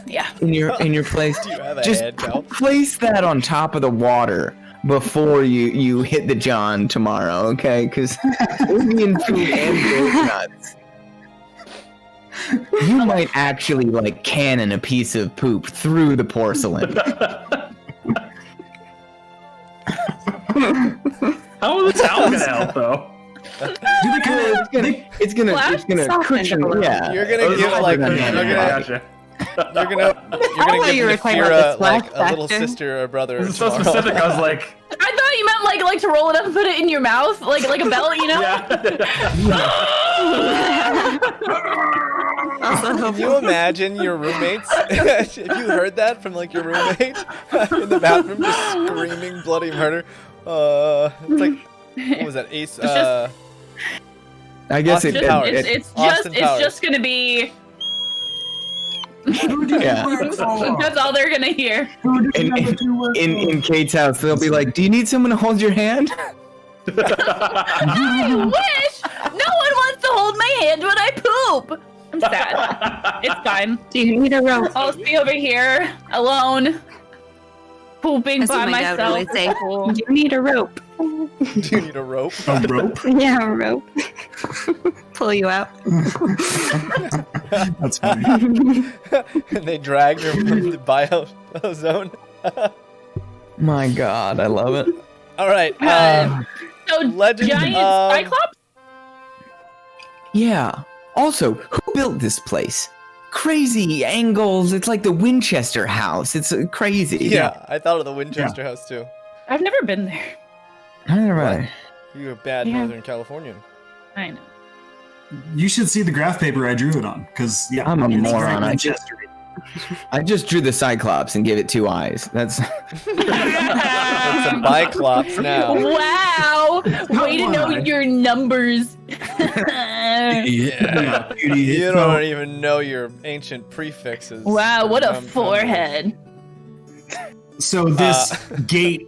Yeah. in your place? Do you have a Just head towel? place that on top of the water before you hit the John tomorrow, okay? Because Indian food and grape nuts. You might actually like cannon a piece of poop through the porcelain. How will the towel gonna help though? It's gonna cushion. Yeah. You're gonna give like Gotcha. you're gonna thought you give were talking about Nafira the like splash a little factor. sister or brother. This is so tomorrow. specific. I was like, I thought you meant like to roll it up and put it in your mouth, like a belt, you know? Can you imagine your roommates if you heard that from like your roommate in the bathroom just screaming bloody murder? It's like what was that? Ace. just- I guess Austin it. Powers. It's Austin Powers. just gonna be. Yeah. That's all they're gonna hear. In Kate's house, they'll be like, "Do you need someone to hold your hand?" I wish no one wants to hold my hand when I poop. I'm sad. It's fine. Do you need a rope? I'll be over here alone, pooping That's by what my dad myself. would say. Do you need a rope? Do you need a rope? A rope? Yeah, a rope. Pull you out. That's funny. And they dragged her from the biozone. My God, I love it. All right. So Legend giant of- Cyclops. Yeah. Also, who built this place? Crazy angles. It's like the Winchester house. It's crazy. Yeah, I thought of the Winchester house too. I've never been there. All right. You're a bad Yeah. Northern Californian. I know. You should see the graph paper I drew it on, because yeah, I'm a it's very moron. Winchester. I just drew the Cyclops and gave it 2 eyes. That's. It's a Biclops now. Wow! Way to know why? your numbers. Yeah. You don't even know your ancient prefixes. Wow, what a Num- forehead. So this gate,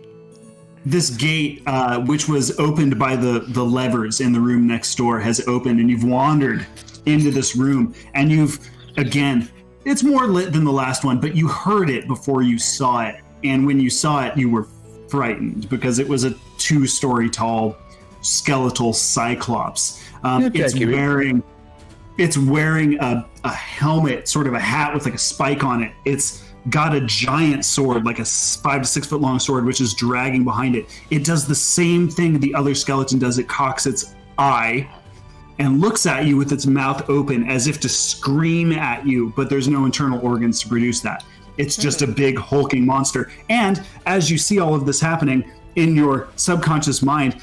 which was opened by the levers in the room next door, has opened, and you've wandered into this room, and you've, again, it's more lit than the last one, but you heard it before you saw it, and when you saw it, you were frightened because it was a 2-story tall skeletal cyclops. It's wearing a helmet, sort of a hat with like a spike on it. It's got a giant sword, like a 5 to 6 foot long sword, which is dragging behind it. It does the same thing the other skeleton does. It cocks its eye and looks at you with its mouth open as if to scream at you, but there's no internal organs to produce that. It's just a big hulking monster. And as you see all of this happening, in your subconscious mind,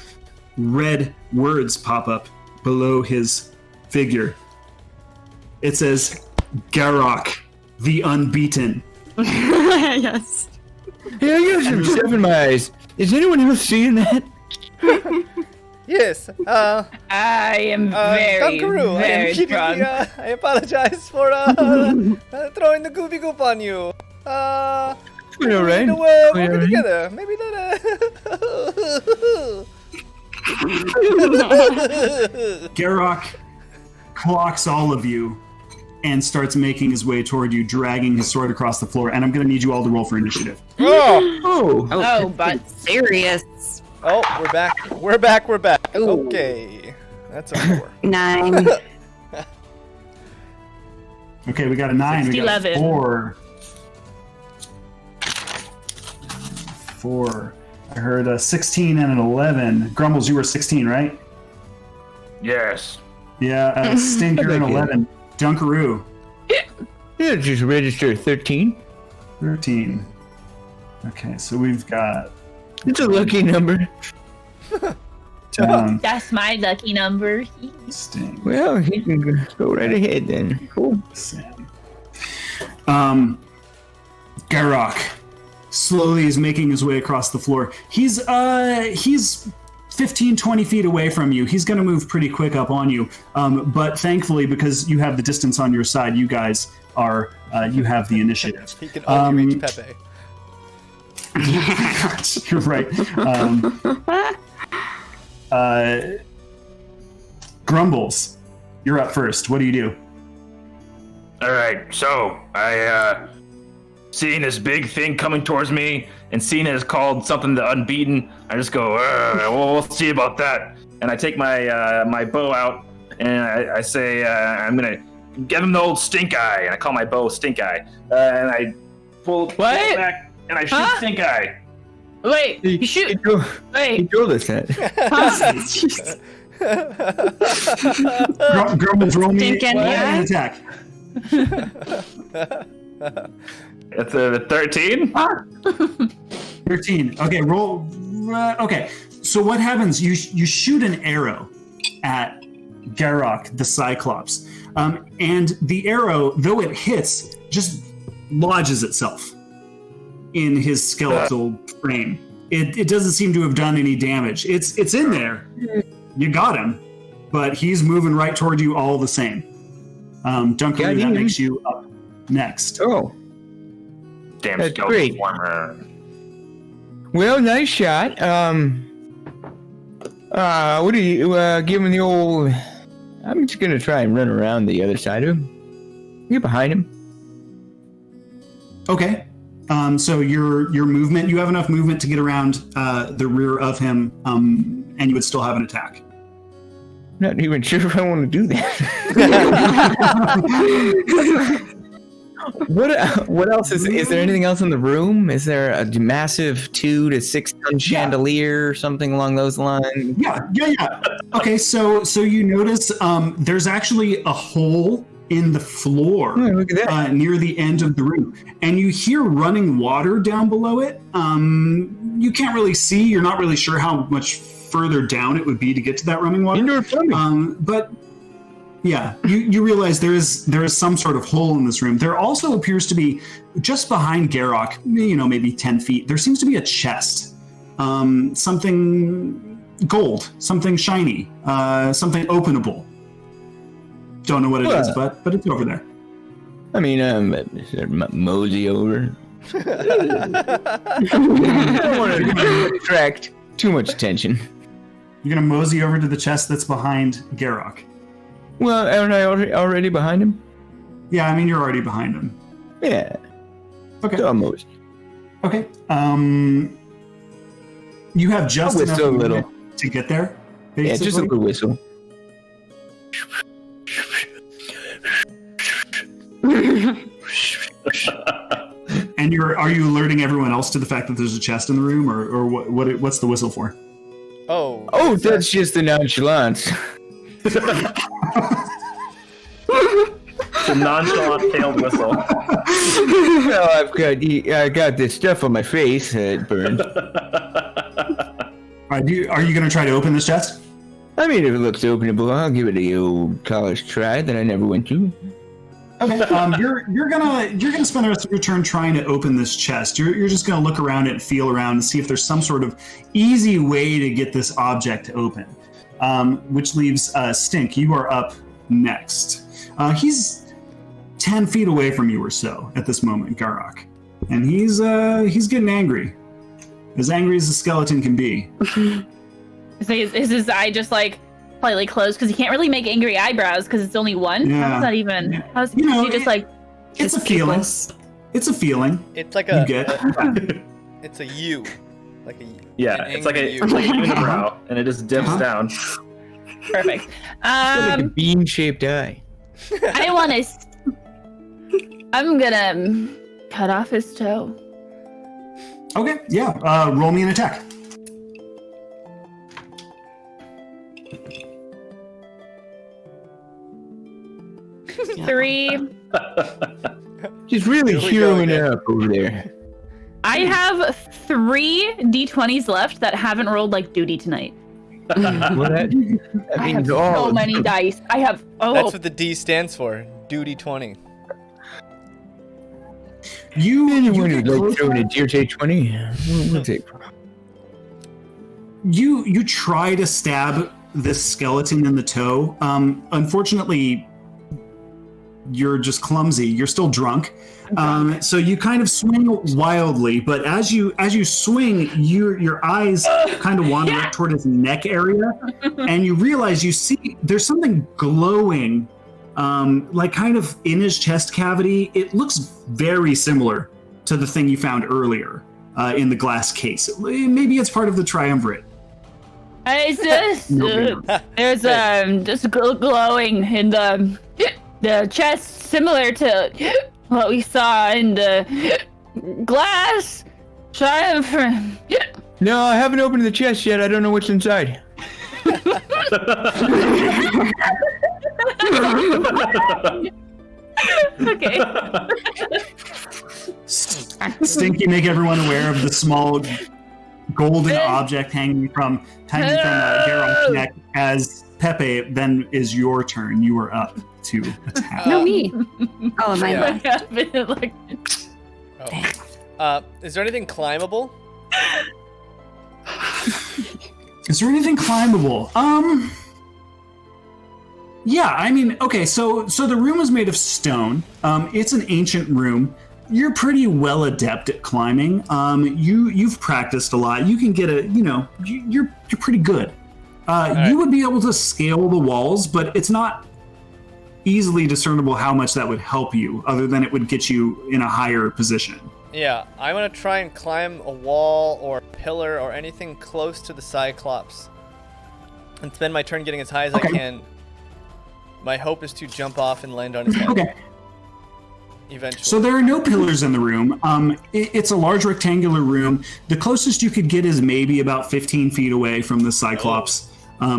red words pop up below his figure. It says, Garrock, the unbeaten. Yes. Yeah, I got some stuff in my eyes. Is anyone else seeing that? Yes. I am very, Dunkaroo, I am very keeping drunk. I apologize for throwing the goopy goop on you. Quite all right. We'll Quite get all right. together. Maybe not. Garrock clocks all of you and starts making his way toward you, dragging his sword across the floor. And I'm going to need you all to roll for initiative. Oh, Oh, but Serious. oh, we're back. We're back. We're back. Ooh. Okay, that's a 4. 9. Okay, we got a 9. We got a 11. 4. 4. I heard a 16 and an 11. Grumbles, you were 16, right? Yes. Yeah, Stinker and Thank you. 11. Dunkaroo, Yeah, just register 13. 13. Okay, so we've got It's a lucky number. down that's my lucky number. Sting. Well, he can go right ahead then. Cool. Sam. Garrock slowly is making his way across the floor. He's 15, 20 feet away from you. He's going to move pretty quick up on you. But thankfully, because you have the distance on your side, you guys are, you have the initiative. He can only reach Pepe. You're right. Grumbles, you're up first. What do you do? All right, so I seeing this big thing coming towards me, and seeing it is called something the unbeaten. I just go, well, we'll see about that. And I take my my bow out, and I say, I'm gonna give him the old stink eye, and I call my bow stink eye, and I pull it back, and I shoot stink eye. Wait, you shoot. He Wait. told us that. Grumbles, roll me Stinking an eye? attack. It's a 13. 13. Okay, roll. Okay, so what happens? You shoot an arrow at Garrock, the Cyclops, and the arrow, though it hits, just lodges itself in his skeletal frame. It doesn't seem to have done any damage. It's in there. You got him, but he's moving right toward you all the same. Duncan, that makes you up next. Oh, Damn That's skeleton great. swarmer. well, nice shot. What do you give him the old? I'm just gonna try and run around the other side of him. Get behind him. Okay. So your movement, you have enough movement to get around the rear of him, and you would still have an attack. Not even sure if I want to do that. What else is there? Anything else in the room? Is there a massive 2 to 6 ton chandelier or something along those lines? Yeah. Okay, so you notice there's actually a hole in the floor Oh, look at that. near the end of the room, and you hear running water down below it. You can't really see. You're not really sure how much further down it would be to get to that running water. Indoor plumbing. But yeah, you realize there is some sort of hole in this room. There also appears to be, just behind Garrock, maybe 10 feet, there seems to be a chest. Something gold, something shiny, something openable. Don't know what it is, but it's over there. I mean, mosey over. I don't want to attract too much attention. You're gonna mosey over to the chest that's behind Garrock. Well, aren't I already behind him? Yeah, I mean you're already behind him. Yeah, Okay. almost. Okay. You have just I'll enough whistle a movement little. to get there. Yeah, just a basically. little whistle. And are you alerting everyone else to the fact that there's a chest in the room, or what's the whistle for? Oh. Oh, that's just the nonchalance. The nonchalant failed whistle. Well, I got this stuff on my face that burned. Are you going to try to open this chest? I mean, if it looks openable, I'll give it a old college try that I never went to. Okay. You're gonna spend the rest of your turn trying to open this chest. You're just gonna look around it and feel around and see if there's some sort of easy way to get this object open. Which leaves Stink. You are up next. He's 10 feet away from you or so at this moment, Garrock, and he's getting angry, as angry as a skeleton can be. Is his eye just like slightly closed because he can't really make angry eyebrows because it's only one? Yeah. How's that even? How's he just like? It's a feeling. It's a feeling. It's like You get. it's a U. Like a Yeah, an it's like angry a U. unibrow, and it just dips down. Perfect. Like a bean-shaped eye. I want to. I'm gonna cut off his toe. Okay. Yeah. Roll me an attack. Three. She's really Here we go heroing again. up over there. I have 3 d20s left that haven't rolled like duty tonight. Well, that I have means so all. many dice. I have. Oh, That's what the D stands for. Duty 20. You Anyone get who'd like closer. throwing a deer take 20, we'll take. You try to stab this skeleton in the toe. Unfortunately, you're just clumsy. You're still drunk. So you kind of swing wildly, but as you swing, your eyes kind of wander up toward his neck area, and you realize you see there's something glowing, like kind of in his chest cavity. It looks very similar to the thing you found earlier in the glass case. Maybe it's part of the triumvirate. it's just No, there's just glowing in the chest, similar to what we saw in the glass. No, I haven't opened the chest yet. I don't know what's inside. Okay. Stinky, make everyone aware of the small golden object hanging from Garrock's neck. As Pepe, then is your turn. You are up to attack. No, me. Oh, am I Yeah. left? happened? Like, Is there anything climbable? Is there anything climbable? Yeah, I mean, okay, so the room is made of stone. It's an ancient room. You're pretty well adept at climbing. You've practiced a lot. You can get you're pretty good. right. You would be able to scale the walls, but it's not easily discernible how much that would help you, other than it would get you in a higher position. Yeah, I'm gonna try and climb a wall or a pillar or anything close to the Cyclops, and spend my turn getting as high as I Okay. can. My hope is to jump off and land on his head. Okay. Eventually. So there are no pillars in the room. It's a large rectangular room. The closest you could get is maybe about 15 feet away from the Cyclops.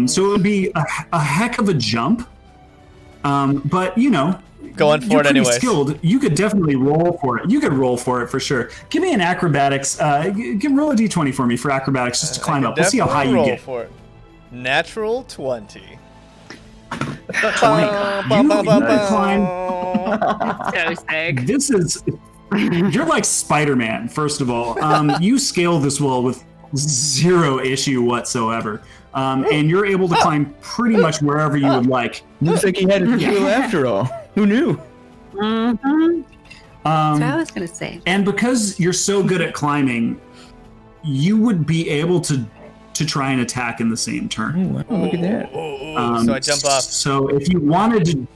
So it would be a heck of a jump. But Going for you're it pretty anyways. skilled. You could definitely roll for it. You could roll for it for sure. Give me an acrobatics. Roll a d20 for me for acrobatics just to climb up. We'll see how high you roll get. for it. Natural 20. 20. You climb. so sick. This is. You're like Spider-Man. First of all, you scale this wall with zero issue whatsoever, and you're able to climb pretty much wherever you would like. Looks like he had a skill after all. Who knew? Mm-hmm. That's what I was gonna say. And because you're so good at climbing, you would be able to try and attack in the same turn. Oh, wow, look at that. So I jump off. So if you wanted to,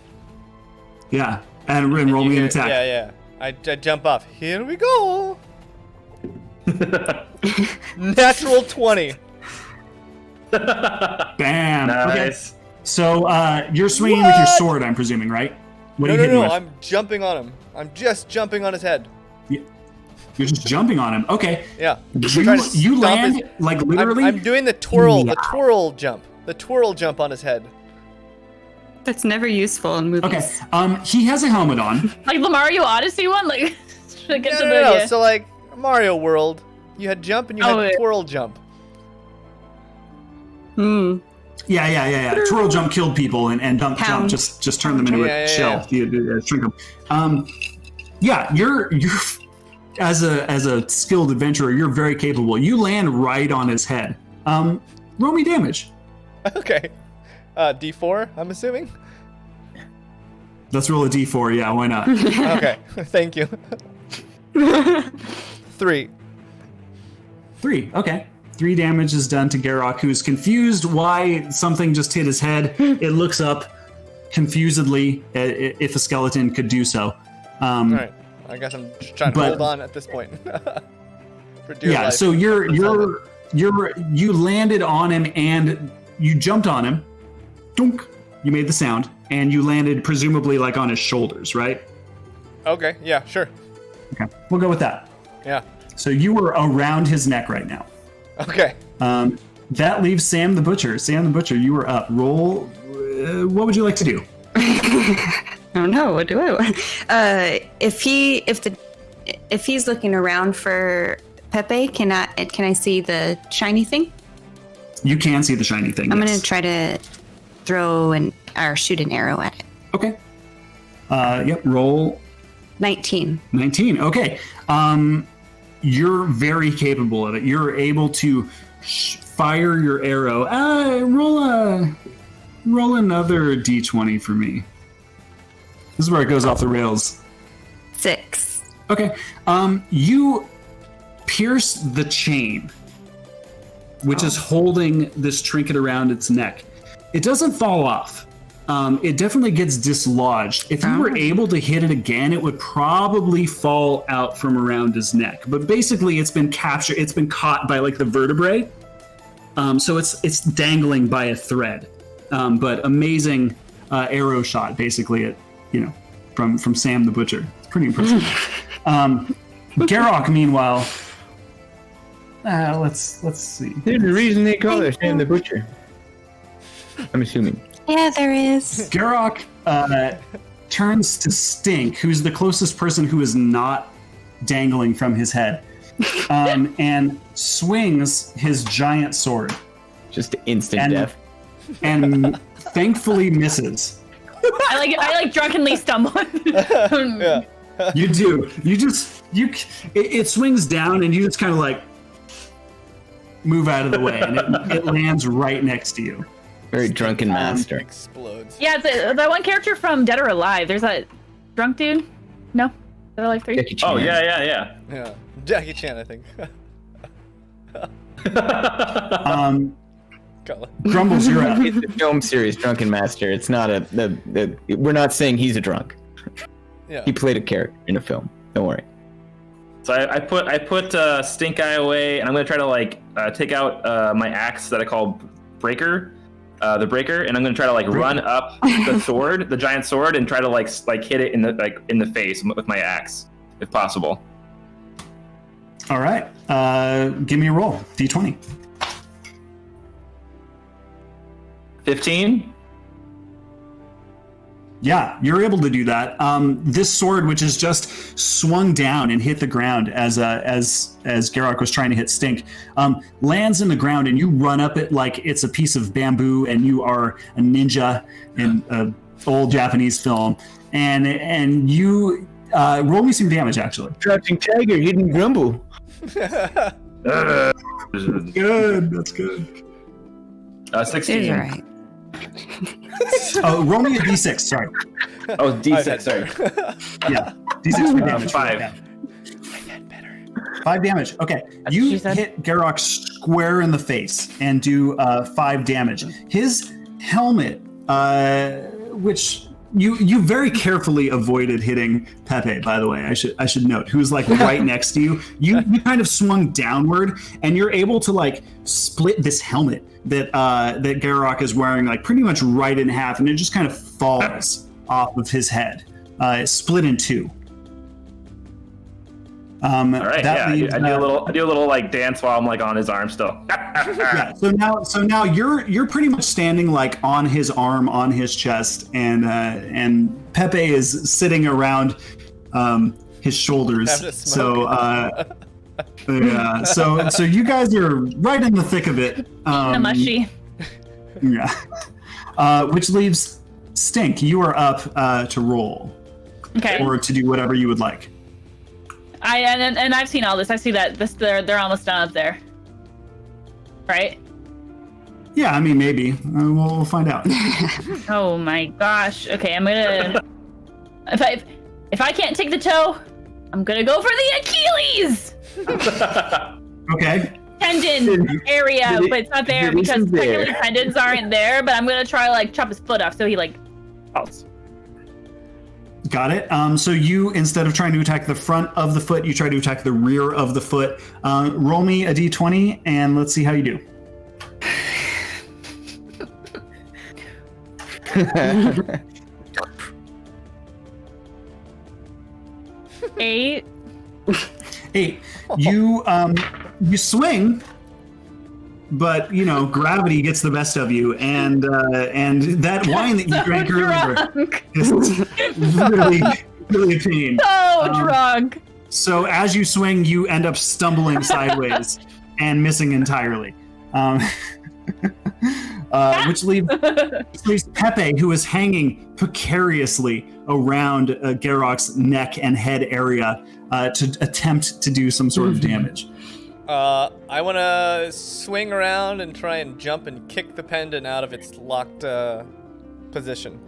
yeah, and roll me an attack. Yeah. I jump off. Here we go. Natural 20. Bam. Okay. Nice. So you're swinging with your sword, I'm presuming, right? What are you hitting with? I'm jumping on him. I'm just jumping on his head. You're just jumping on him. Okay. Yeah. You Trying to stop land his- like literally. I'm doing the twirl Yeah. the twirl jump on his head. That's never useful in movies. Okay. He has a helmet on. Like the Mario Odyssey one, like to get to the No. yeah. So like Mario World, you had jump and you Oh, had yeah. twirl jump. Hmm. Yeah. Twirl jump killed people, and dump jump just turn them into a shell. You shrink them. You're as a skilled adventurer, you're very capable. You land right on his head. Roll me damage. Okay. D4, I'm assuming? Let's roll a D4. Yeah, why not? Okay. Thank you. 3. 3. Okay. 3 damage is done to Garrock, who's confused why something just hit his head. It looks up confusedly, if a skeleton could do so. All right. I guess I'm just trying to hold on at this point. For dear life. So you landed on him and you jumped on him. Dunk. You made the sound, and you landed presumably like on his shoulders, right? Okay. Yeah. Sure. Okay. We'll go with that. Yeah. So you were around his neck right now. Okay. That leaves Sam the Butcher. Sam the Butcher, you were up. Roll. What would you like to do? I don't know. What do I want? If he's looking around for Pepe, can I see the shiny thing? You can see the shiny thing. I'm gonna try to throw or shoot an arrow at it. Okay. Yep. Roll. 19. 19. Okay. You're very capable of it. You're able to fire your arrow. Roll another d20 for me. This is where it goes off the rails. 6. Okay. You pierce the chain, which is holding this trinket around its neck. It doesn't fall off. It definitely gets dislodged. If you were able to hit it again, it would probably fall out from around his neck. But basically, it's been captured. It's been caught by like the vertebrae. So it's dangling by a thread. But amazing arrow shot, basically, from Sam the Butcher. It's pretty impressive. Garrock, meanwhile, let's see. There's a reason they call her Sam the Butcher. I'm assuming. Yeah, there is. Garrock turns to Stink, who's the closest person who is not dangling from his head, and swings his giant sword. Just instant death. And thankfully misses. I like drunkenly stumble. Yeah. You do. It swings down, and you just kind of like move out of the way, and it lands right next to you. Very drunken master. Explodes. Yeah, it's that one character from Dead or Alive. There's that drunk dude. No, Dead or Alive 3. Jackie Chan. Oh yeah. Yeah. Jackie Chan, I think. Grumbles, you're up. It's a film series, Drunken Master. It's not we're not saying he's a drunk. Yeah. He played a character in a film. Don't worry. So I put Stink Eye away, and I'm gonna try to take out my axe that I call Breaker, the Breaker, and I'm gonna try to run up the sword, the giant sword, and try to hit it in the face with my axe, if possible. All right. Give me a roll. D20. 15. Yeah, you're able to do that. This sword, which is just swung down and hit the ground as Garrock was trying to hit Stink, lands in the ground, and you run up it like it's a piece of bamboo, and you are a ninja in an old Japanese film. And you roll me some damage, actually. Crouching tiger, hidden grumble. Good, that's good. 16. It's all right. Oh, roll me a d6. Sorry. Oh, D6. Sorry. Yeah, d6 for damage. 5. I had better. 5 damage. Okay, you hit Garrock square in the face and do 5 damage. His helmet, which you very carefully avoided hitting Pepe, by the way. I should note, who's right next to you. You kind of swung downward, and you're able to split this helmet that Garrock is wearing pretty much right in half, and it just kind of falls off of his head. It's split in 2. All right, leaves, I do a little dance while I'm on his arm still. Yeah. So now you're pretty much standing on his arm, on his chest, and Pepe is sitting around his shoulders. So yeah. So you guys are right in the thick of it. The mushy. Yeah. Which leaves Stink. You are up to roll. Okay. Or to do whatever you would like. And I've seen all this. I see that they're almost done up there. Right? Yeah, I mean, maybe. We'll find out. Oh my gosh. Okay, I'm gonna. If I can't take the toe, I'm gonna go for the Achilles. Okay. Tendon area, but it's not there because technically tendons aren't there. But I'm gonna try to like chop his foot off so he like falls. Got it. So you, instead of trying to attack the front of the foot, you try to attack the rear of the foot. Roll me a d20 and let's see how you do. Eight. 8. You swing, but gravity gets the best of you, and that wine that you drank earlier is really a pain. So drunk. So as you swing, you end up stumbling sideways and missing entirely. Which leaves Pepe, who is hanging precariously around Garrock's neck and head area to attempt to do some sort of damage. I want to swing around and try and jump and kick the pendant out of its locked position.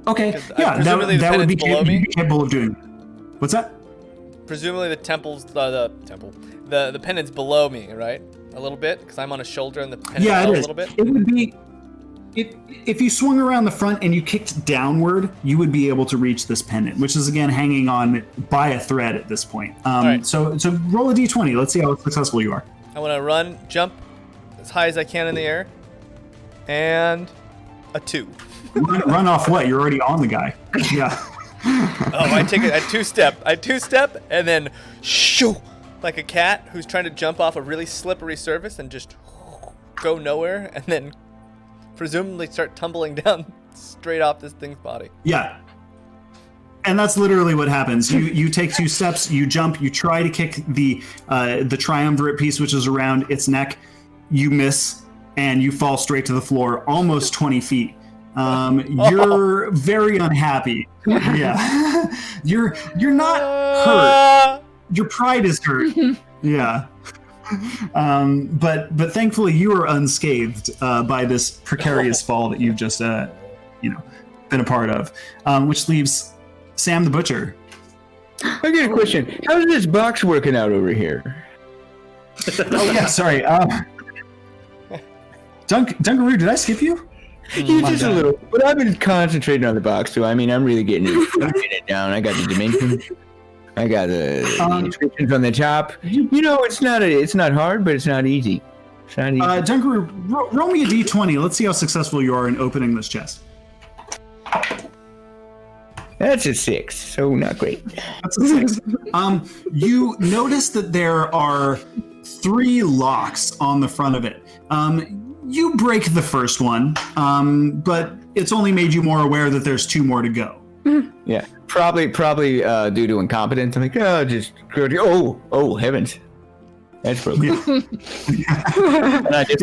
Okay, yeah, presumably that would be below me? capable of doing. What's that? Presumably the pendant's below me, right? A little bit, because I'm on a shoulder and the pendant Yeah, a it is. little bit. It would be if you swung around the front and you kicked downward, you would be able to reach this pendant, which is again hanging on by a thread at this point. Right. So roll a d20. Let's see how successful you are. I want to jump as high as I can in the air, and a 2. Run off what? You're already on the guy. Yeah. I take it. I two-step, and then shoo, like a cat who's trying to jump off a really slippery surface and just go nowhere, and then presumably start tumbling down straight off this thing's body. Yeah. And that's literally what happens. You take 2 steps, you jump, you try to kick the triumvirate piece, which is around its neck. You miss, and you fall straight to the floor, almost 20 feet. You're very unhappy. Yeah. You're not hurt. Your pride is hurt. Yeah. But thankfully you are unscathed by this precarious fall that you've just been a part of, which leaves Sam the Butcher. I got a question. How's this box working out over here? Oh yeah, sorry. Dunkaroo, did I skip you? Yeah, just a little. But I've been concentrating on the box, so I mean, I'm really getting it down. I got the dimensions. I got the inscriptions on the top. It's not hard, but it's not easy. It's not easy. Dunkaroo, roll me a d20. Let's see how successful you are in opening this chest. That's a 6, so not great. That's a 6. You notice that there are 3 locks on the front of it. You break the first one, but it's only made you more aware that there's 2 more to go. Yeah, probably due to incompetence. I'm like, just go. Oh, heavens, that's broken. Yeah. And I just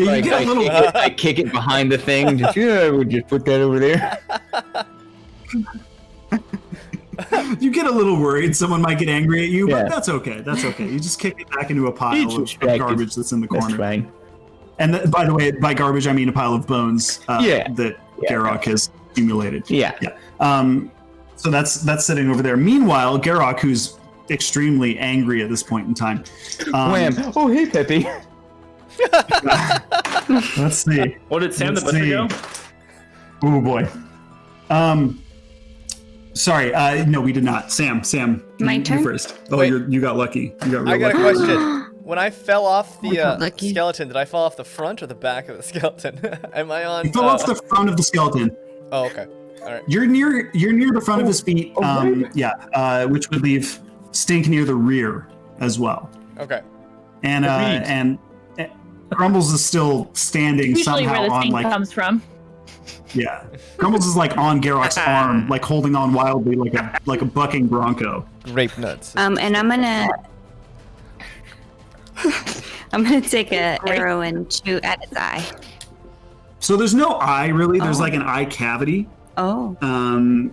I kick it behind the thing. We'll just put that over there. You get a little worried someone might get angry at you, Yeah. but that's okay. That's okay. You just kick it back into a pile It's of respected. garbage that's in the That's corner. fine. And by the way, by garbage I mean a pile of bones Yeah. that Garrock has accumulated. Yeah. So that's sitting over there. Meanwhile, Garrock, who's extremely angry at this point in time. Wham! Oh, hey, Peppy. Let's see. What did Sam the Let's Butcher see. go? Oh boy. Sorry. No, we did not. Sam. My you turn? first. Oh, Wait. you got lucky. You got real I got a lucky. question. When I fell off the lucky. skeleton, did I fall off the front or the back of the skeleton? Am I on? You fell off the front of the skeleton. Oh, okay. All right. You're near the front of his feet. Which would leave Stink near the rear as well. Okay. And Grumbles is still standing Usually somehow where the on thing like comes from. yeah. Grumbles is like on Garrock's arm, like holding on wildly like a bucking bronco. Grape nuts. And I'm gonna take an arrow and shoot at its eye. So there's no eye really. There's like an eye cavity. Oh.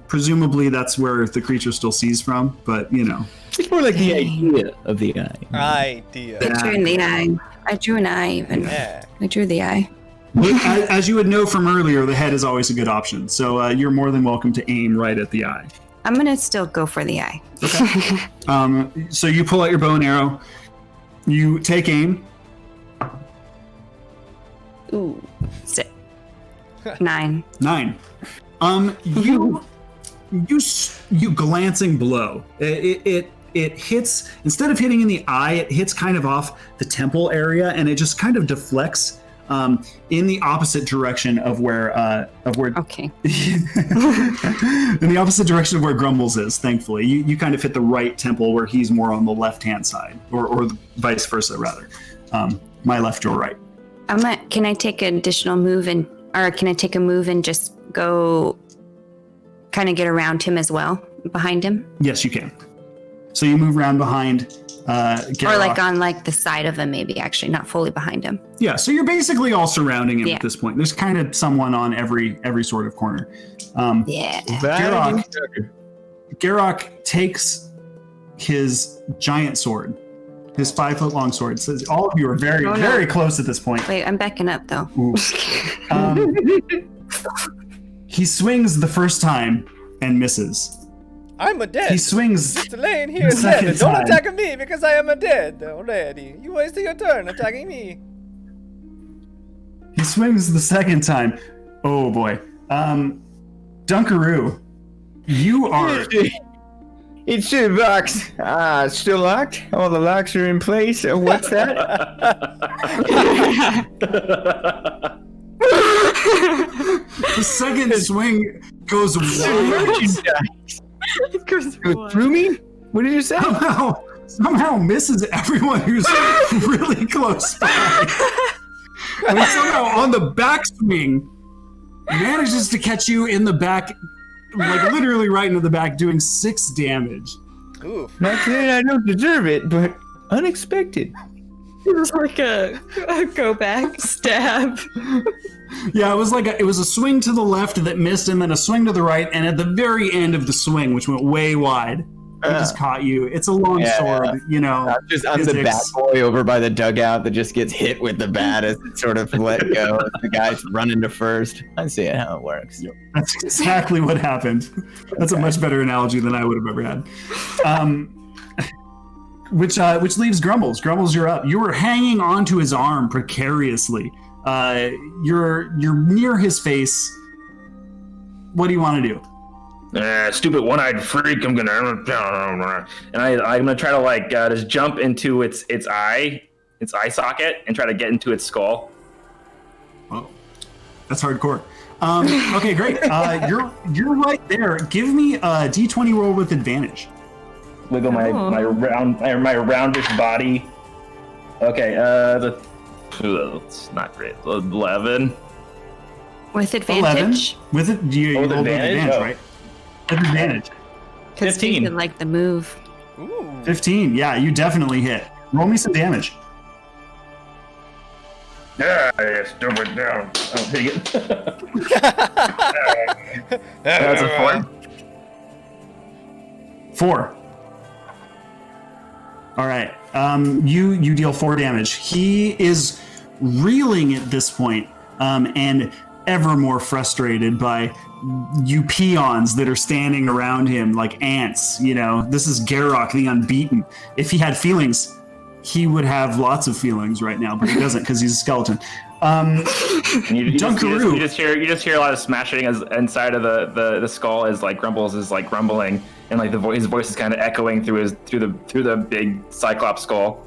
Presumably that's where the creature still sees from, but you know. It's more like the idea of the eye. Idea. Picture in the eye. I drew an eye even. Yeah. I drew the eye. As you would know from earlier, the head is always a good option. So you're more than welcome to aim right at the eye. I'm gonna still go for the eye. Okay. So you pull out your bow and arrow. You take aim. Ooh. 6. 9. 9. You glancing blow. It hits, instead of hitting in the eye, it hits kind of off the temple area, and it just kind of deflects in the opposite direction of where Okay. in the opposite direction of where Grumbles is. Thankfully, you kind of hit the right temple where he's more on the left hand side, or vice versa rather. My left, your right. Can I take an additional move can I take a move and just go kind of get around him as well, behind him? Yes, you can. So you move around behind Garrock. Or like on like the side of him, maybe actually, not fully behind him. Yeah, so you're basically all surrounding him at this point. There's kind of someone on every sort of corner. Yeah. Garrock takes his giant sword, his 5-foot-long sword. Says all of you are very, very close at this point. Wait, I'm backing up though. He swings the first time and misses. I'm a dead. He swings. Just laying here the second dead. Don't time. attack me because I am a dead already. You wasted your turn attacking me. He swings the second time. Oh boy. Dunkaroo, you are. It's the box. Still locked? All the locks are in place. What's that? The second swing goes wide. It goes Go through me? What did you say? Somehow misses everyone who's really close by. And somehow on the backswing manages to catch you in the back, like literally right into the back, doing 6 damage. Oof. Not that I don't deserve it, but unexpected. It was like a go back stab. Yeah, it was like it was a swing to the left that missed, and then a swing to the right, and at the very end of the swing, which went way wide, it just caught you. It's a long sword, you know. I'm the bat boy over by the dugout that just gets hit with the bat as it sort of let go. The guy's running to first. I see how it works. That's exactly what happened. That's a much better analogy than I would have ever had. Which leaves Grumbles. Grumbles, you're up. You were hanging onto his arm precariously. You're near his face. What do you want to do? Stupid one-eyed freak! I'm gonna try to like just jump into its eye socket and try to get into its skull. Oh, that's hardcore. Okay, great. You're right there. Give me a D20 roll with advantage. Wiggle my roundish body. Okay, it's not great. 11. With advantage? 11. With it, you rolled with advantage, right? With advantage. 15. Because like the move. Ooh. 15. Yeah, you definitely hit. Roll me some damage. Yeah, stupid down. I'll take it. That's a 4. 4. All right. You deal 4 damage. He is reeling at this point, and ever more frustrated by you peons that are standing around him like ants. You know, this is Garrock the Unbeaten. If he had feelings, he would have lots of feelings right now, but he doesn't because he's a skeleton. You just hear a lot of smashing as inside of the skull as like Grumbles is like grumbling, and like his voice is kind of echoing through the big Cyclops skull.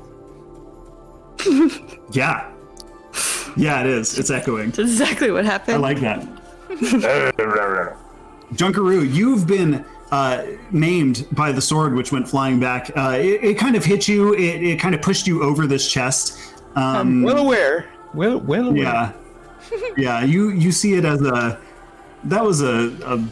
Yeah, it is. It's echoing. That's exactly what happened. I like that. Junkaroo, you've been maimed by the sword which went flying back. It kind of hit you. It kind of pushed you over this chest. I'm well aware. Well aware. Yeah. You see it as that was a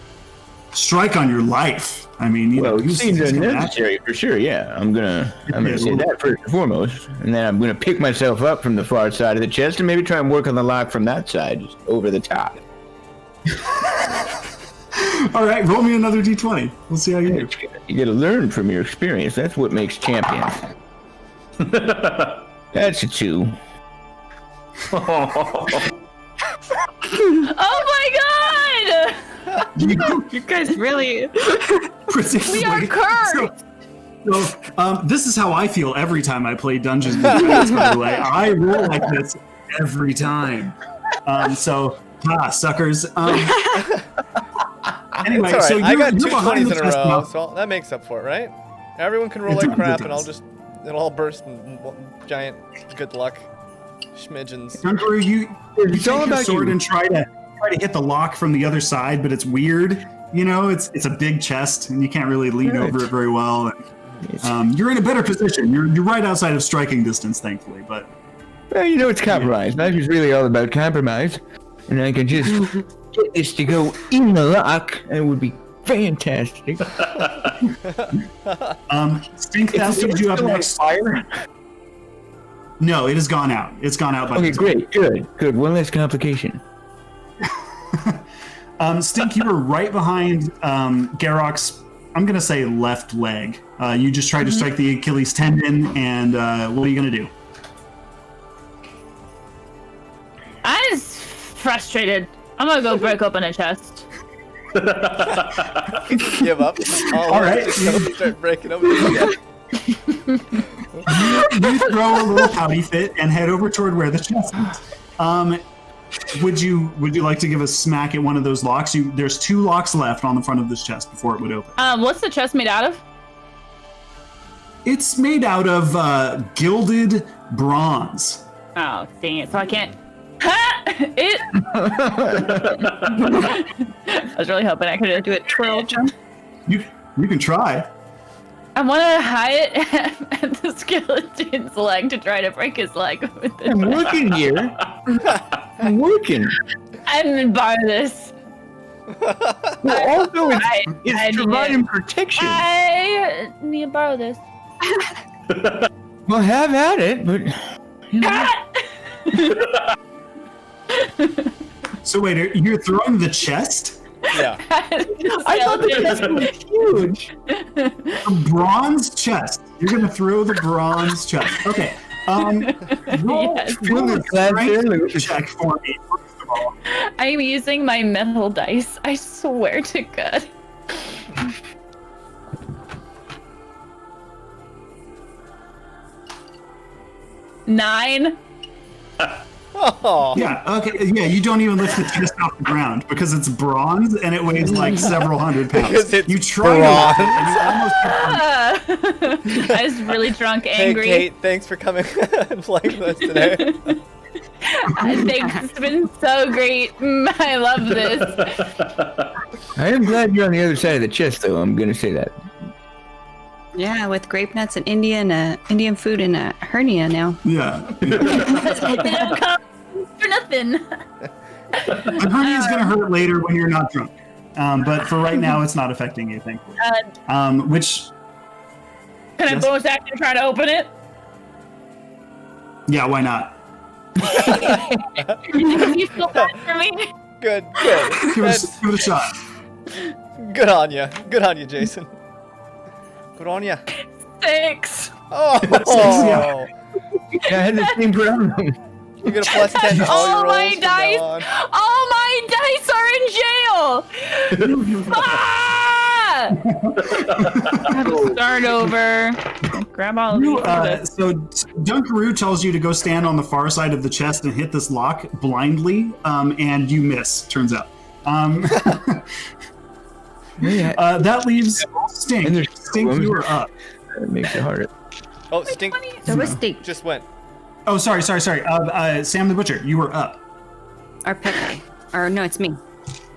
strike on your life. I mean, you know, Well, it seems unnecessary for sure. Yeah, I'm gonna say that first and foremost, and then I'm gonna pick myself up from the far side of the chest and maybe try and work on the lock from that side, just over the top. All right, roll me another d20. We'll see how you do. You gotta learn from your experience. That's what makes champions. That's a 2. Oh my god! You guys really. We are cursed! So, this is how I feel every time I play Dungeons and Dragons, by the way. I roll like this every time. Suckers. Anyway, It's all right. so I got you're 2 behind 20s the in a chest row, now. so that makes up for it, right? Everyone can roll It like does, crap, it and does. it'll all burst in giant good luck schmidgens. Dunkaroo, you It's take all your about sword you. and try to hit the lock from the other side, but it's weird. You know, it's a big chest, and you can't really lean Right. over it very well. You're in a better position. You're right outside of striking distance, thankfully. But Well, you know, it's compromise. Life is really all about compromise, and I can just get this to go in the lock, and it would be fantastic. Stink, that leaves you up next. Fire? No, it has gone out. It's gone out by Okay, this time. great, good. One less complication. Stink, you were right behind Garrock's, I'm going to say, left leg. You just tried to strike the Achilles tendon, and what are you going to do? I was frustrated. I'm gonna go break open a chest. Give up. All right. Just start breaking open. You throw a little pouty fit and head over toward where the chest is. Would you like to give a smack at one of those locks? There's 2 locks left on the front of this chest before it would open. What's the chest made out of? It's made out of gilded bronze. Oh, dang it. So I can't. Ha! It. I was really hoping I could do it twirl jump. You can try. I want to hide it at the skeleton's leg to try to break his leg with it. I'm working here. I'm working. I'm bar this. Well, also, I it's providing protection. I need to borrow this. Well, have at it, but... So wait, you're throwing the chest? Yeah. I thought the chest was huge. A bronze chest. You're gonna throw the bronze chest. Okay. Roll Yes. roll a Glad strength there. check for me, first of all. I'm using my metal dice. I swear to God. Nine. Oh. Yeah, okay. Yeah, you don't even lift the chest off the ground because it's bronze and it weighs like several hundred pounds. Because it's you try bronze. to and you almost I was really drunk, Hey, angry. Kate, thanks for coming and playing with us today. Thanks, it's been so great. I love this. I am glad you're on the other side of the chest, though. I'm gonna say that. Yeah, with grape nuts and Indian food and a hernia now. Yeah. They don't come for nothing. The hernia is going to hurt later when you're not drunk. But for right now, it's not affecting you, thankfully. Which, Can I Yes. bonus action and try to open it? yeah, why not? You feel bad for me? Good. Give That's it a shot. good on you. Good on you, Jason. Good on you. 6. Oh. Yeah. I had the same problem. You get a plus 10 to all All your my rolls from dice. now on. All my dice are in jail. Ah! I have to start over. Grab all of You, these. so Dunkaroo tells you to go stand on the far side of the chest and hit this lock blindly, and you miss, turns out. That leaves And Stink. there's Stink, you are up. That makes it harder. Oh, Stink So was Stink just went. Oh, sorry. Sam the Butcher, you were up. or Pepe. Or no, it's me.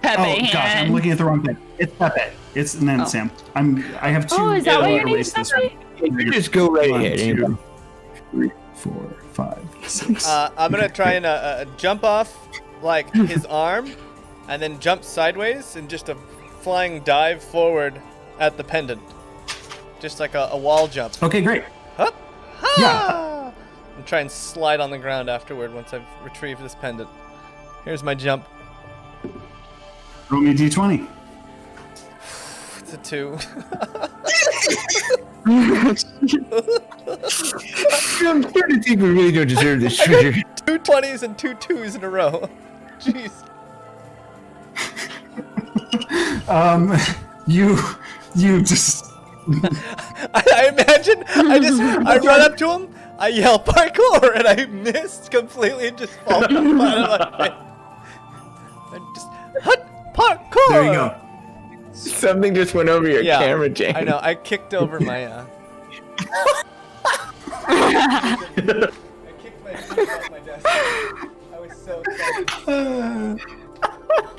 Pepe Oh gosh, I'm hand. looking at the wrong thing. It's Pepe. It's and then Oh. Sam. I have 2. Oh, is that what your name is, erase this Pepe? one. You just go right 1, ahead. 2, 3, 4, 5, 6. I'm gonna try and jump off like his arm, and then jump sideways in just a flying dive forward at the pendant. Just like a wall jump. Okay, great. Hup! Ha! Yeah. And try and slide on the ground afterward once I've retrieved this pendant. Here's my jump. Roll me a d20. It's a 2. I'm starting to think we really don't deserve this treasure. 2 20s and 2 2s in a row. Jeez. You just. I imagine I run up to him, I yell parkour, and I missed completely and just fall flat on my face. And just hut parkour. There you go. Something just went over your camera, Jaymes. I know. I kicked over my. I kicked my feet off my desk. I was so excited.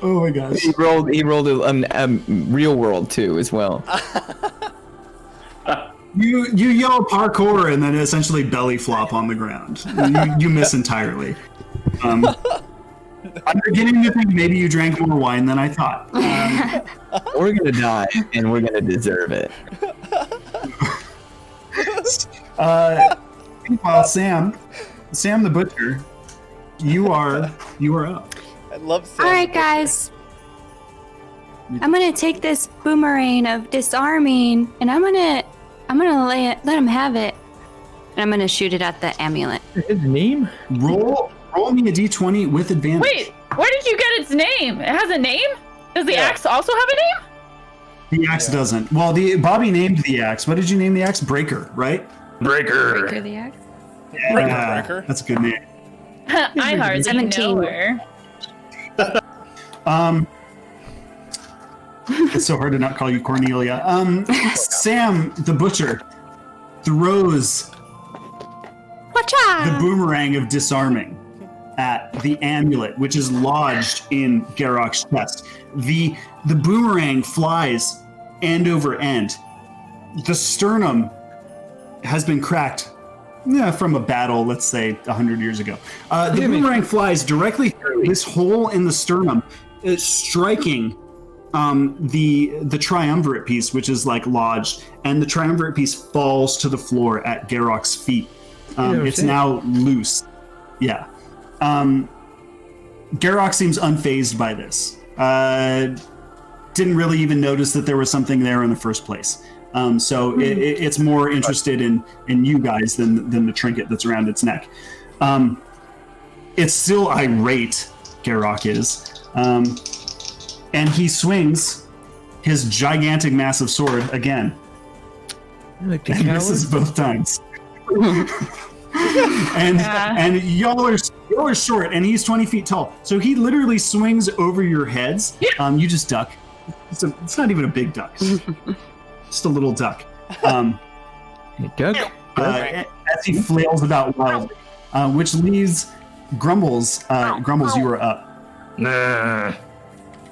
Oh my gosh. He rolled a real world too as well. You yell parkour and then essentially belly flop on the ground. You miss entirely. I'm beginning to think maybe you drank more wine than I thought. We're gonna die, and we're gonna deserve it. Meanwhile, Sam the butcher, you are up. I love Sam. All right, guys. I'm gonna take this boomerang of disarming, and I'm gonna let him have it, and I'm gonna shoot it at the amulet. His name? Roll me a d20 with advantage. Wait, where did you get its name? It has a name? Does the axe also have a name? The axe doesn't. Well, Bobby named the axe. What did you name the axe? Breaker, right? Breaker. Breaker the axe. Yeah, Breaker. that's a good name. I hardly 17. know her. It's so hard to not call you Cornelia. Sam the butcher throws the boomerang of disarming at the amulet, which is lodged in Garrock's chest. The boomerang flies end over end. The sternum has been cracked from a battle, let's say 100 years ago. The boomerang flies directly through this hole in the sternum, striking the triumvirate piece, which is like lodged, and the triumvirate piece falls to the floor at Garrock's feet. It's now loose. Yeah. Garrock seems unfazed by this. Didn't really even notice that there was something there in the first place. So it's more interested in you guys than the trinket that's around its neck. It's still irate, Garrock is. And he swings his gigantic, massive sword again. Like the And misses both times. and y'all are short, and he's 20 feet tall. So he literally swings over your heads. You just duck. It's not even a big duck. Just a little duck. duck? As he flails about wildly, which leaves Grumbles. Grumbles, you are up. Nah.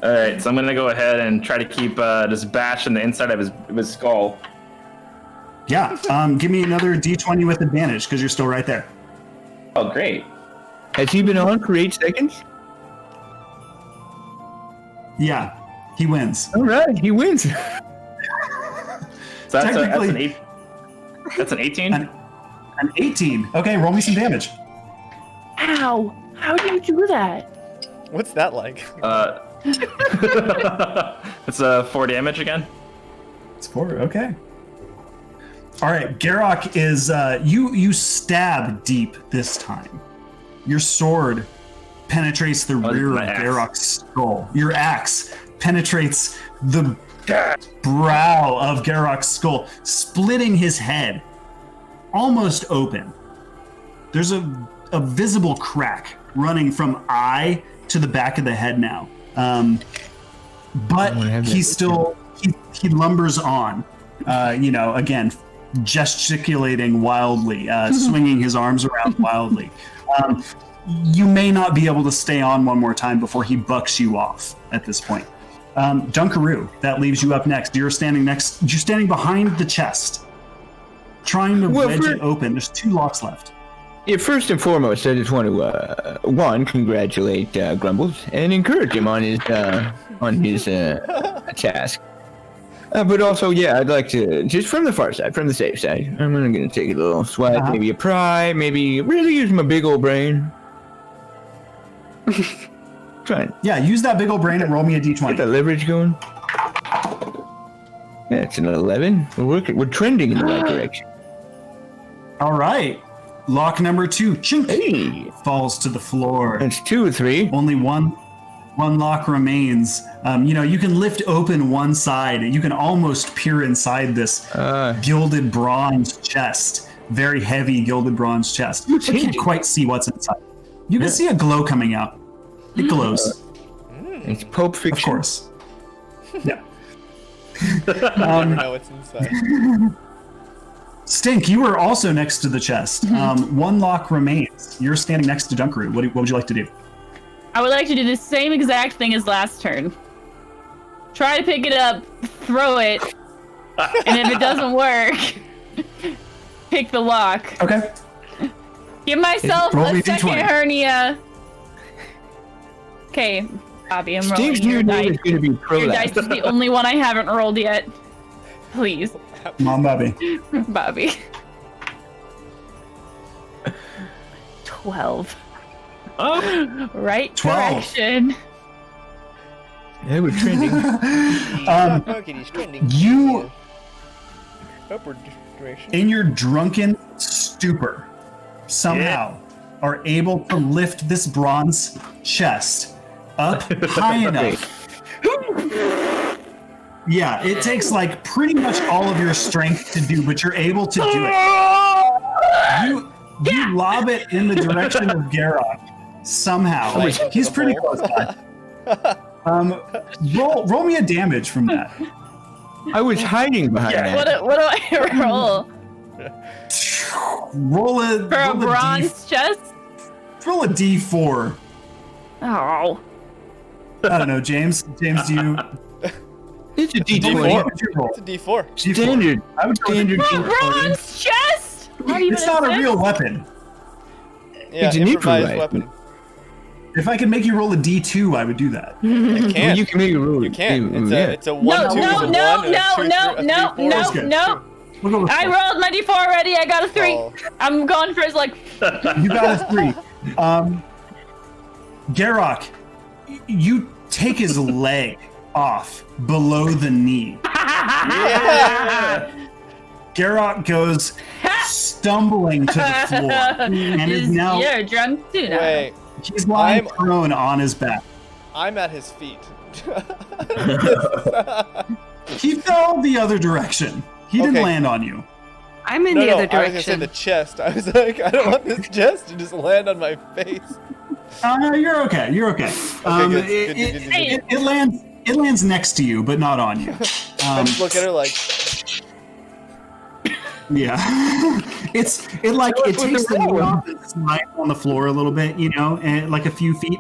All right, so I'm gonna go ahead and try to keep this bash in the inside of his skull. Yeah. Give me another d20 with advantage because you're still right there. Oh, great. Has he been on for 8 seconds? Yeah. He wins. All right, he wins. So that's an 18. An 18. Okay, roll me some damage. Ow! How do you do that? What's that like? It's 4 damage again. It's 4. Okay. All right. Garrock is you stab deep this time. Your sword penetrates the rear of Garrock's skull. Your axe penetrates the brow of Garrock's skull, splitting his head almost open. There's a visible crack running from eye to the back of the head now. But he still he lumbers on, again, gesticulating wildly, swinging his arms around wildly. You may not be able to stay on one more time before he bucks you off at this point. Dunkaroo, that leaves you up next. You're standing behind the chest, trying to wedge it open. There's 2 locks left. Yeah, first and foremost, I just want to congratulate Grumbles and encourage him on his task. But also, yeah, I'd like to, just from the far side, from the safe side, I'm gonna take a little swipe, maybe a pry, maybe really use my big old brain. Try and Yeah, use that big old brain and roll me a get d20. the leverage going. That's an 11. We're trending in the right direction. All right. Lock number 2, chink, Hey, falls to the floor. that's 2 or 3. Only one lock remains. You can lift open one side. You can almost peer inside this gilded bronze chest. Very heavy gilded bronze chest. You can't quite see what's inside. You can see a glow coming out. It glows, It's Pulp of Fiction. course. Yeah. I never know what's inside. Stink, you are also next to the chest. One lock remains. You're standing next to Dunkaroo. What would you like to do? I would like to do the same exact thing as last turn. Try to pick it up, throw it, and if it doesn't work, pick the lock. Okay. Give myself Roll me a second D20. hernia. Okay, Bobby, I'm rolling Steve's your new name dice. is going to be Your dice Prolapse. is the only one I haven't rolled yet. Please, Come on, Bobby. Bobby. 12. Right 12. direction. Yeah, we're trending. Okay, he's trending. You, Upward direction. in your drunken stupor, somehow are able to lift this bronze chest up high enough. Yeah, it takes like pretty much all of your strength to do, but you're able to do it. You lob it in the direction of Garrock somehow. He's pretty close by. Roll me a damage from that. I was hiding behind that. What do I roll? Roll a For a roll bronze chest? roll a d4. Oh. I don't know, James. James, do you? It's a What D20. would you roll? It's a D4. D4. Standard. I would go with Standard D4. D20. Bronze chest? It's not a real weapon. Yeah, It's an improvised improvised. weapon. If I could make you roll a d2, I would do that. You Well, can't. you can make a roll. You can't. It's a 1, No, 2, no, a 1, no, a 2, no, a no, 3, a no, 4. no, good. no. We'll go with I 4. rolled my d4 already. I got a 3. Oh. I'm going for his like. You got a 3. Garrock, you take his leg off below the knee. Yeah. Garrock goes stumbling to the floor and is now You're drunk too now. Wait, he's lying I'm- prone on his back. I'm at his feet. He fell the other direction. He didn't Okay. land on you. I'm in No, the other I was gonna say direction. the chest. I was like, I don't want this chest to just land on my face. You're okay. You're okay. good, It, good, good, good, it- it lands. It lands next to you, but not on you. I just look at her like, Yeah, it takes the knee off and slides on the floor a little bit, and like a few feet.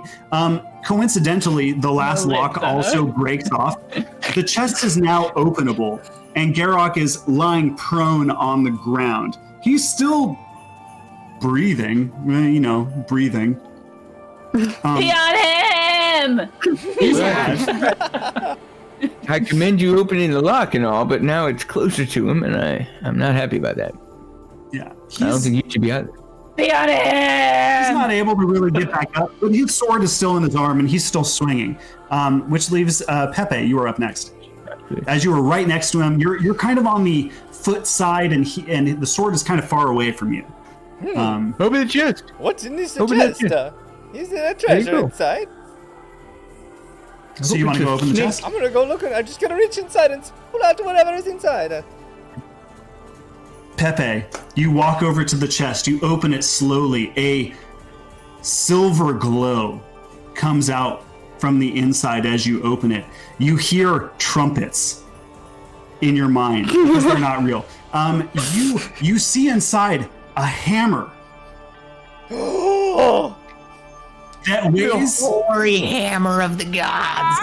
Coincidentally, the last lock also breaks off. The chest is now openable, and Garrock is lying prone on the ground. He's still breathing, breathing. Be on him! I commend you opening the lock and all, but now it's closer to him, and I'm not happy about that. Yeah, I don't think you should be out there. Be on He's him! not able to really get back up, but his sword is still in his arm and he's still swinging. Which leaves Pepe. You are up next. As you were right next to him, you're kind of on the foot side, and the sword is kind of far away from you. Open the chest. what's in this Open that chest? chest. Is there a There you treasure go. inside? So you want to go open the chest? I'm gonna go look. I'm just gonna reach inside and pull out whatever is inside. Pepe, you walk over to the chest. You open it slowly. A silver glow comes out from the inside as you open it. You hear trumpets in your mind because they're not real. You see inside a hammer Oh, that weighs. Glory hammer of the gods.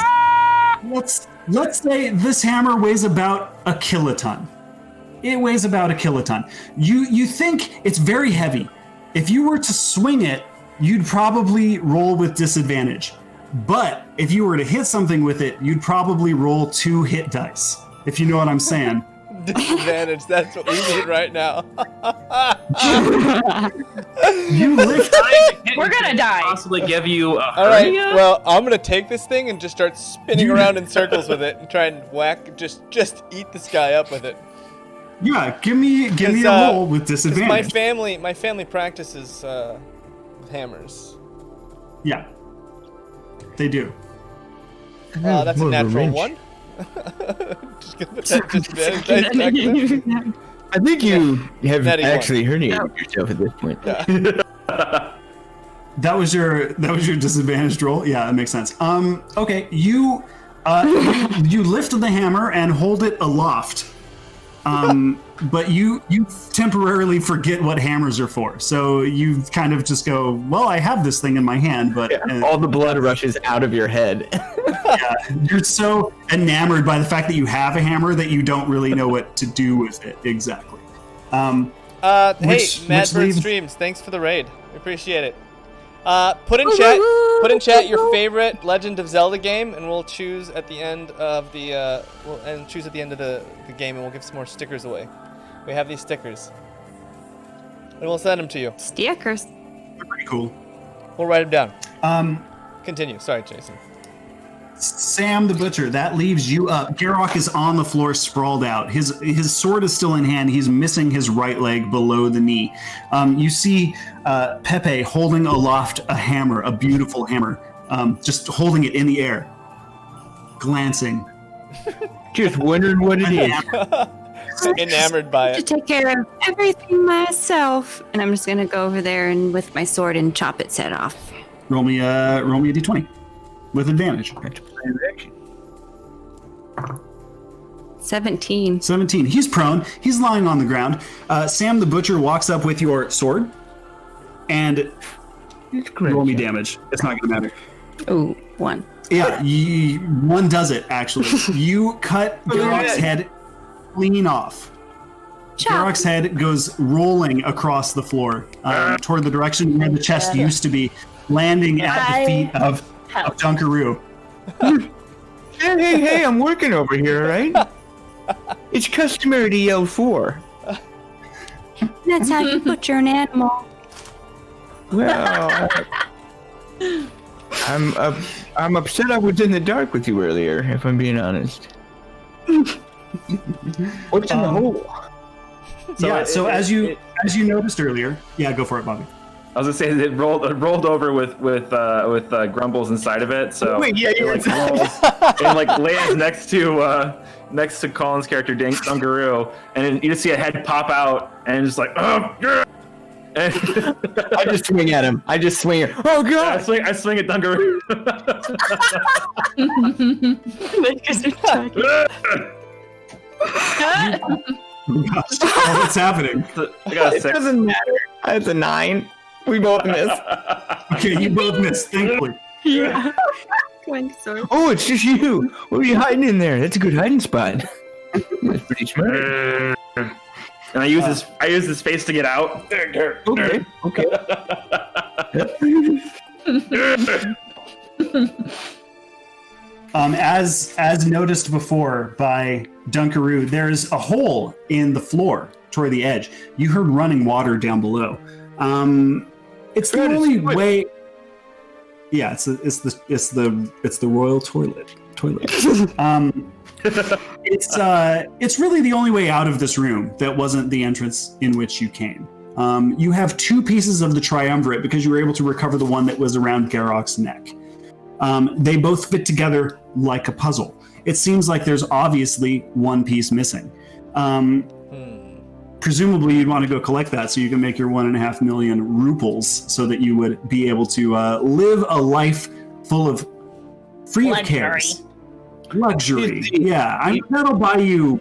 Let's say this hammer weighs about a kiloton. It weighs about a kiloton. You think it's very heavy. if you were to swing it, you'd probably roll with disadvantage. But if you were to hit something with it, you'd probably roll 2 hit dice, if you know what I'm saying. Disadvantage, that's what we need right now. You lift. We're gonna die. Possibly give you a Alright, well, I'm gonna take this thing and just start spinning around in circles with it and try and whack, just eat this guy up with it. Yeah, give me a roll with disadvantage. My family practices with hammers. Yeah, they do. That's a more of a natural wrench. 1. Just gonna put that disadvantage dice back there. I think you have Natty one. actually herniated yourself at this point. That was your disadvantaged roll. Yeah, that makes sense. Okay, you lift the hammer and hold it aloft. But you temporarily forget what hammers are for. So you kind of just go, well, I have this thing in my hand, but All the blood rushes out of your head. yeah, you're so enamored by the fact that you have a hammer that you don't really know what to do with it exactly. Hey, Madbird Streams, thanks for the raid. We appreciate it. Put in chat your favorite Legend of Zelda game, and we'll choose at the end of the game, and we'll give some more stickers away. We have these stickers, and we'll send them to you. Stickers. They're pretty cool. We'll write them down. Continue. Sorry, Jason. Sam the Butcher, that leaves you up. Garrock is on the floor, sprawled out. His sword is still in hand. He's missing his right leg below the knee. You see Pepe holding aloft a hammer, a beautiful hammer, just holding it in the air, glancing. Just wondering what it is. Enamored by To it. take care of everything myself, and I'm just gonna go over there and with my sword and chop its head off. Roll me a d20 with advantage. 17. 17. He's prone. He's lying on the ground. Sam the Butcher walks up with your sword, and roll me damage. It's not going to matter. Ooh, 1. Yeah, one does it, actually. You cut Garrock's head clean off. Garrock's head goes rolling across the floor toward the direction where the chest used to be, landing at the feet of Dunkaroo. Hey, I'm working over here, all right? It's customary to yell 4. That's how you butcher an animal. Well, I'm upset I was in the dark with you earlier, if I'm being honest. What's in the hole? So as you noticed earlier, yeah, go for it, Bobby. I was gonna say it rolled over with Grumbles inside of it. So Wait, yeah, you it rolls and lands next to Cullen's character Dunkaroo, and then you just see a head pop out, and just like, oh, yeah. And I just swing at him. Oh god! I swing at Dunkaroo. What's happening? I got a It 6. doesn't matter. That's a 9. We both miss. Okay, you both missed, thankfully. Yeah. Going sword. Oh, it's just you. What are you hiding in there? That's a good hiding spot. That's pretty smart. And I use his face to get out. Okay. As noticed before by Dunkaroo, there's a hole in the floor toward the edge. You heard running water down below. It's the only way. Yeah, it's the royal toilet. It's really the only way out of this room that wasn't the entrance in which you came. You have 2 pieces of the triumvirate because you were able to recover the one that was around Garrock's neck. They both fit together like a puzzle. It seems like there's obviously one piece missing. Presumably you'd want to go collect that so you can make your 1.5 million ruples so that you would be able to live a life full of free of cares. Luxury. Yeah, that'll buy you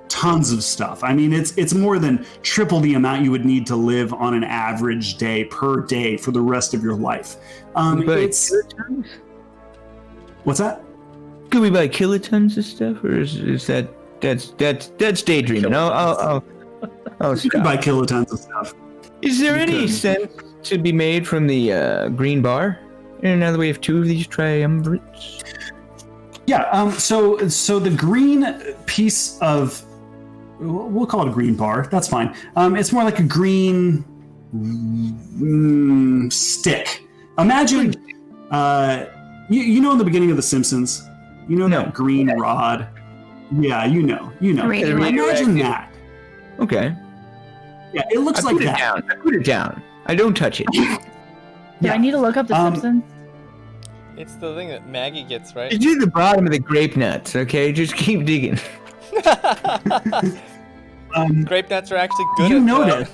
tons of stuff. I mean, it's more than triple the amount you would need to live on an average day per day for the rest of your life. What's that? Could we buy kilotons of stuff, or is that's daydreaming? I'll You can stop. buy kilotons of stuff. Is there any Because- sense to be made from the green bar? And now that we have 2 of these triumvirates. Yeah. So the green piece of, we'll call it a green bar. That's fine. It's more like a green stick. Imagine, you know, in the beginning of The Simpsons, you know that green rod. Yeah, you know. Imagine that. Okay. Yeah, it looks like that. I put it down. I don't touch it. Do I need to look up the Simpsons? It's the thing that Maggie gets, right? It's at the bottom of the grape nuts, okay? Just keep digging. Grape nuts are actually good. You at notice.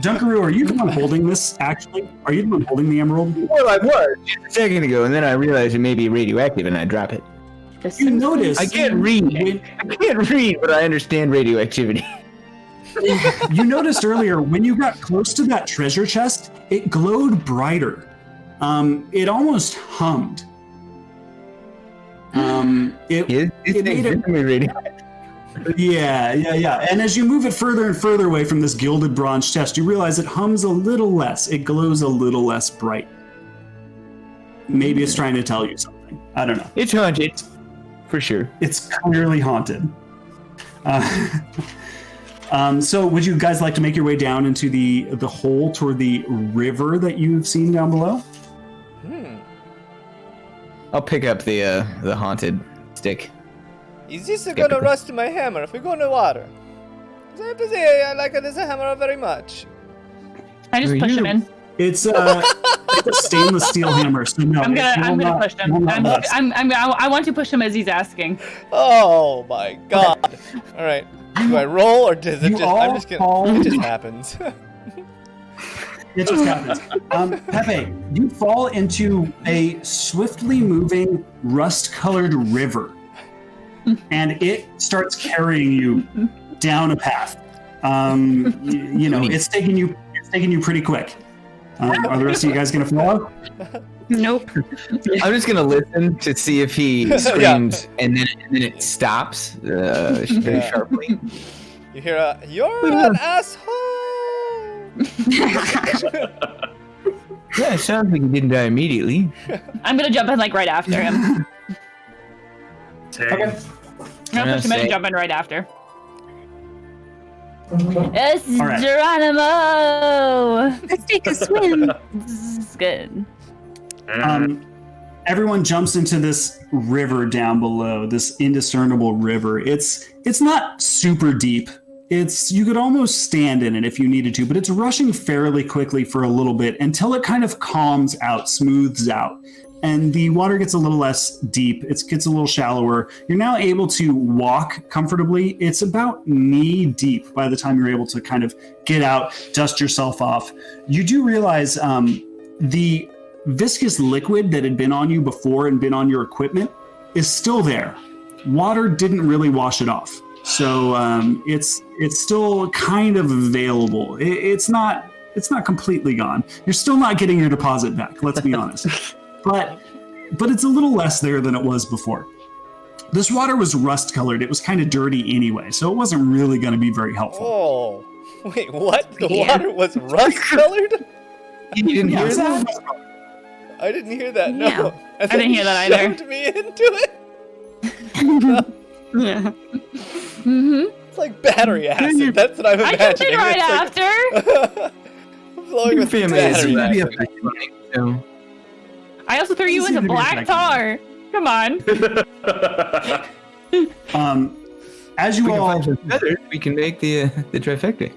Dunkaroo, are you the one holding this, actually? Are you the one holding the emerald? Well, I was just a second ago, and then I realized it may be radioactive, and I drop it. You notice. I can't read. I can't read, but I understand radioactivity. You noticed earlier, when you got close to that treasure chest, it glowed brighter. It almost hummed. It made it radioactive. Yeah. And as you move it further and further away from this gilded bronze chest, you realize it hums a little less. It glows a little less bright. Maybe it's trying to tell you something. I don't know. It's haunted, for sure. It's clearly haunted. So would you guys like to make your way down into the hole toward the river that you've seen down below? I'll pick up the haunted stick. Is this gonna rust my hammer if we go in the water? 'Cause I have to say, I like this hammer very much. I just push him in. It's a stainless steel hammer, so no. I'm gonna push him. I want to push him as he's asking. Oh my god! All right, do I roll or does it just? I'm just gonna. It just happens. It just happens. Pepe, you fall into a swiftly moving, rust-colored river, and it starts carrying you down a path. It's taking you pretty quick. Are the rest of you guys gonna follow? Nope. I'm just gonna listen to see if he screams, and then it stops very sharply. You hear "You're an asshole." Yeah, it sounds like he didn't die immediately. I'm gonna jump in like right after him. Okay. I'm gonna push him in and jump in right after. It's right. Geronimo! Let's take a swim. This is good. Everyone jumps into this river down below, this indiscernible river. It's not super deep. You could almost stand in it if you needed to, but it's rushing fairly quickly for a little bit until it kind of calms out, smooths out. And the water gets a little less deep. It gets a little shallower. You're now able to walk comfortably. It's about knee deep by the time you're able to kind of get out, dust yourself off. You do realize the viscous liquid that had been on you before and been on your equipment is still there. Water didn't really wash it off. So it's still kind of available. It's not completely gone. You're still not getting your deposit back, let's be honest. But it's a little less there than it was before. This water was rust colored. It was kind of dirty anyway, so it wasn't really going to be very helpful. Oh, wait, what? The water was rust colored? You didn't hear that? I didn't hear that. No, Yeah. And I didn't then hear that you either. shoved me into it. Yeah. It's like battery acid. That's what I'm I imagining. jumped in right after. Flowing with family is battery really acid. so. I also threw you into black tar. Come on. As you We can all, find some feathers. We can make the trifecta.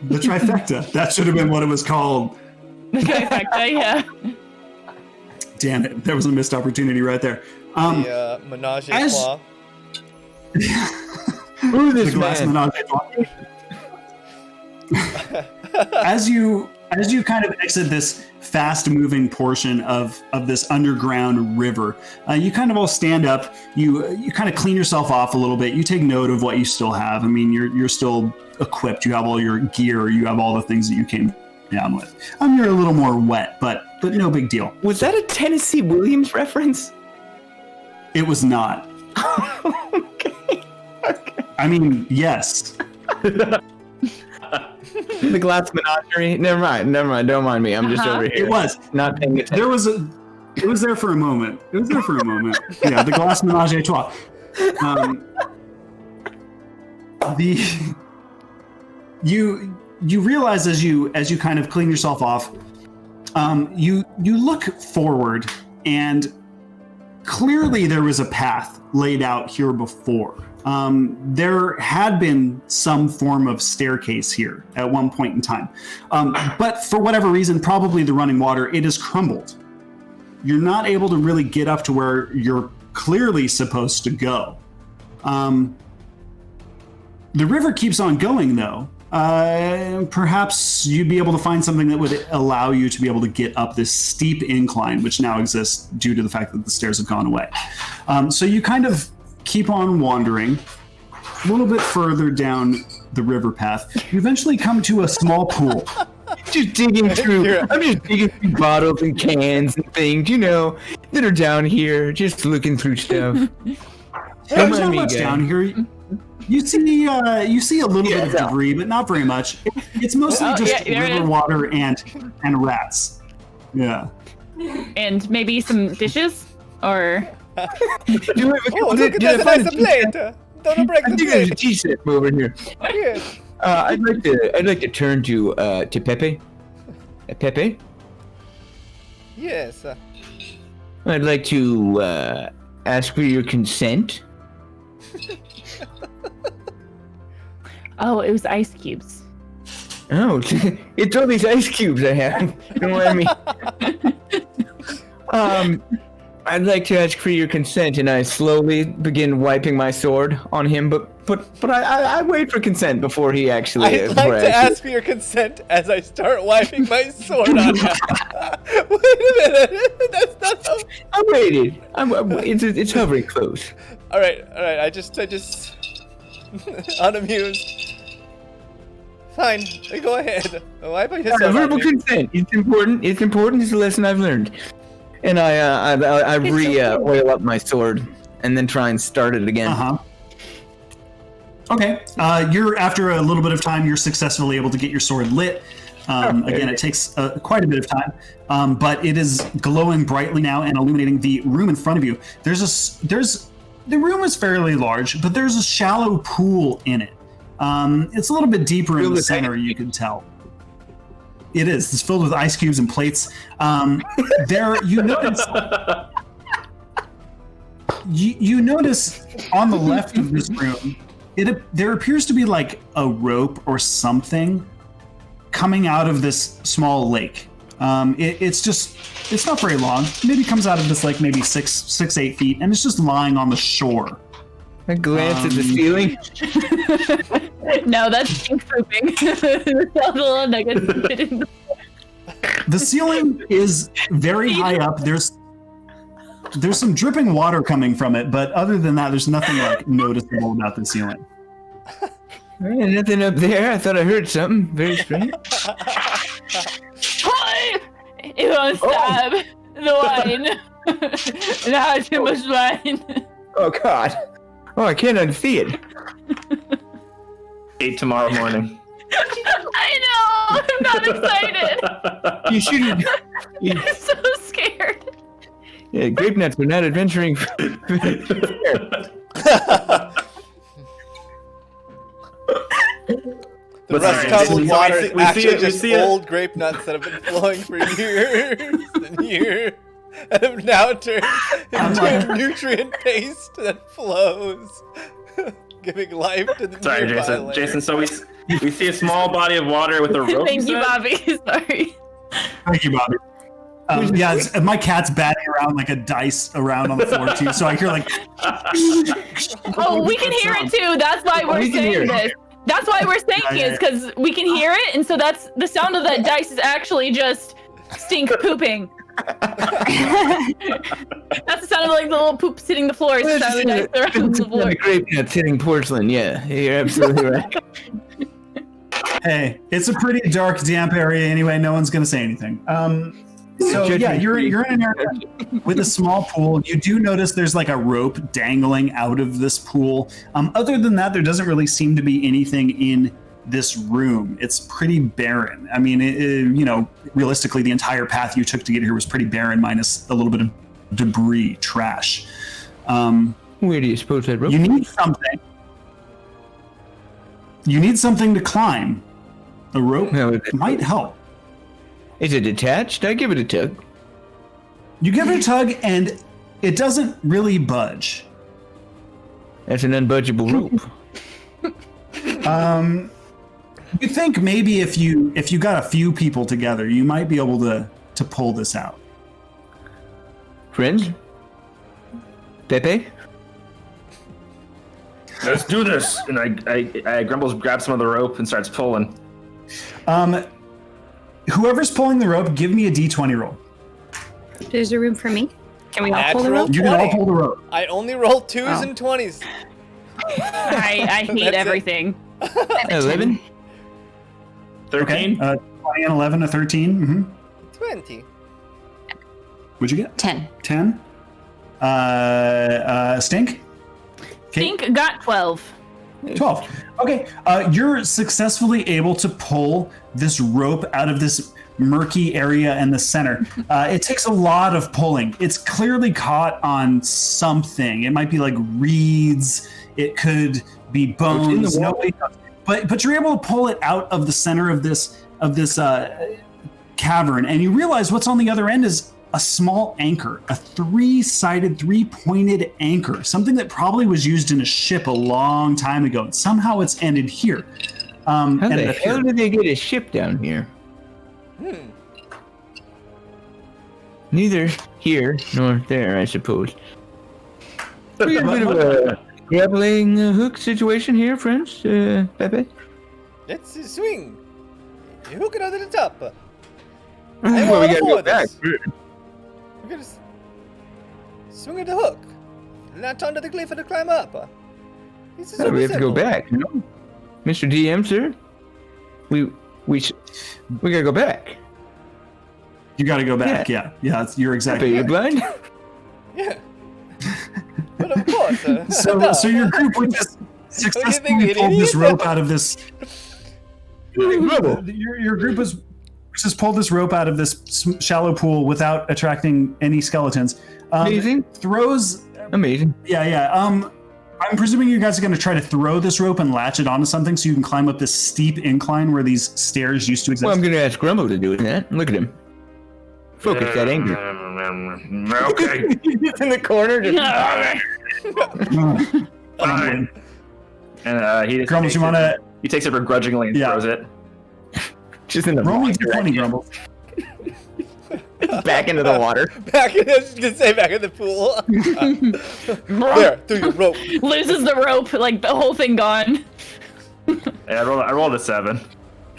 the trifecta, that should have been what it was called. The trifecta, yeah. Damn it, there was a missed opportunity right there. The menage a trois. Who The this glass man? menage a trois. As you kind of exit this fast-moving portion of this underground river, you kind of all stand up. You kind of clean yourself off a little bit. You take note of what you still have. I mean, you're still equipped. You have all your gear. You have all the things that you came down with. You're a little more wet, but no big deal. Was that a Tennessee Williams reference? It was not. Okay. I mean, yes. The glass menagerie. Never mind. Don't mind me. I'm just over here. It was not paying attention. It was there for a moment. Yeah, the glass menage a trois. You realize as you kind of clean yourself off, you look forward, and clearly there was a path laid out here before. There had been some form of staircase here at one point in time, but for whatever reason, probably the running water, it has crumbled. You're not able to really get up to where you're clearly supposed to go. The river keeps on going, though. Perhaps you'd be able to find something that would allow you to be able to get up this steep incline, which now exists due to the fact that the stairs have gone away. So you kind of keep on wandering a little bit further down the river path. You eventually come to a small pool. Just digging through. I'm just digging through bottles and cans and things, that are down here. Just looking through stuff. There's not much down here. You see a little bit of debris, but not very much. It's mostly just river water and rats. Yeah. And maybe some dishes, or. Look at that nice plate. Don't break the I think there's a tea set over here. Yes. I'd like to turn to Pepe. Pepe. Yes. I'd like to ask for your consent. Oh, it was ice cubes. Oh, it's all these ice cubes I have. Don't mind me. I'd like to ask for your consent, and I slowly begin wiping my sword on him. But I wait for consent before he actually. I'd like to ask for your consent as I start wiping my sword on him. Wait a minute, that's not how. I waited. It's hovering close. All right. I just unamused. Fine, go ahead. Wipe your sword. Verbal consent. It's important. It's important. It's a lesson I've learned. And I oil up my sword and then try and start it again. Okay. You're after a little bit of time, you're successfully able to get your sword lit. Again, it takes quite a bit of time, but it is glowing brightly now and illuminating the room in front of you. The room is fairly large, but there's a shallow pool in it. It's a little bit deeper in the center, you can tell. It is. It's filled with ice cubes and plates. There, you notice. You notice on the left of this room, there appears to be like a rope or something coming out of this small lake. It's not very long. Maybe comes out of this like maybe 8 feet, and it's just lying on the shore. I glance at the ceiling. No, that's stink pooping. The ceiling is very high up. There's some dripping water coming from it, but other than that, there's nothing like noticeable about the ceiling. Nothing up there. I thought I heard something very strange. It won't stop. The wine. Now too much wine. Oh God. Oh, I can't unsee it. 8 tomorrow morning. I know. I'm not excited. You shouldn't. I'm so scared. Yeah, grape nuts are not adventuring. The rust-covered water is actually just old grape nuts that have been flowing for years and years, and have now turned into a nutrient paste that flows, giving life to the Sorry, nearby Jason. So we see a small body of water with a rope. Thank you, Bobby. Sorry. Thank you, Bobby. Yeah, my cat's batting around like a dice around on the floor too, so I hear like. Oh, we can hear it too. That's why we're saying this. That's why we're saying it, because we can hear it, and so that's the sound of that dice is actually just stink pooping. That's the sound of like the little poops hitting the floor. It's the sound of the dice around the floor. The grape nuts hitting porcelain. Yeah, you're absolutely right. Hey, it's a pretty dark, damp area anyway. No one's gonna say anything. So yeah, you're in an area with a small pool. You do notice there's like a rope dangling out of this pool. Other than that, there doesn't really seem to be anything in this room. It's pretty barren. I mean, realistically, the entire path you took to get here was pretty barren, minus a little bit of debris, trash. Where do you suppose that rope? You need something. You need something to climb. A rope might help. Is it attached? I give it a tug. You give it a tug, and it doesn't really budge. That's an unbudgeable rope. You think maybe if you got a few people together, you might be able to pull this out. Friends? Pepe? Let's do this. And I Grumbles grabs some of the rope and starts pulling. Whoever's pulling the rope, give me a D20 roll. Is there room for me? Can we all pull the Natural rope? You can all pull the rope. I only roll 2s and 20s. I hate That's everything. 11? 13? 20 and 11, a 13. Mm-hmm. 20. What'd you get? 10. 10. Stink? Think got 12. 12. Okay. You're successfully able to pull this rope out of this murky area in the center. It takes a lot of pulling. It's clearly caught on something. It might be like reeds. It could be bones. But you're able to pull it out of the center of this cavern, and you realize what's on the other end is a small anchor, a three-sided, three-pointed anchor, something that probably was used in a ship a long time ago. And somehow it's ended here. How the hell did they get a ship down here? Neither here nor there, I suppose. We got a bit of a grappling hook situation here, friends, Pepe. Let's swing. You hook it out of the top. Well, we gotta go back. We gotta swing at the hook. Latch onto the cliff and to climb up. This is We have to go back, you know? Mr. DM, sir? We gotta go back. You got to go back. Yeah. You're exactly Pepe, you blind? Yeah. But of course. So your group would just successfully pulled this rope out of this. Your group was just pulled this rope out of this shallow pool without attracting any skeletons. Amazing. Throws. Amazing. Yeah. I'm presuming you guys are going to try to throw this rope and latch it onto something so you can climb up this steep incline where these stairs used to exist. Well, I'm gonna ask Grumble to do that. Look at him. Focus that anger. Okay. He's in the corner. Just... Fine. And he just Grumbles, you want to? he takes it begrudgingly and throws it. Just in the Roll me wrong d20, direction. Grumbles. Back into the water. I was gonna say back in the pool. There, through your rope. Loses the rope, like the whole thing gone. Yeah, I rolled a 7.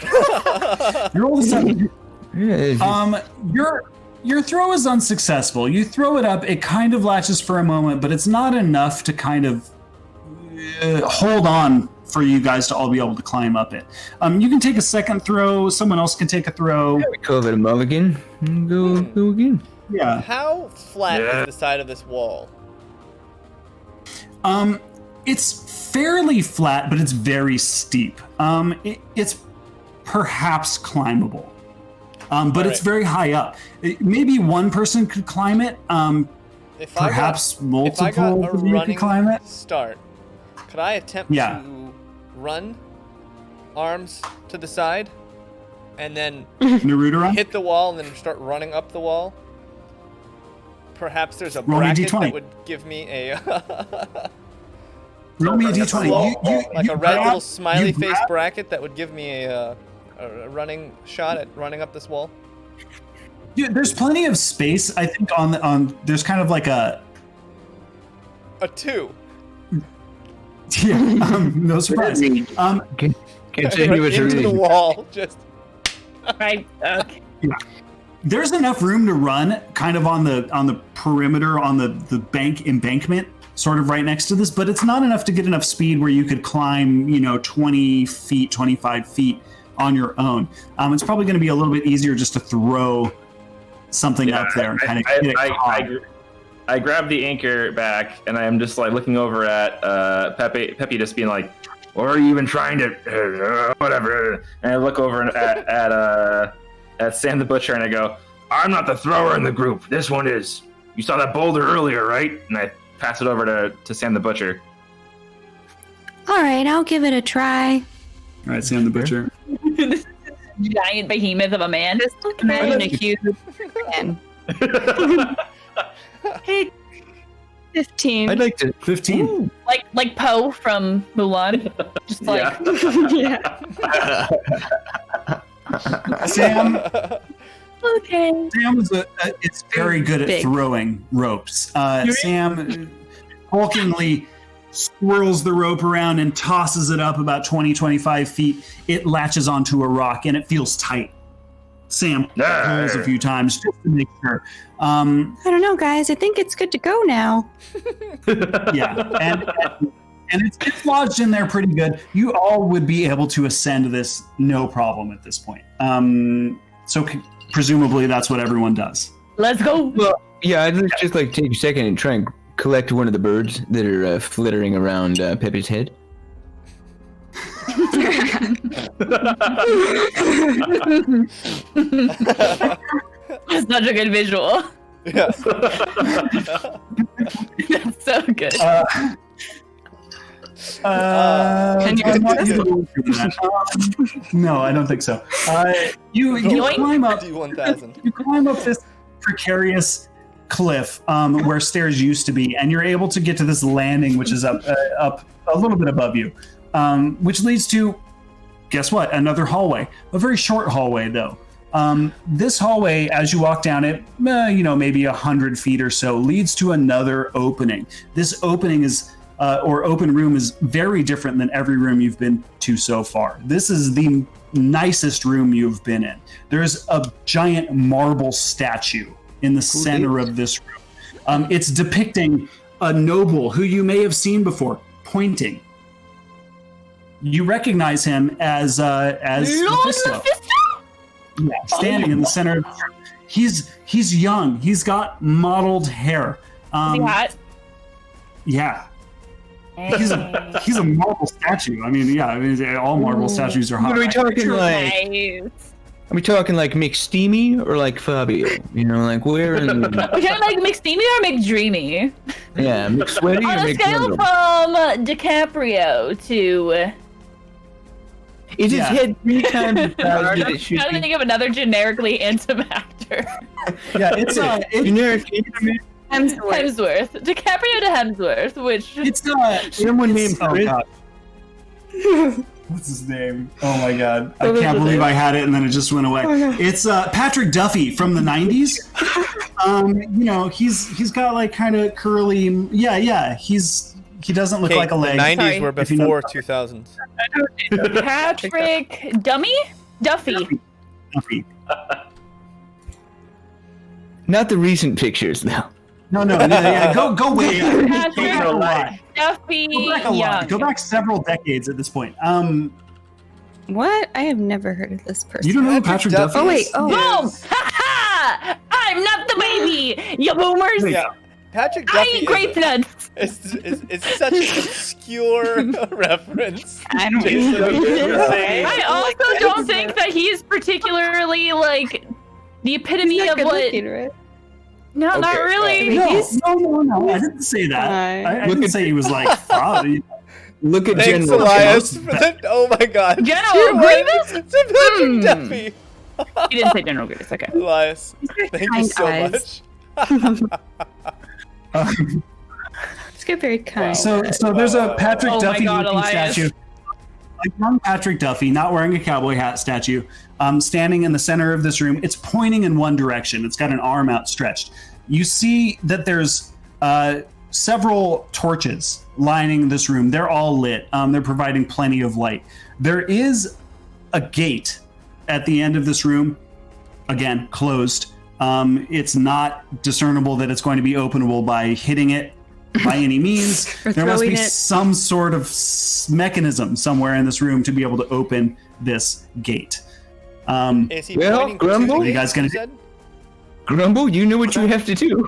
You roll a 7. Yeah, Your throw is unsuccessful. You throw it up, it kind of latches for a moment, but it's not enough to kind of hold on for you guys to all be able to climb up it. You can take a second throw. Someone else can take a throw. we call it a mulligan. Go again. Yeah. How flat is the side of this wall? It's fairly flat, but it's very steep. It's perhaps climbable. But it's very high up. Maybe one person could climb it. Perhaps multiple of you could climb it. Start. Could I attempt to run, arms to the side, and then Naruto run? hit the wall and then start running up the wall? Perhaps there's a Roll me a bracket D20. that would give me a Roll me a d20. like a red little smiley you face grab- bracket that would give me a running shot at running up this wall. Yeah, there's plenty of space. I think on there's kind of like a 2. no surprise. Continuous right into the release. wall. Just Right. Okay. There's enough room to run kind of on the perimeter on the embankment sort of right next to this, but it's not enough to get enough speed where you could climb 20 feet 25 feet on your own. It's probably going to be a little bit easier just to throw something up there and kind of get it caught. I grab the anchor back and I'm just like looking over at Pepe just being like, or are you even trying to whatever? And I look over at Sam the Butcher and I go, I'm not the thrower in the group. This one is. You saw that boulder earlier, right? And I pass it over to Sam the Butcher. All right, I'll give it a try. All right, Sam the Butcher. This giant behemoth of a man. Just imagine a huge man. Hey, 15. I'd like to. 15. Ooh. Like Poe from Mulan. Just like Yeah. Sam. okay. Sam is it's very good at Big. throwing ropes. Sam hulkingly swirls the rope around and tosses it up about 20-25 feet. It latches onto a rock and it feels tight. Sam pulls a few times just to make sure. I don't know, guys. I think it's good to go now. Yeah, and it's lodged in there pretty good. You all would be able to ascend this no problem at this point. So presumably that's what everyone does. Let's go. Well, yeah, I'd just like to take a second and try and collect one of the birds that are flittering around Pepe's head. That's such a good visual. Yeah. That's so good. Can you I'm not do gonna go through that. No, I don't think so. You Yoink. climb up. D1000. You climb up this precarious cliff where stairs used to be, and you're able to get to this landing, which is up a little bit above you, which leads to, guess what? Another hallway. A very short hallway, though. This hallway, as you walk down it, maybe 100 feet or so, leads to another opening. This opening is, or open room, is very different than every room you've been to so far. This is the nicest room you've been in. There's a giant marble statue in the center of this room. It's depicting a noble who you may have seen before, pointing. You recognize him as Lord Mephisto. Mephisto? Yeah, standing in the center of the room. He's young. He's got mottled hair. Is he hot? Yeah. He's a marble statue. I mean, all marble statues are hot. What are we talking like? Nice. Are we talking like McSteamy or like Fabio? Like where in We're talking like McSteamy or McDreamy? yeah, McSweaty On or a scale McWonderful? from DiCaprio to... Is his Yeah. head 3 times the size that I'm it should trying to be? think of another generically handsome actor. Yeah, it's Generic. Hemsworth. DiCaprio to Hemsworth, which... Someone named Oh Chris. god. What's his name? Oh my god. I can't believe I had it and then it just went away. It's Patrick Duffy from the 90s. He's got like kind of curly. Yeah. He doesn't look like a leg. The 90s Sorry. were If you know- before 2000s. Patrick Duffy. Duffy. Not the recent pictures, though. No. Yeah, go way. Patrick Go back Duffy a lot. Young. Go back several decades at this point. What? I have never heard of this person. You don't know who Patrick Patrick Duffy? Oh, wait. is? Oh. Boom! Ha ha! I'm not the baby! You boomers! Yeah. Patrick I Duffy eat grape nuts! is such an obscure reference. I don't I also don't think that he's particularly, like, the epitome of what... right? No, not Okay, really. No. I didn't say that. I didn't say he was like father. Look at Thanks, General. Elias. For that. Oh my god. General Tier one Grievous? to Patrick Duffy. He didn't say General Grievous, okay. Elias, thank you kind so eyes. much. Let's get very kind. So there's a Patrick Oh my Duffy God, looking Elias. statue. A young Patrick Duffy, not wearing a cowboy hat statue, standing in the center of this room. It's pointing in one direction. It's got an arm outstretched. You see that there's several torches lining this room. They're all lit. They're providing plenty of light. There is a gate at the end of this room, again, closed. It's not discernible that it's going to be openable by hitting it by any means. Or There must be throwing it. some sort of mechanism somewhere in this room to be able to open this gate. Is he Well, pointing to Grumble? the You guys gonna- gate, you said? Grumble, you know what you have to do.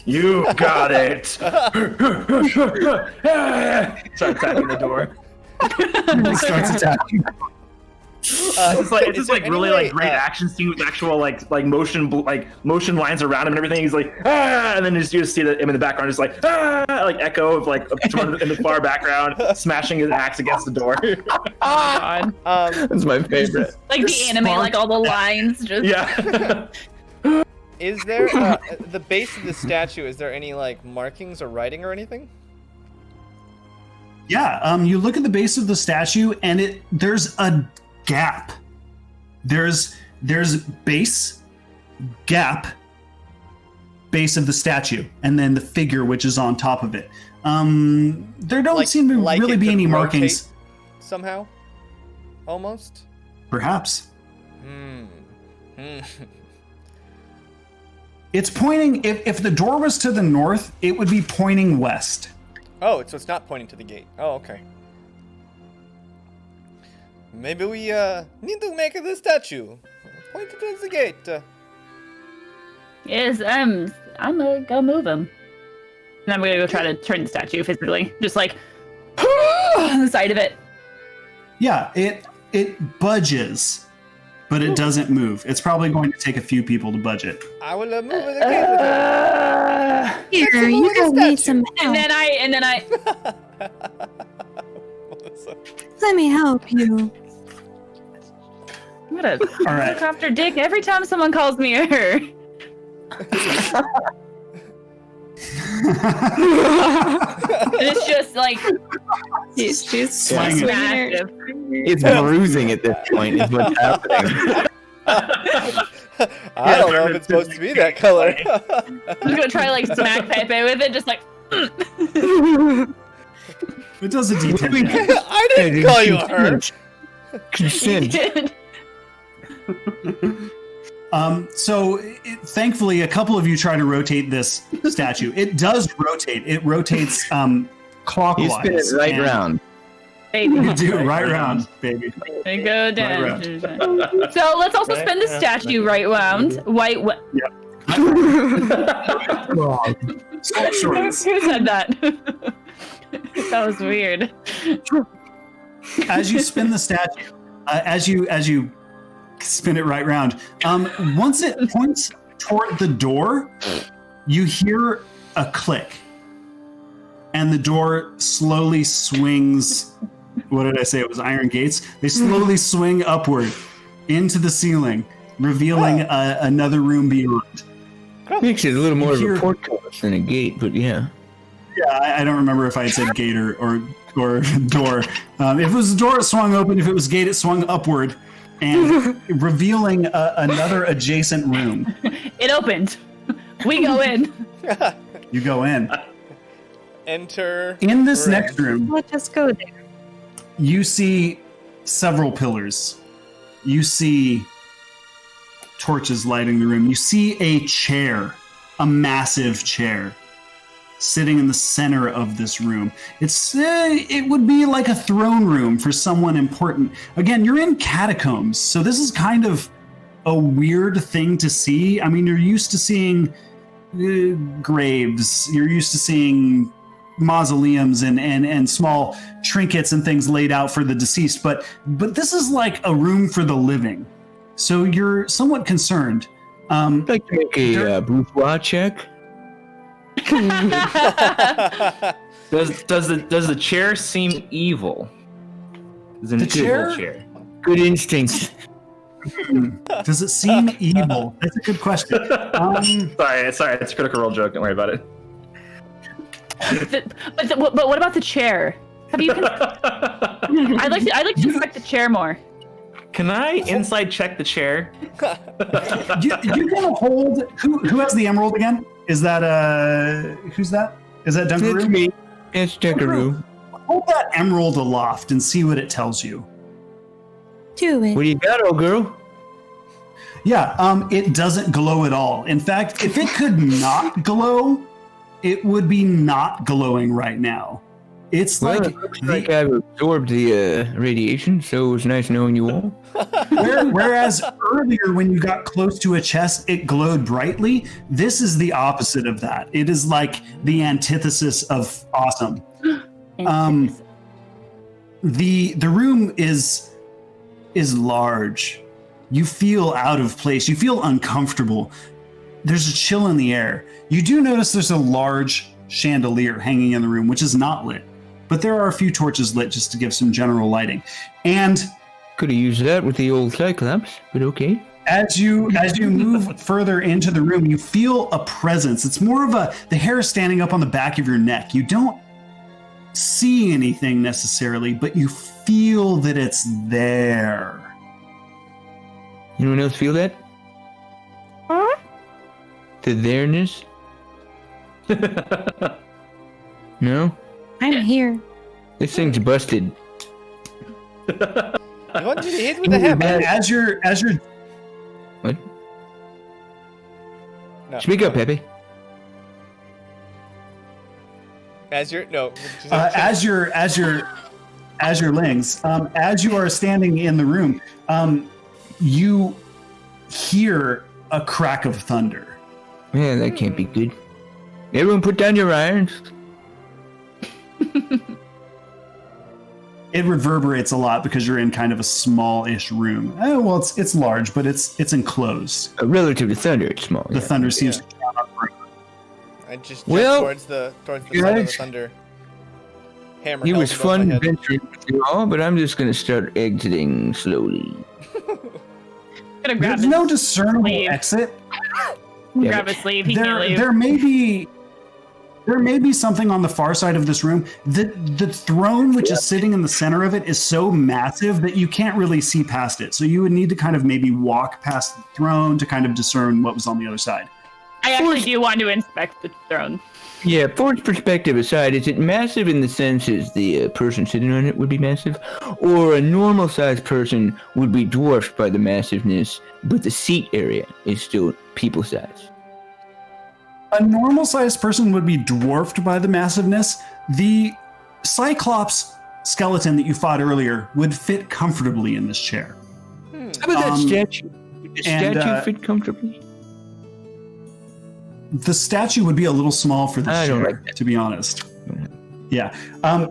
You got it. Start attacking the door. He starts attacking. It's just like really like great action scene with actual like motion lines around him and everything. He's like and then you just see him in the background, just like like echo of like someone in the far background smashing his axe against the door. God. That's my favorite. Like the anime, like all the lines just. Yeah. Is there the base of the statue? Is there any like markings or writing or anything? Yeah, you look at the base of the statue, and there's a gap. There's base, gap, base of the statue, and then the figure which is on top of it. There don't seem to really be any markings. Somehow, almost. Perhaps. It's pointing. If the door was to the north, it would be pointing west. Oh, so it's not pointing to the gate. Oh, okay. Maybe we need to make the statue point towards the gate. Yes, I'm gonna go move him. And I'm gonna go try to turn the statue physically, just like on the side of it. Yeah, it budges, but it doesn't move. It's probably going to take a few people to budge it. I will move the gate. Here, you guys need some help. And then I. Let me help you. I'm gonna All right. look after Dick every time someone calls me her. It's just like She's Swinging. massive. It's bruising at this point. Is what's happening. I don't know if it's supposed to be that color. I'm just gonna try like smack Pepe with it, just like. It does a D10. I didn't call you her. Consent. Thankfully, a couple of you try to rotate this statue. It does rotate. It rotates clockwise. You spin it right round. Baby. You do right round, baby. They go down. Right So let's also spin the statue right round. White. Shorts. Who said that? That was weird. As you spin the statue, as you spin it right round, once it points toward the door, you hear a click, and the door slowly swings. What did I say? It was iron gates. They slowly swing upward into the ceiling, revealing another room beyond. Makes it a little more of Here- a portcullis than a gate, but yeah. Yeah, I don't remember if I had said gate or door. If it was a door, it swung open. If it was gate, it swung upward, and revealing another adjacent room. It opened. We go in. You go in. Enter. In this room. next room, Let's just go there. you see several pillars. You see torches lighting the room. You see a chair, a massive chair, sitting in the center of this room. It would be like a throne room for someone important. Again, you're in catacombs, so this is kind of a weird thing to see. I mean, you're used to seeing graves. You're used to seeing mausoleums and small trinkets and things laid out for the deceased, but this is like a room for the living. So you're somewhat concerned. I'd like to make a bourgeois check. Does the chair seem evil? Is it an evil chair? Good instincts. Does it seem evil? That's a good question. Sorry, it's a critical role joke. Don't worry about it. But what about the chair? Have you? I'd like to inspect the chair more. Can I inside check the chair? You're gonna hold. Who has the emerald again? Is that who's that? Is that That's Dunkaroo? me. It's Dunkaroo. Hold that emerald aloft and see what it tells you. Do it. What do you got, old girl? Yeah, it doesn't glow at all. In fact, if it could not glow, it would be not glowing right now. It's Well, like it looks like I've absorbed the radiation, so it was nice knowing you all. whereas earlier when you got close to a chest, it glowed brightly. This is the opposite of that. It is like the antithesis of awesome. The room is large. You feel out of place. You feel uncomfortable. There's a chill in the air. You do notice there's a large chandelier hanging in the room, which is not lit, but there are a few torches lit just to give some general lighting. And Could have used that with the old Cyclops, but okay. as you move further into the room, you feel a presence. It's more of the hair standing up on the back of your neck. You don't see anything necessarily, but you feel that it's there. Anyone else feel that? Huh? The there-ness? No? I'm here. This thing's busted. I want you to hit with the hammer. And as you're What? No. Speak up, Pepe. As you're no. as you're Lings, as you are standing in the room, you hear a crack of thunder. Yeah, that can't be good. Everyone put down your irons. It reverberates a lot because you're in kind of a small-ish room. Well, it's large, but it's enclosed. Relative to thunder, it's small. The yeah. thunder seems to drown out. I just Well, jumped towards the side of the guys, thunder. Hammer. It held was above fun my head. adventuring with you all, but I'm just gonna start exiting slowly. Gonna grab There's his, no discernible sleeve. exit. Yeah, grab but his sleeve. He can't leave. There may be something on the far side of this room. The throne, which is sitting in the center of it, is so massive that you can't really see past it. So you would need to kind of maybe walk past the throne to kind of discern what was on the other side. I actually do want to inspect the throne. Yeah, Ford's perspective aside, is it massive in the sense as the person sitting on it would be massive? Or a normal-sized person would be dwarfed by the massiveness, but the seat area is still people-sized? A normal-sized person would be dwarfed by the massiveness. The Cyclops skeleton that you fought earlier would fit comfortably in this chair. How about that statue? Would the statue fit comfortably? The statue would be a little small for this I don't chair, like that. to be honest. Yeah.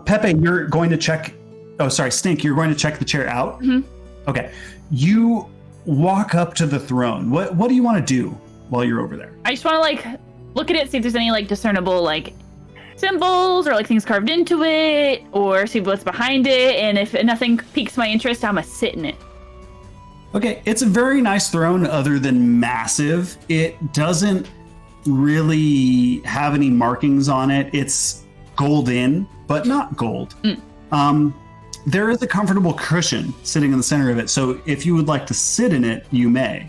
Pepe, you're going to check... Oh, sorry, Stink, you're going to check the chair out? Mm-hmm. Okay. You walk up to the throne. What do you want to do while you're over there? I just want to look at it, see if there's any discernible symbols or things carved into it, or see what's behind it. And if nothing piques my interest, I'm gonna sit in it. Okay, it's a very nice throne other than massive. It doesn't really have any markings on it. It's golden, but not gold. There is a comfortable cushion sitting in the center of it, so if you would like to sit in it, you may.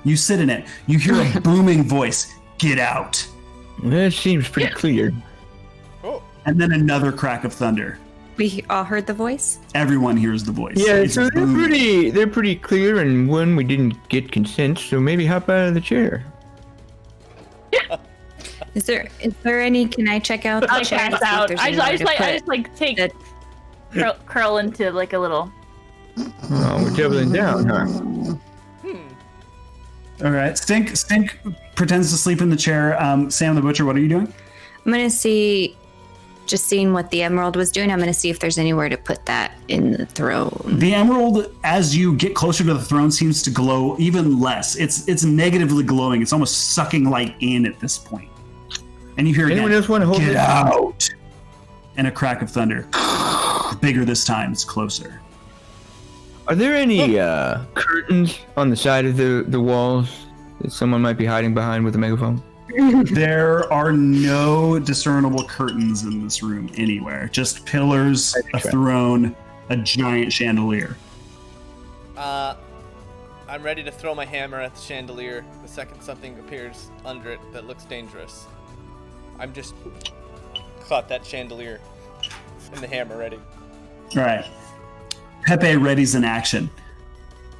You sit in it. You hear a booming voice, "Get out!" That seems pretty clear. Oh, And then another crack of thunder. We all heard the voice. Everyone hears the voice. Yeah, It's so they're booming. pretty clear, and one, we didn't get consent, so maybe hop out of the chair. Is there any? Can I check out the I chair? pass to see if out. there's I anywhere to just put take the- curl into a little. Oh, we're doubling down, huh? All right. Stink pretends to sleep in the chair. Sam the Butcher, what are you doing? I'm gonna see, just seeing what the emerald was doing. I'm gonna see if there's anywhere to put that in the throne. The emerald, as you get closer to the throne, seems to glow even less. It's negatively glowing. It's almost sucking light in at this point. And you hear Anyone again, else want to hold "Get it? out!" And a crack of thunder. Bigger this time. It's closer. Are there any curtains on the side of the walls that someone might be hiding behind with a megaphone? There are no discernible curtains in this room anywhere. Just pillars, a throne, a giant chandelier. I'm ready to throw my hammer at the chandelier the second something appears under it that looks dangerous. I'm just caught that chandelier and the hammer ready. All right. Pepe readies in action.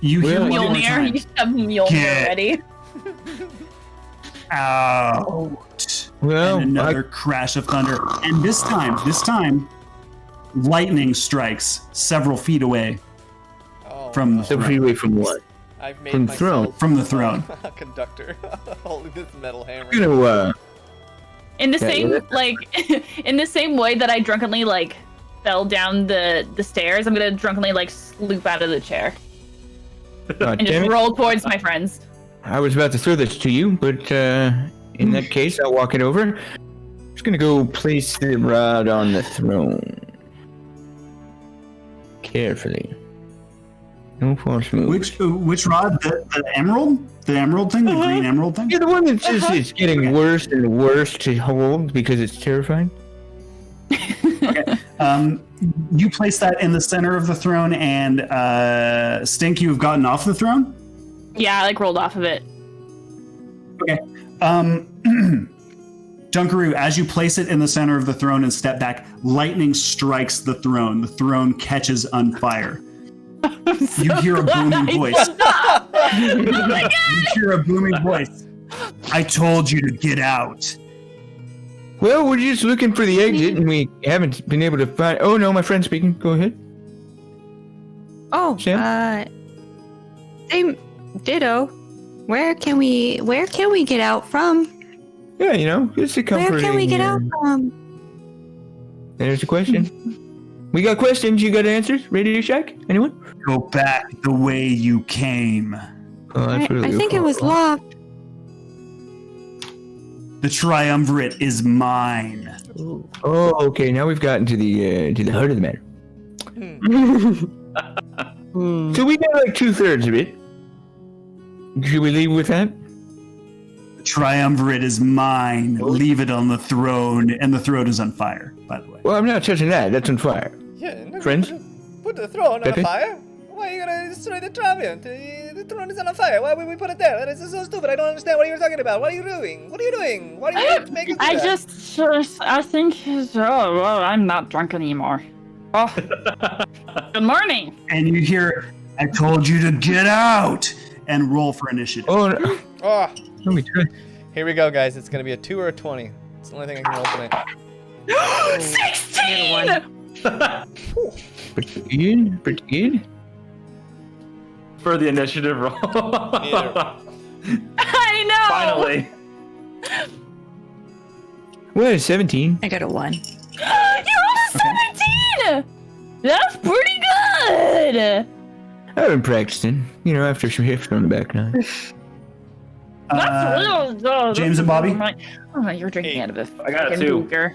You hear one more Mjolnir. time. You have Mjolnir Get ready. Out. Well, and another crash of thunder. And this time, lightning strikes several feet away Oh, from the no. so throne. away from what? I've made from the throne. myself From the throne. a conductor, holding this metal hammer. You know, In the Yeah, same yeah. like in the same way that I drunkenly like fell down the stairs, I'm gonna drunkenly like sloop out of the chair and just damn it. roll towards my friends. I was about to throw this to you, but in that case, I'll walk it over. Just gonna go place the rod on the throne. Carefully. No false moves. Which rod? The emerald? The emerald thing? The green emerald thing? Yeah, the one that's just it's getting worse and worse to hold because it's terrifying. You place that in the center of the throne, and Stink, you have gotten off the throne? Yeah, I like rolled off of it. Okay. Dunkaroo, as you place it in the center of the throne and step back, lightning strikes the throne. The throne catches on fire. You hear a booming voice. You hear a booming voice. I told you to get out. Well, we're just looking for the exit, and we haven't been able to find. Oh no, my friend's speaking. Go ahead. Oh, Sam? same ditto. Where can we get out from? Yeah, you know, it's a comforting. Where can we get out from? There's a question. We got questions. You got answers? Radio Shack? Anyone? Go back the way you came. Oh, that's really I think it was locked. The triumvirate is mine. Oh, okay. Now we've gotten to the heart of the matter. So we got like 2/3 of it. Should we leave with that? The triumvirate is mine. Leave it on the throne. And the throne is on fire, by the way. Well, I'm not touching that. That's on fire. Yeah, no, Friends? Put the throne on Pepe? fire. Why are you gonna destroy the triumvirate? The throne is on fire. Why would we put it there? That is so stupid. I don't understand what you're talking about. What are you doing? What are you doing? Why are you making us do I that? I think, oh, well, I'm not drunk anymore. Oh, good morning. And you hear, I told you to get out. And roll for initiative. Oh, no. Oh, Let me try. here we go, guys. It's gonna be a 2 or a 20. It's the only thing I can roll tonight. 16! Pretty good. For the initiative roll. Neither. I know! Finally. Well, 17. I got a 1. You rolled a 17! That's pretty good! I've been practicing, you know, after some hits on the back nine. That's real good. James and Bobby? Oh, you're drinking Hey, out of a I got a fucking 2. beaker.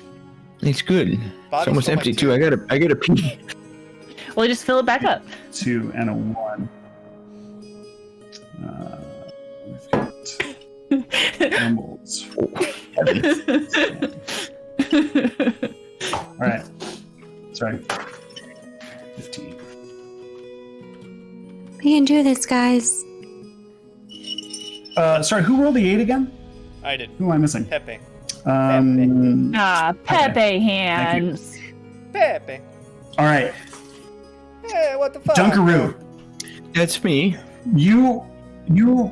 It's good. Bobby's It's almost still empty like too. I gotta pee. Well, just fill it back up. 2 and a 1. We've got Rumbles. All right. Sorry. 15. We can do this, guys. Sorry, who rolled the 8 again? I did. Who am I missing? Pepe. Ah, Pepe hands. Pepe. All right. Hey, what the fuck? Dunkaroo, That's me. you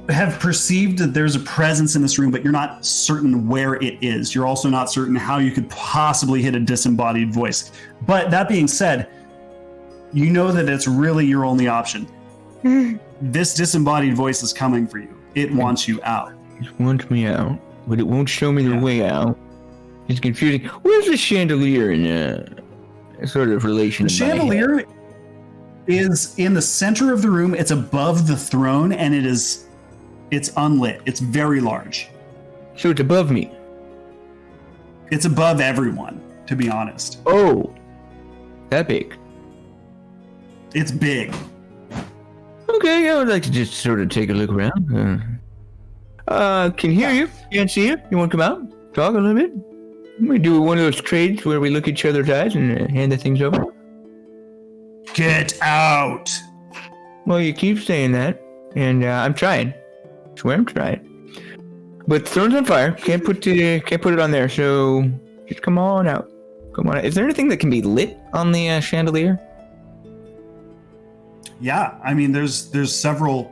have perceived that there's a presence in this room, but you're not certain where it is. You're also not certain how you could possibly hit a disembodied voice. But that being said, you know that it's really your only option. This disembodied voice is coming for you. It wants you out. It wants me out, but it won't show me the way out. It's confusing. Where's the chandelier in sort of relation? The to my head? chandelier is in the center of the room. It's above the throne, and it's unlit. It's very large. So it's above me. It's above everyone, to be honest. Oh, that big. It's big. Okay, I would like to just sort of take a look around. Can hear you. Can't see you. You want to come out? Talk a little bit? We do one of those trades where we look each other's eyes and hand the things over. Get out. Well, you keep saying that, and I'm trying. I swear I'm trying. But the throne's on fire. Can't put it on there. So just come on out. Come on out. Is there anything that can be lit on the chandelier? Yeah, I mean, there's several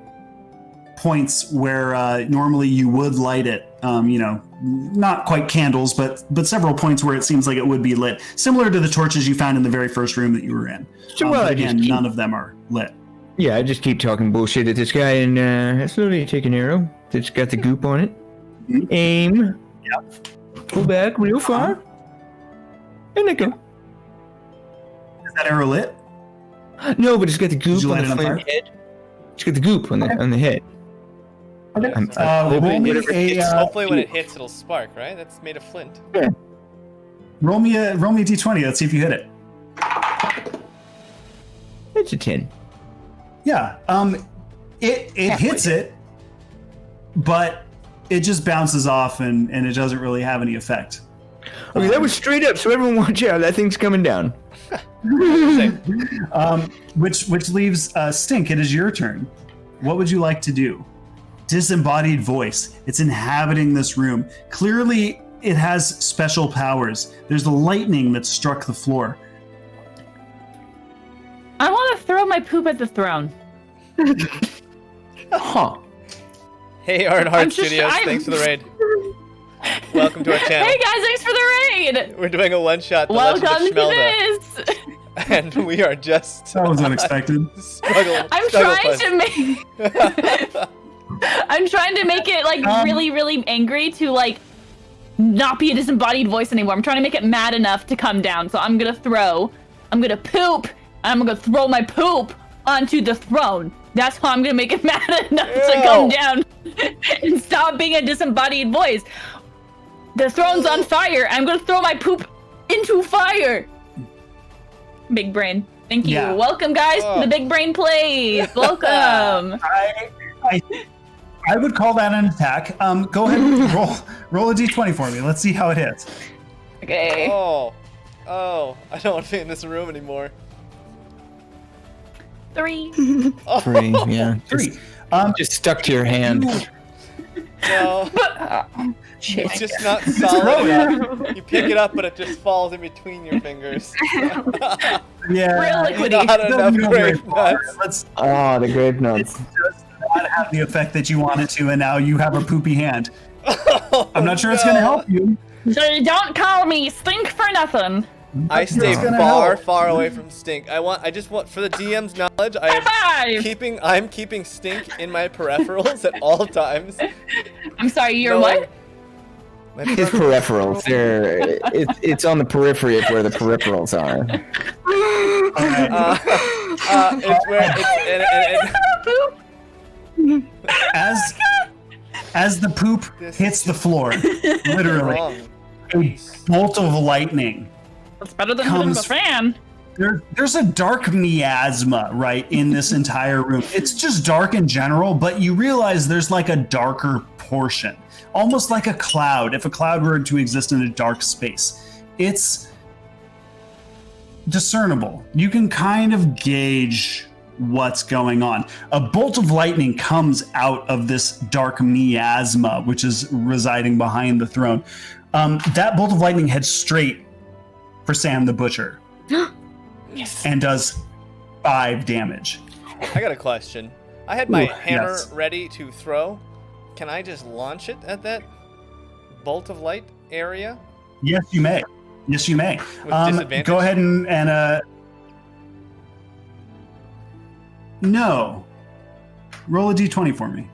points where normally you would light it. Not quite candles, but several points where it seems like it would be lit, similar to the torches you found in the very first room that you were in. So but again, none of them are lit. Yeah, I just keep talking bullshit at this guy, and I slowly take an arrow that's got the goop on it. Mhm. Aim. Yep. Pull back real far. And let go. Is that arrow lit? No, but it's got the goop you on light the it on flame fire? head. It's got the goop on the head. Okay. I'm Roll me Hopefully when it hits, it'll spark, right? That's made of flint. roll me a d20. Let's see if you hit it. It's a 10. Yeah. It hits it, but it just bounces off and it doesn't really have any effect. Okay, that was straight up, so everyone watch out. That thing's coming down. Which leaves Stink. It is your turn. What would you like to do? Disembodied voice. It's inhabiting this room. Clearly, it has special powers. There's the lightning that struck the floor. I want to throw my poop at the throne. Huh. Hey, Ironheart I'm just- Studios, I'm- thanks for the raid. Welcome to our channel. Hey guys, thanks for the raid. We're doing a one-shot, The Welcome Legend to of Shmelda. this. And we are just That was unexpected. I'm trying to make. I'm trying to make it like really, really angry to like not be a disembodied voice anymore. I'm trying to make it mad enough to come down. So I'm gonna poop, and I'm gonna throw my poop onto the throne. That's how I'm gonna make it mad enough to come down and stop being a disembodied voice. The throne's on fire. I'm gonna throw my poop into fire. Big brain. Thank you. Yeah. Welcome, guys, to the Big Brain Plays. Welcome. I would call that an attack. Go ahead and roll a d20 for me. Let's see how it hits. Okay. Oh, I don't want to be in this room anymore. 3. 3, yeah. 3. Just stuck to your hand. No, Shit. it's just not solid enough. You pick it up, but it just falls in between your fingers. Yeah. Real liquidy. Not It enough doesn't go very grape far. nuts. Let's Oh, the grape nuts. just not have the effect that you want it to, and now you have a poopy hand. Oh, I'm not sure it's going to help you. So you don't call me Stink for nothing. I stay It's gonna far, help. far away from Stink. I just want, for the DM's knowledge, I'm keeping Stink in my peripherals at all times. I'm sorry, you're No, what? My His peripherals. It's on the periphery of where the peripherals are. it's where As the poop hits the floor, literally, a bolt of lightning. That's better than hitting the Comes- fan. There's a dark miasma, right, in this entire room. It's just dark in general, but you realize there's like a darker portion, almost like a cloud, if a cloud were to exist in a dark space. It's discernible. You can kind of gauge what's going on. A bolt of lightning comes out of this dark miasma, which is residing behind the throne. That bolt of lightning heads straight for Sam the Butcher. Yes. And does 5 damage. I got a question. I had my Ooh, hammer yes. ready to throw. Can I just launch it at that bolt of light area? Yes, you may. Yes, you may. With disadvantage? Go ahead and no. Roll a d20 for me.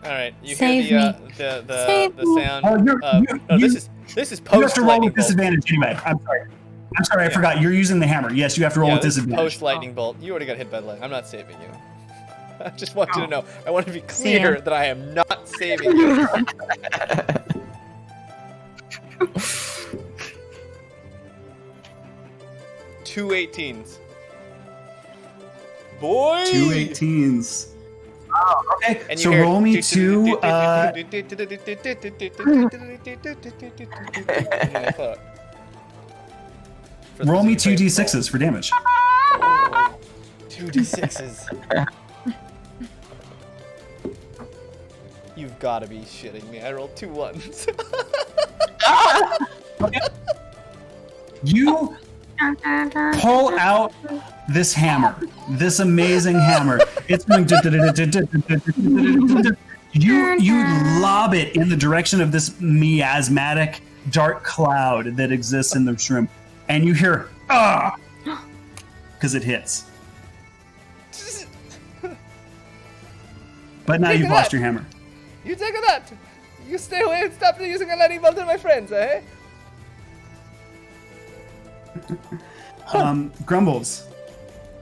All right, you Save hear me. the Save sound. Oh, This is You have post to roll lightning with bolt. disadvantage anyway. I'm sorry, I forgot. You're using the hammer. Yes, you have to roll Yeah, with this is disadvantage. post lightning bolt. You already got hit by lightning. I'm not saving you. I just want you to know. I want to be clear that I am not saving you. Two 18s. Boy! 2 18s. Oh, okay. And you So hear roll me 2. Roll me 2 d6s for damage. 2 d6s. You've got to be shitting me. I rolled 2 1s. You pull out this hammer, this amazing hammer. It's going you lob it in the direction of this miasmatic dark cloud that exists in the room, and you hear because it hits. But now you've lost your hammer. You take that! You stay away and stop using a lightning bolt on my friends, eh? Grumbles,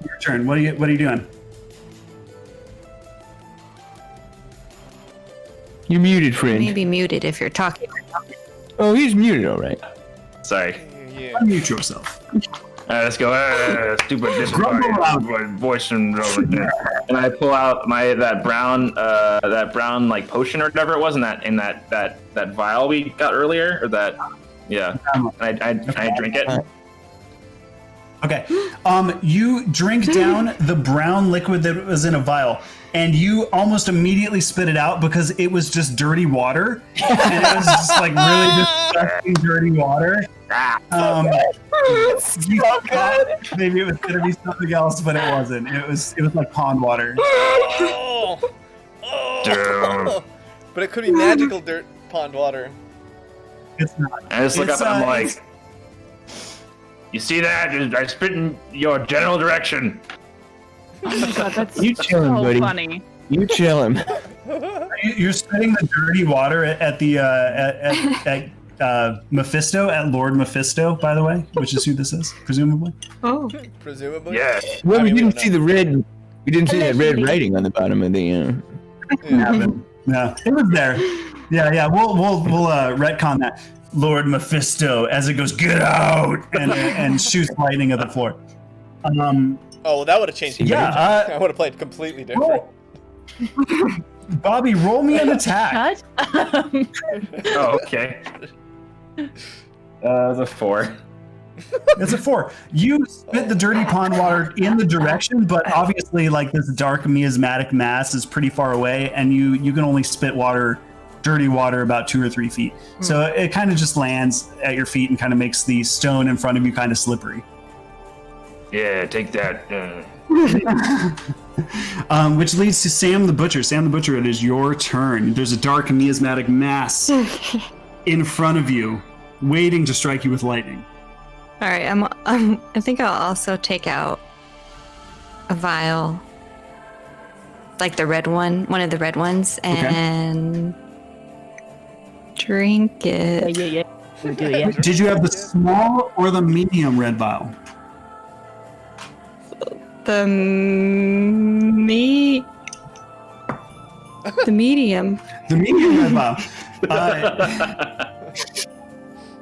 your turn. What are you doing? You're muted, friend. Maybe muted if you're talking. Oh, he's muted, all right. Sorry. Yeah. Unmute yourself. Let's go. Stupid disembodied voice from over there. And I pull out that brown like potion or whatever it was in that vial we got earlier, or that, yeah. And I drink it. Okay. You drink down the brown liquid that was in a vial, and you almost immediately spit it out because it was just dirty water, and it was just like really disgusting dirty water. You thought maybe it was gonna be something else, but it wasn't. It was like pond water. But it could be magical dirt pond water. It's not. I just look up and I'm like, you see that? I spit in your general direction. Oh my god, that's You chillin', so buddy. funny. You chillin'. You're spitting the dirty water at Mephisto, at Lord Mephisto, by the way, which is who this is, presumably. Oh. Presumably. Yeah. Well, we we didn't don't see know. the red. We didn't see that red Allegedly. writing on the bottom of the. Yeah. No, it was there. Yeah. We'll retcon that. Lord Mephisto, as it goes, get out, and shoots lightning at the floor. Oh, well, that would have changed. Yeah, I would have played completely different. Bobby, roll me an attack. What? Oh, okay. It's a 4. It's a 4. You spit the dirty pond water in the direction, but obviously, like, this dark miasmatic mass is pretty far away, and you can only spit dirty water about 2 or 3 feet. So it kind of just lands at your feet and kind of makes the stone in front of you kind of slippery. Yeah, take that. Which leads to Sam the Butcher. Sam the Butcher, it is your turn. There's a dark miasmatic mass in front of you, waiting to strike you with lightning. All right, I think I'll also take out a vial, like the red one of the red ones, and drink it. Yeah. Did you have the small or the medium red vial? The medium. The medium red vial.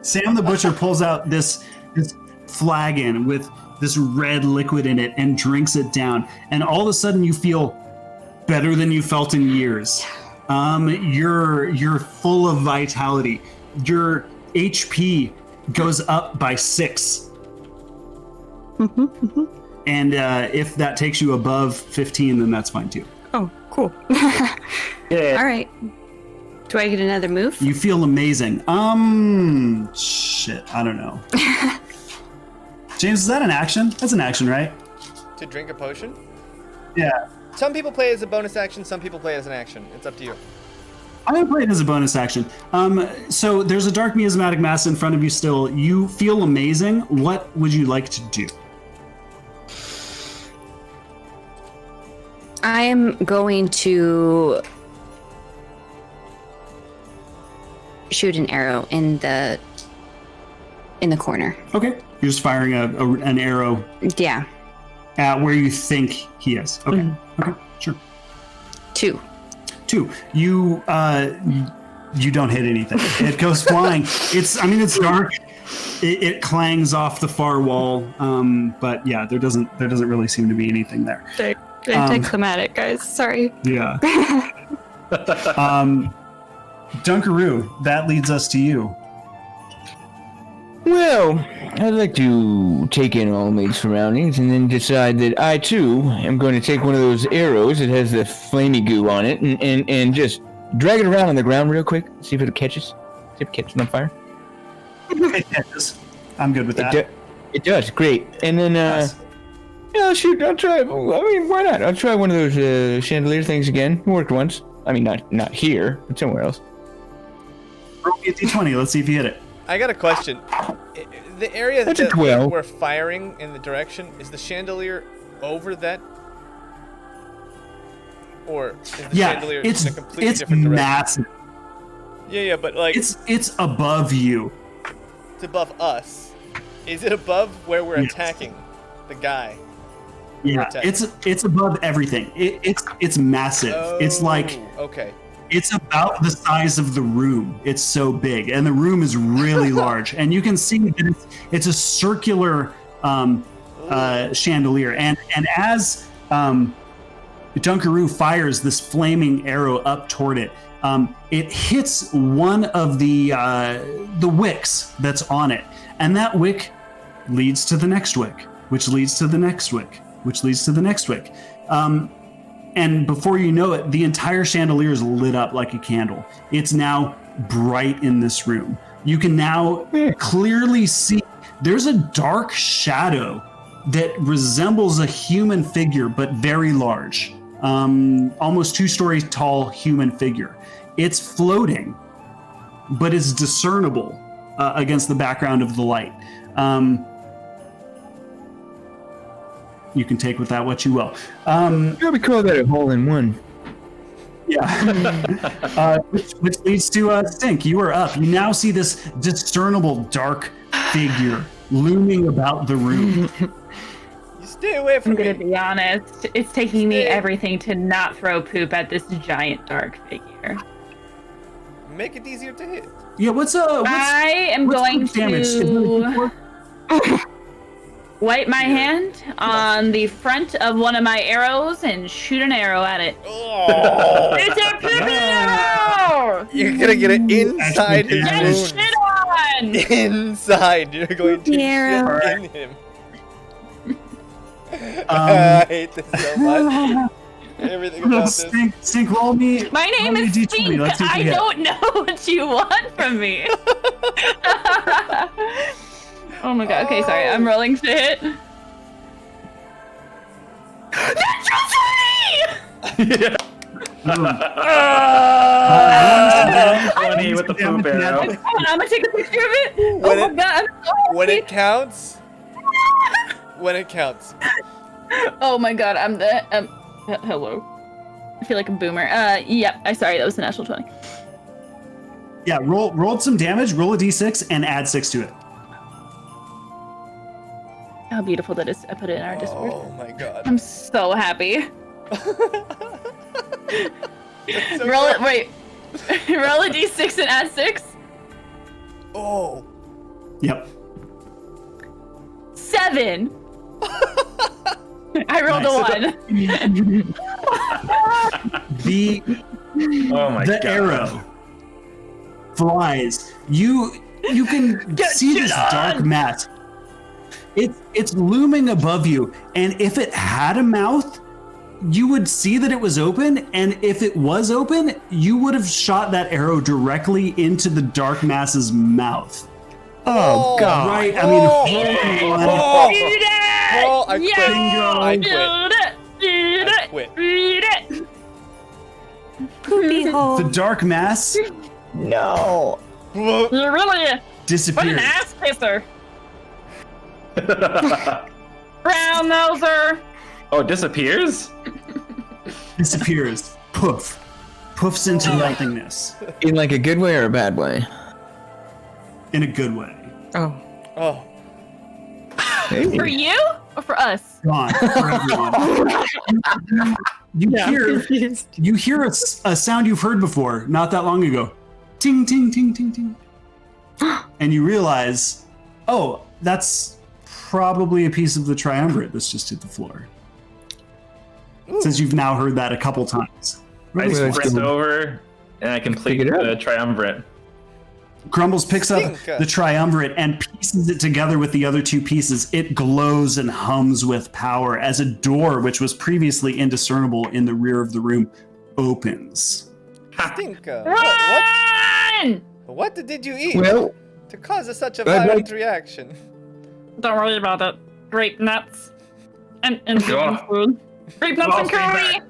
Sam the Butcher pulls out this flagon with this red liquid in it and drinks it down. And all of a sudden you feel better than you felt in years. You're full of vitality. Your HP goes up by 6. And if that takes you above 15, then that's fine too. Oh, cool. Yeah. All right. Do I get another move? You feel amazing. Shit, I don't know. James, is that an action? That's an action, right? To drink a potion? Yeah. Some people play as a bonus action, some people play as an action. It's up to you. I'm gonna play it as a bonus action. So there's a dark miasmatic mass in front of you still. You feel amazing. What would you like to do? I am going to shoot an arrow in the corner. Okay. You're just firing an arrow Yeah. at where you think he is. Okay. Okay. Sure. 2. 2. You don't hit anything. It goes flying. It's dark. It clangs off the far wall. But yeah, there doesn't really seem to be anything there. Anticlimactic, guys. Sorry. Yeah. Dunkaroo, that leads us to you. Well, I'd like to take in all my surroundings and then decide that I too am going to take one of those arrows that has the flamey goo on it and just drag it around on the ground real quick. See if it catches. See if it catches on fire. It catches. I'm good with that. It does, great. And then, yeah, shoot, I'll try. I mean, why not? I'll try one of those chandelier things again. It worked once. I mean, not here, but somewhere else. Roll me a d20. Let's see if you hit it. I got a question. The area That's a that 12. we're firing in the direction, is the chandelier over that? Or is the chandelier in a completely different direction? Massive. Yeah, but like It's above you. it's above us. Is it above where we're attacking the guy? Yeah, it's above everything. It's massive. It's like okay. it's about the size of the room. It's so big, and the room is really large. And you can see that it's a circular chandelier. And as Dunkaroo fires this flaming arrow up toward it, it hits one of the wicks that's on it, and that wick leads to the next wick, which leads to the next wick, which leads to the next wick. And before you know it, the entire chandelier is lit up like a candle. It's now bright in this room. You can now clearly see there's a dark shadow that resembles a human figure, but very large. Almost 2 stories tall human figure. It's floating, but it's discernible against the background of the light. You can take with that what you will. We call that a hole-in-one. Yeah. Which leads to Stink. You are up. You now see this discernible dark figure looming about the room. You stay away from I'm gonna me. be honest. It's taking me everything to not throw poop at this giant dark figure. Make it easier to hit. Yeah, what's I am going damage? to wipe my hand on the front of one of my arrows and shoot an arrow at it. Oh. It's a poopy arrow! You're gonna get it inside his Get wounds. shit on! Inside, you're going to Arrow. shit in him. I hate this so much. Everything about this. Stink, roll me. My name roll me is a D20. Stink. Let's see if I you hit. don't know what you want from me. Oh my god. Okay, sorry. I'm rolling to hit. Funny with the poop arrow. I'm gonna take a picture of it. Oh my god. I'm so When happy. it counts. When it counts. Oh my god. I'm the hello. I feel like a boomer. Yep. I'm sorry. That was the natural 20. Yeah, roll some damage. Roll a D6 and add 6 to it. How beautiful that is. I put it in our Discord. Oh my god. I'm so happy. That's so Roll it. good. Wait. Roll a d6 and add 6. Oh. Yep. 7. I rolled Nice. a 1. The Oh my god. arrow flies. You can see this dark mass. It's looming above you, and if it had a mouth, you would see that it was open, and if it was open, you would have shot that arrow directly into the dark mass's mouth. Oh, God. Right? I mean, hold on. Eat it! Oh, I quit. Yeah! I quit. Eat I it! quit. Eat it! Poopy hole. The dark mass No. You're really what an disappears. ass kisser. Brown noser. Oh, it disappears? Disappears. Poof. Poofs into nothingness. In like a good way or a bad way? In a good way. Oh. Oh. For you or for us? Gone for everyone. You hear a sound you've heard before not that long ago. Ting, ting, ting, ting, ting. And you realize, oh, that's probably a piece of the triumvirate that's just hit the floor. Since you've now heard that a couple times. I Well, sprint over and I complete Figure it the out. triumvirate. Grumbles picks up Stink. the triumvirate and pieces it together with the other 2 pieces. It glows and hums with power as a door, which was previously indiscernible in the rear of the room, opens. Stinka. Run! What did you eat Well, to cause such a I'd violent like- reaction? Don't worry about it. Grape nuts. And vegan Sure. food. Grape nuts I'll and stay curry! back.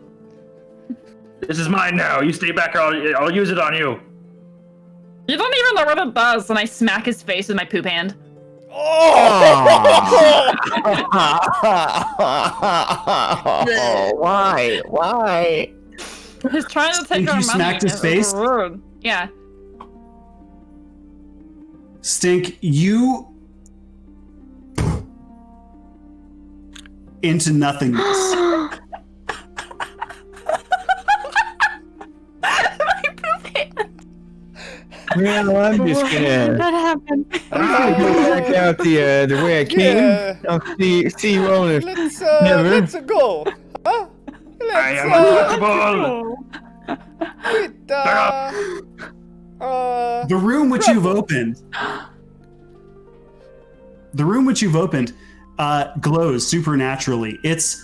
This is mine now. You stay back or I'll use it on you. You don't even know what it does. And I smack his face with my poop hand. Why? Why? He's trying to take Think our you money. smacked his It's face? rude. Yeah. Stink, you into nothingness. Well, I'm just gonna That happened. go back out the way I came. Yeah. I'll see you all. Never. Let's go. Huh? I am untouchable. The room which you've opened. The room which you've opened glows supernaturally. It's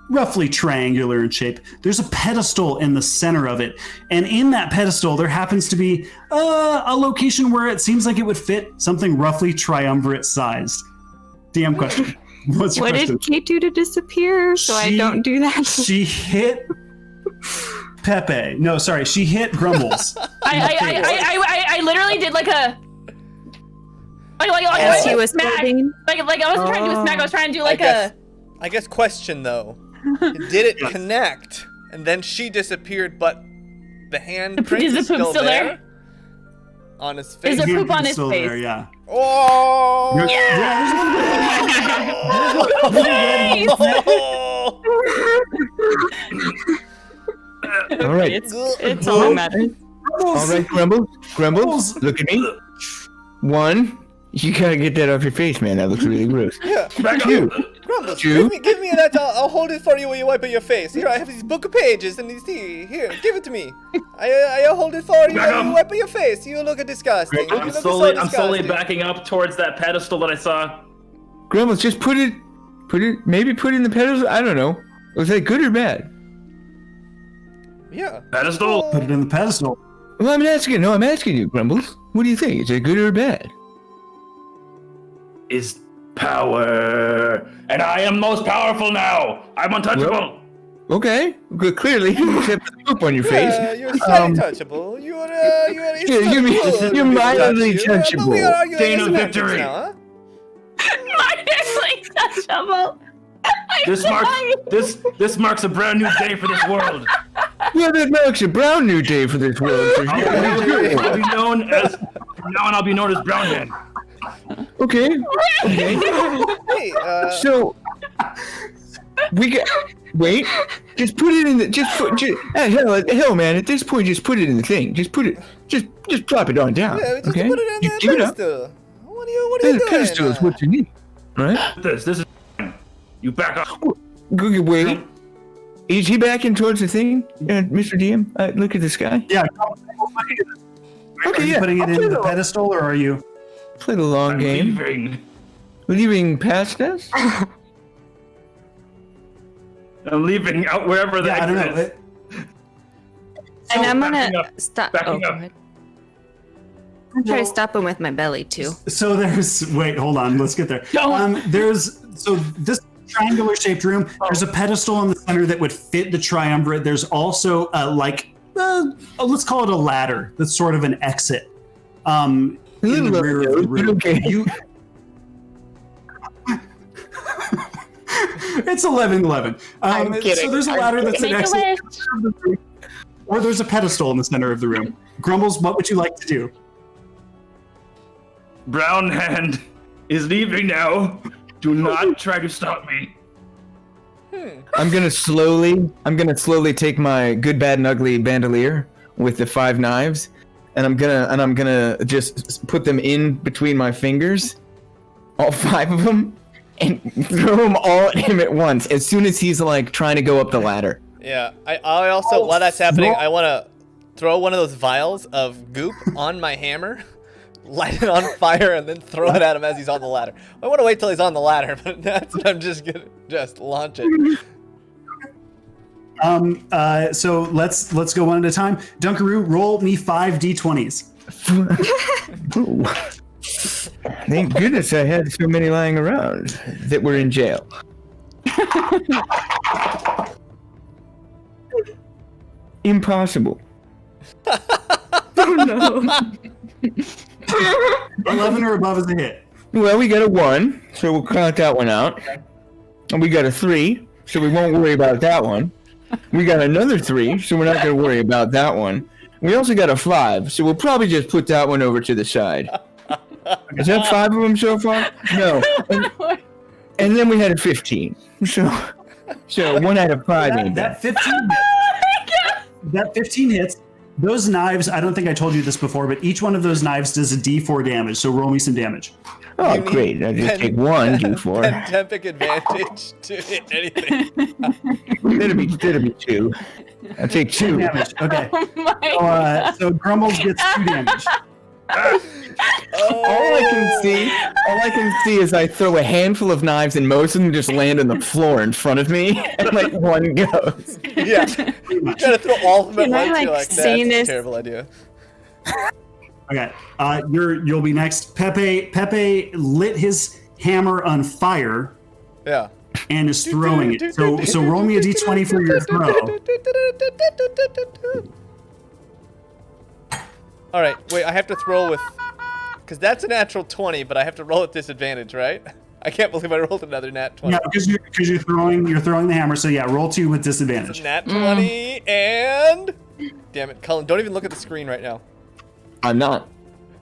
roughly triangular in shape. There's a pedestal in the center of it, and in that pedestal there happens to be a location where it seems like it would fit something roughly triumvirate sized. DM question. What's your What question? did Kate do to disappear so I She- don't do that? She hit Pepe. No, sorry, she hit Grumbles. I literally did like a. As a he was smack. holding. Like I wasn't trying to do a smack. I was trying to do like I guess question though. Did it connect? And then she disappeared, but the handprint Is the is poop still still there? there? On his face? Is there poop on It's his still face? There, yeah. Oh! All right. It's all that matters. All right, Grumbles, look at me. One, you gotta get that off your face, man. That looks really gross. Yeah. Two, Grumbles, Two. give me that. I'll hold it for you when you wipe out your face. Here, I have these book of pages and these. Here, give it to me. I'll hold it for you when you wipe out your face. You look disgusting. I'm slowly backing up towards that pedestal that I saw. Grumbles, just put it, maybe put it in the pedestal. I don't know. Was that good or bad? Yeah. Pedestal? Put it in the pedestal. Well, I'm asking you, Grumbles. What do you think? Is it good or bad? Is power. And I am most powerful now. I'm untouchable. Okay, good. Clearly, except for the poop on your face. Yeah, you're slightly touchable. You're you're mildly touchable. Gain of victory. Now, huh? Mildly touchable. This marks a brand new day for this world. Well, that marks a brown new day for this world. For sure. I'll be known as from now on. I'll be known as Brownhead. Okay. Hey, So we got. Wait. Just put it in the. Hell, man. At this point, just put it in the thing. Just put it. Just plop it on down. yeah, just Okay. put it in You the give it up. pedestal. What are you doing? The pedestal is what you need, right? This is. You back up. Wait. Is he backing towards the thing, Mr. DM? Look at this guy. Yeah. Okay, Are you yeah. putting it I'll into play the the- pedestal, or are you? Play the long I'm game. leaving. Leaving past us? I'm leaving out wherever Yeah, that I don't know. is. And I'm backing gonna up, stop. backing go up. ahead. I'm trying to stop him with my belly too. So there's. Wait, hold on. Let's get there. There's. So this triangular shaped room. There's a pedestal in the center that would fit the triumvirate. There's also let's call it a ladder. That's sort of an exit. In the rear of the room. Okay. It's 11:11. I'm kidding. So there's a ladder that's an Make a exit, wish. or there's a pedestal in the center of the room. Grumbles, what would you like to do? Brown Hand is leaving now. Do not try to stop me. I'm gonna slowly take my good, bad, and ugly bandolier with the 5 knives, and I'm gonna just put them in between my fingers, all 5 of them, and throw them all at him at once. As soon as he's like trying to go up the ladder. Yeah, I also, while that's happening, I want to throw one of those vials of goop on my hammer, light it on fire, and then throw it at him as he's on the ladder. I want to wait till he's on the ladder, but that's what I'm just going to just launch it. So let's go one at a time. Dunkaroo, roll me 5 d20s. Thank goodness I had so many lying around that were in jail. Impossible. Oh no. 11 or above is a hit. Well, we got a 1, so we'll count that one out. And we got a 3, so we won't worry about that one. We got another 3, so we're not going to worry about that one. We also got a 5, so we'll probably just put that one over to the side. Is that 5 of them so far? No. And then we had a 15. So 1 out of 5 ain't bad. That 15 hits. That 15 hits. Those knives, I don't think I told you this before, but each one of those knives does a d4 damage, so roll me some damage. Oh, great. I just take 1 d4. Pandemic advantage to hit anything. That'll be 2. I'll take 2. Damage. Okay. Oh my So Grumbles gets 2 damage. All I can see is I throw a handful of knives and most of them just land on the floor in front of me, and like one goes. Yeah. You gotta throw all of them at Can I, once. You're like, like, that's see a this? terrible idea. Okay. You'll be next. Pepe lit his hammer on fire Yeah. and is throwing it. So roll me a d20 for your throw. All right, wait. I have to throw with, because that's a natural 20, but I have to roll at disadvantage, right? I can't believe I rolled another nat 20. Yeah, because you're throwing the hammer. So yeah, roll 2 with disadvantage. Nat 20 and damn it, Cullen, don't even look at the screen right now. I'm not.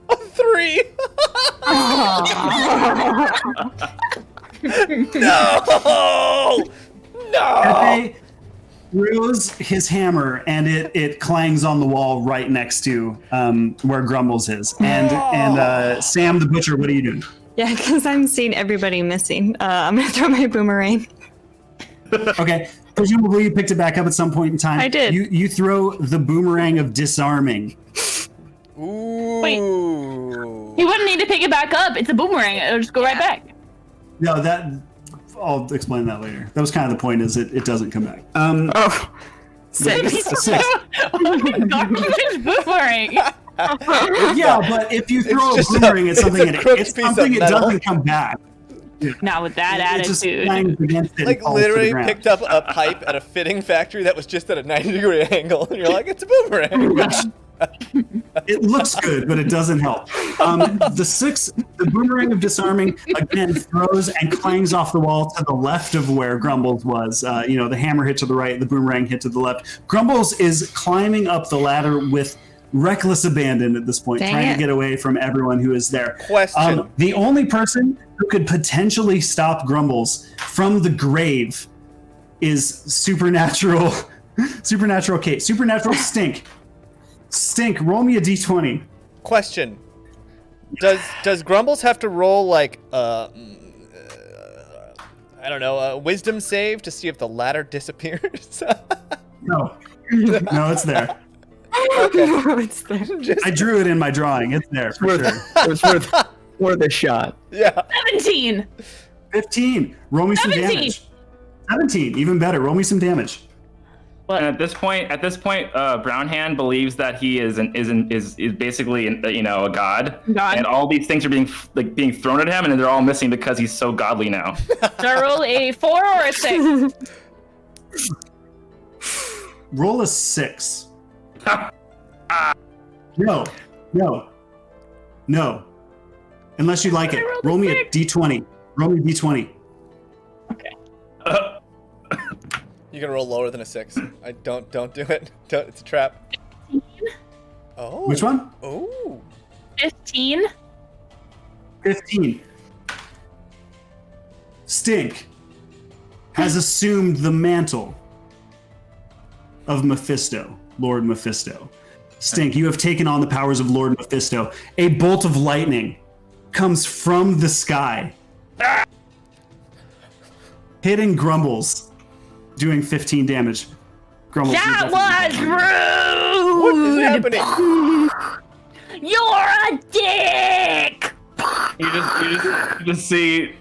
A 3. No! No! Pepe throws his hammer and it clangs on the wall right next to where Grumbles is. And Sam the Butcher, what are you doing? Yeah, because I'm seeing everybody missing. I'm gonna throw my boomerang. Okay. Presumably you picked it back up at some point in time. I did. You throw the boomerang of disarming. Ooh. Wait. You wouldn't need to pick it back up. It's a boomerang. It'll just go right back. No, I'll explain that later. That was kind of the point, is it doesn't come back. Oh. 6. Six. Garbage boomerang. Yeah, but if you throw a just boomerang at something and crooked it's piece of something it metal. doesn't come back. Not with that It just attitude. clangs against it and Like falls to the literally ground. picked up a pipe at a fitting factory that was just at a 90-degree angle, and you're like, it's a boomerang. It looks good, but it doesn't help. The boomerang of disarming again throws and clangs off the wall to the left of where Grumbles was. The hammer hit to the right, the boomerang hit to the left. Grumbles is climbing up the ladder with reckless abandon at this point, Dang trying it. to get away from everyone who is there. Question. The only person who could potentially stop Grumbles from the grave is supernatural Kate. Supernatural Stink. Stink, roll me a d20. Question. Does Grumbles have to roll like I don't know, a wisdom save to see if the ladder disappears? No, it's there. Okay. It's there. I drew it in my drawing. It's there for sure. It was worth a shot. Yeah. 17. 15. Roll me some 17. damage. 17, even better. Roll me some damage. And at this point, Brown Hand believes that he is basically a god, and all these things are being thrown at him, and they're all missing because he's so godly now. So I roll a 4 or a 6? Roll a 6. No. Unless you like it. Roll me a d20. Roll me a d20. You're gonna roll lower than a 6. I don't do it. It's a trap. Oh. Which one? Oh. 15. 15. Stink has assumed the mantle of Mephisto, Lord Mephisto. Stink, you have taken on the powers of Lord Mephisto. A bolt of lightning comes from the sky, hitting Grumbles, doing 15 damage. Grumbles, That you're was What is rude. happening? You're a dick. You just see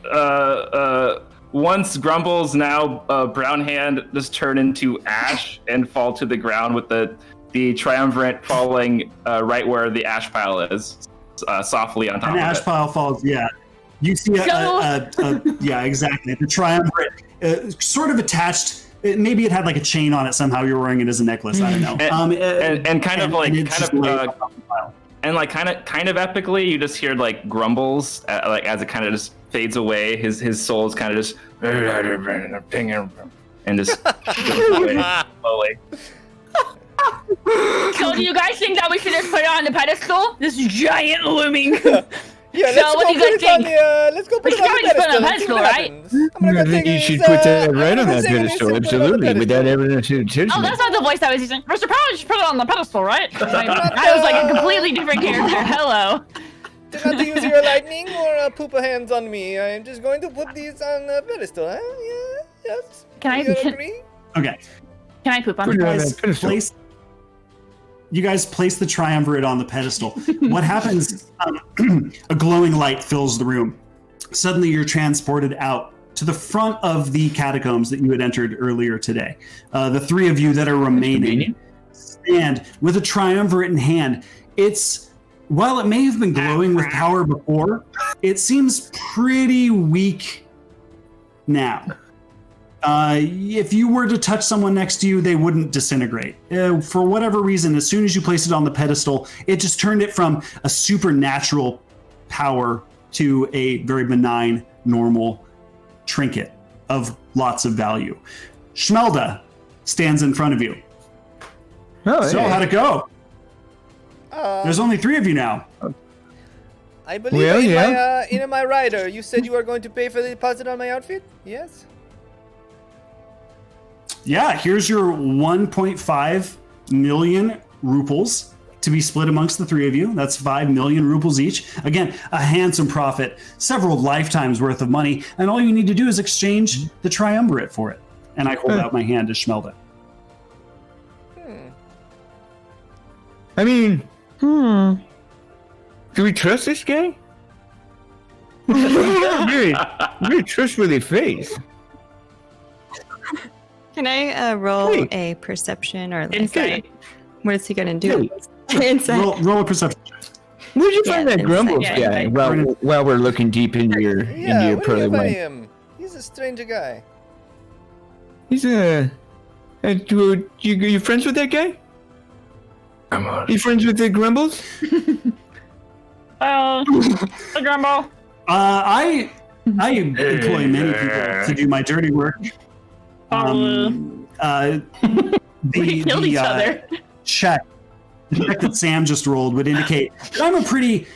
once Grumbles, now Brown Hand, just turn into ash and fall to the ground with the triumvirate falling right where the ash pile is. softly on top An of ash it. pile falls. Yeah, you see yeah, exactly. The triumvirate sort of attached. Maybe it had like a chain on it somehow. You're wearing it as a necklace. I don't know. And kind of epically, you just hear like grumbles, like as it kind of just fades away. His soul is kind of just and just goes away slowly. So do you guys think that we should just put it on the pedestal? This giant looming. Yeah, So what do you guys think? Let's go put We it should on the probably just put it on pedestal. the and see what pedestal, right? happens. I'm gonna I go think take you his, should put that I'm right gonna on go that take his pedestal. and put it on the Absolutely, without pedestal. evidence of Oh, judgment. that's not the voice I was using. Mr. Probably should put it on the pedestal, right? I was like a completely different character. Hello. Do not to use your lightning or pooper hands on me. I am just going to put these on the pedestal. Huh? Yeah, yes. Can Do you I agree? Okay. can I poop on Put the it on pedestal? that pedestal. You guys place the triumvirate on the pedestal. What happens? A glowing light fills the room. Suddenly, you're transported out to the front of the catacombs that you had entered earlier today. The three of you that are remaining stand with a triumvirate in hand. While it may have been glowing with power before, it seems pretty weak now. If you were to touch someone next to you, they wouldn't disintegrate. For whatever reason, as soon as you placed it on the pedestal, it just turned it from a supernatural power to a very benign, normal trinket of lots of value. Shmelda stands in front of you. Oh, So, yeah. how'd it go? There's only three of you now. I believe Well, in my rider, you said you are going to pay for the deposit on my outfit? Yes? Yeah, here's your 1.5 million ruples to be split amongst the three of you. That's 5 million ruples each. Again, a handsome profit, several lifetimes worth of money, and all you need to do is exchange the triumvirate for it. And I hold out my hand to Shmelda. I mean, do we trust this guy? very trustworthy face. Can I roll Hey. a perception or like Insight. what is he gonna do? Insight. Roll a perception. Where'd you find Yeah, that Grumbles yeah, guy? yeah. While we're looking deep into your Yeah, where pearly do you find white. him? He's a strange guy. He's you friends with that guy? Come on. You friends with the Grumbles? The grumble. I employ many people to do my dirty work. We killed each other. Check that Sam just rolled would indicate that I'm a pretty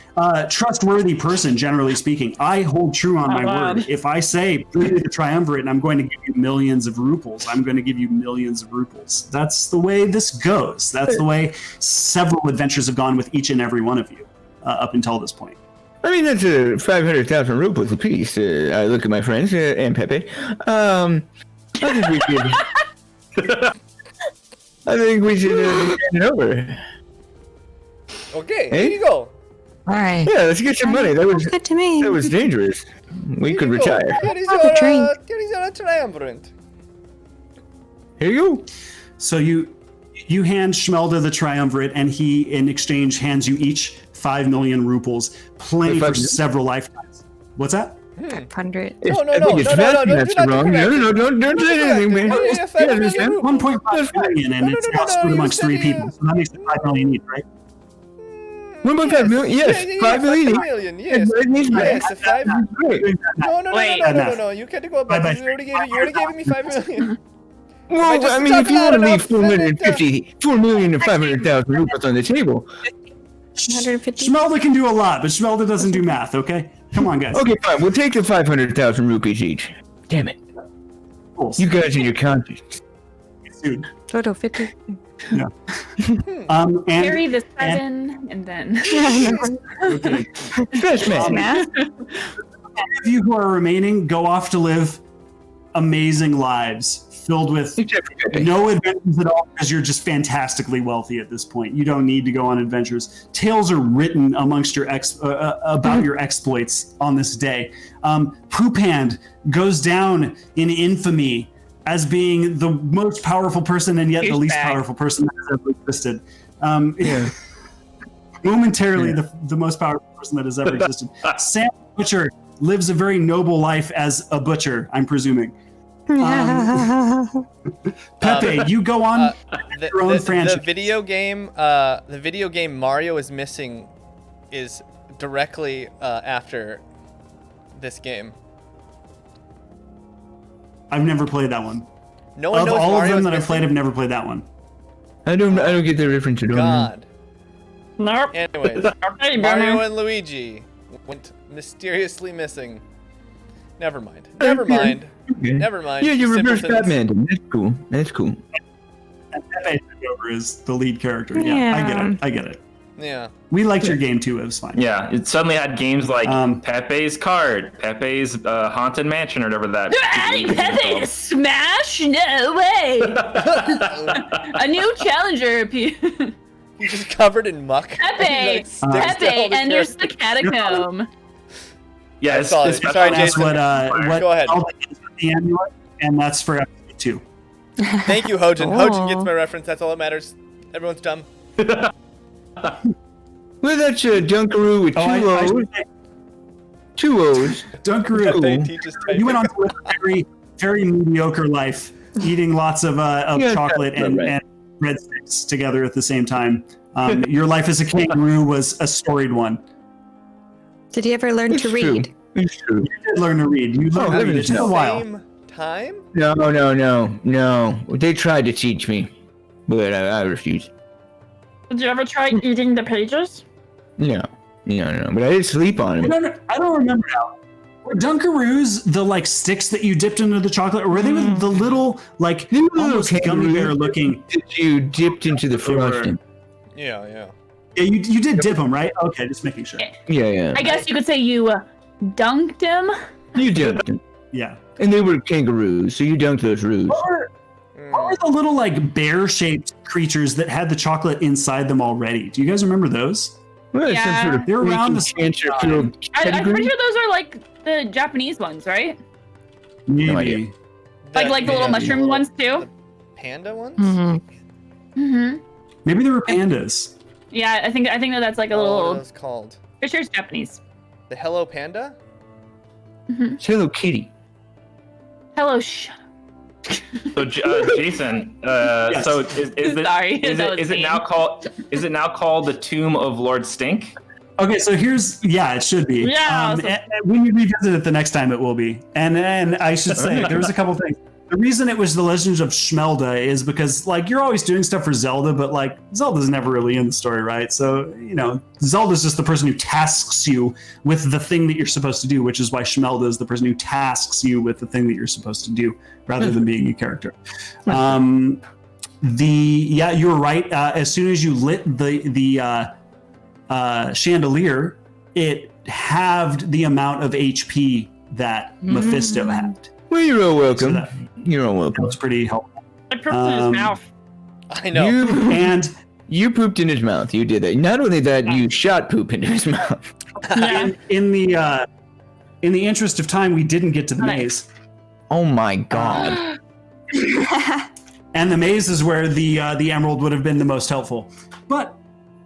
trustworthy person, generally speaking. I hold true on my word. If I say, bring me the triumvirate and I'm going to give you millions of ruples, I'm going to give you millions of ruples. That's the way this goes. That's the way several adventures have gone with each and every one of you up until this point. I mean, that's 500,000 rubles apiece. I look at my friends and Pepe. I think we should. I think we should hand it over. Okay, Hey? here you go. All right. Yeah, let's get some money. That Good to me. was dangerous. We could Here you go. retire. Here is Have a drink. here is your triumvirate. Here you go. So you hand Shmelda the triumvirate, and he, in exchange, hands you each 5 million ruples, plenty for several lifetimes. What's that? 500. No, I think it's no, that's do not wrong. correct No, don't say anything, man. Correct. Yeah, 5 million understand? rubles. 1.5 million, and it's now split you amongst said three it people. is. So that makes it 5 million each, right? 1.5 million? Yes, 5 million. 5 million, yes. It needs Yes, 5 Great. No, you can't go back. Bye-bye. You already gave me 5 million. Well, just I mean, if you talk want to loud leave enough, 4,500,000 rubles on the table. 150. Shmelda can do a lot, but Shmelda doesn't do math, okay? Come on, guys. Okay, fine. We'll take the 500,000 rupees each. Damn it. You guys and your conscience. Dude. Total 50. And Carry the 7 and then. okay. Best man. Math. Of you who are remaining go off to live amazing lives filled with Except for Pepe. no adventures at all because you're just fantastically wealthy at this point. You don't need to go on adventures. Tales are written amongst your about your exploits on this day. Poop Hand goes down in infamy as being the most powerful person and yet the least powerful person that has ever existed. Yeah. Momentarily the most powerful person that has ever existed. Sam Butcher lives a very noble life as a butcher, I'm presuming. Pepe, you go on your own franchise. The video game Mario is missing is directly after this game. I've never played that one. No one of knows all Mario of them is that I've missing? played, I've never played that one. I don't get the reference at all. God. Nope. Anyways, Okay, Mario bummer. and Luigi went mysteriously missing. Never mind. Never mind. Okay. Never mind. Yeah, you reverse Simpletons. Batman. That's cool. That's cool. And Pepe took over as the lead character. Yeah, I get it. Yeah. We liked your game too. It was fine. Yeah, it suddenly had games like Pepe's Card, Pepe's Haunted Mansion, or whatever that. Adding Pepe to Smash? No way! A new challenger appeared. He's just covered in muck. Pepe! Pepe enters the catacomb. Yeah, I'm sorry. it's Sorry, That's Jason. what Go ahead. Zelda is with the amulet, and that's for episode 2. Thank you, Hojin. Hojin gets my reference. That's all that matters. Everyone's dumb. Well, that's Dunkaroo with two O's. Dunkaroo. They teach us typing. You went on to live a very, very mediocre life, eating lots of Yeah, chocolate that's and, right. and breadsticks together at the same time. Your life as a kangaroo was a storied one. Did you ever learn to read? It's true. You did learn to read. You learned how to read. It took a while. Same time? No. They tried to teach me, but I refused. Did you ever try eating the pages? No. But I did sleep on him. I don't remember now. Were Dunkaroos the like sticks that you dipped into the chocolate, or were they with the little like almost gummy bear looking? That you dipped into the frosting. Yeah. Yeah, you did dip them, right? Okay, just making sure. Yeah. I guess you could say you dunked him. You dipped them. Yeah. And they were kangaroos, so you dunked those roos. What were the little like bear-shaped creatures that had the chocolate inside them already? Do you guys remember those? Well, Yeah. some sort of They're around the freaking cancer-filled I'm pedigree. pretty sure those are like the Japanese ones, right? Maybe. idea. Like the little mushroom ones too. Panda ones? Mm-hmm. Maybe they were pandas. Yeah, I think that's like a What are little. those called? Pretty sure it's Japanese. The Hello Panda? It's Hello Kitty. Hello, So Jason, so is it Sorry, is that it was is it mean. now called the Tomb of Lord Stink? Okay, so it should be. Yeah, and when you revisit it the next time, it will be. And I should say, there was a couple things. The reason it was the Legends of Shmelda is because, like, you're always doing stuff for Zelda, but, like, Zelda's never really in the story, right? So, Zelda's just the person who tasks you with the thing that you're supposed to do, which is why Shmelda is the person who tasks you with the thing that you're supposed to do, rather than being a character. You're right. As soon as you lit the chandelier, it halved the amount of HP that Mephisto had. Well, you're all welcome. So You're all welcome. That's pretty helpful. I pooped in his mouth. I know. You pooped in his mouth. You did that. Not only that, you shot poop into his mouth. Yeah. in the interest of time, we didn't get to the maze, Oh my god. and the maze is where the emerald would have been the most helpful. But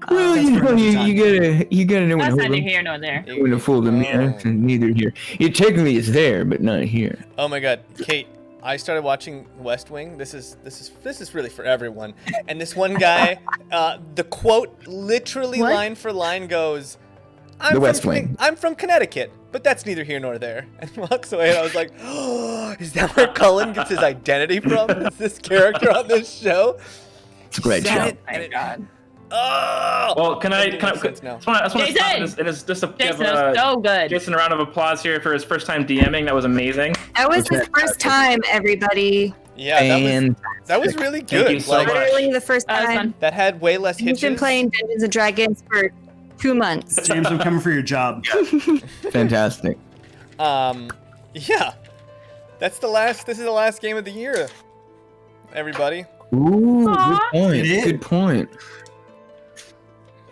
Well, that's you for know, another time. you gotta know when That's to hold neither them. here nor there. When to fold them. Yeah, it's neither here. It technically is there, but not here. Oh my god, Kate, I started watching West Wing. This is really for everyone. And this one guy, the quote literally What? line for line goes, The West Wing. I'm from Connecticut, but that's neither here nor there. And walks away, and I was like, oh, is that where Cullen gets his identity from? Is this character on this show? It's a great Said show. it, and it- Oh! Well, can I? That makes sense now. I just want to Jason! stop this, and it's just to give Jason, that was so good. Jason a round of applause here for his first time DMing. That was amazing. That was his first time, everybody. Yeah, And that was really Thank good. you so Like, much. Literally the first That was time. fun. that had way less He's hitches. been playing Dungeons and Dragons for 2 months. James, I'm coming for your job. fantastic. Yeah. This is the last game of the year. Everybody. Ooh, Aw. good point. It is. Good point.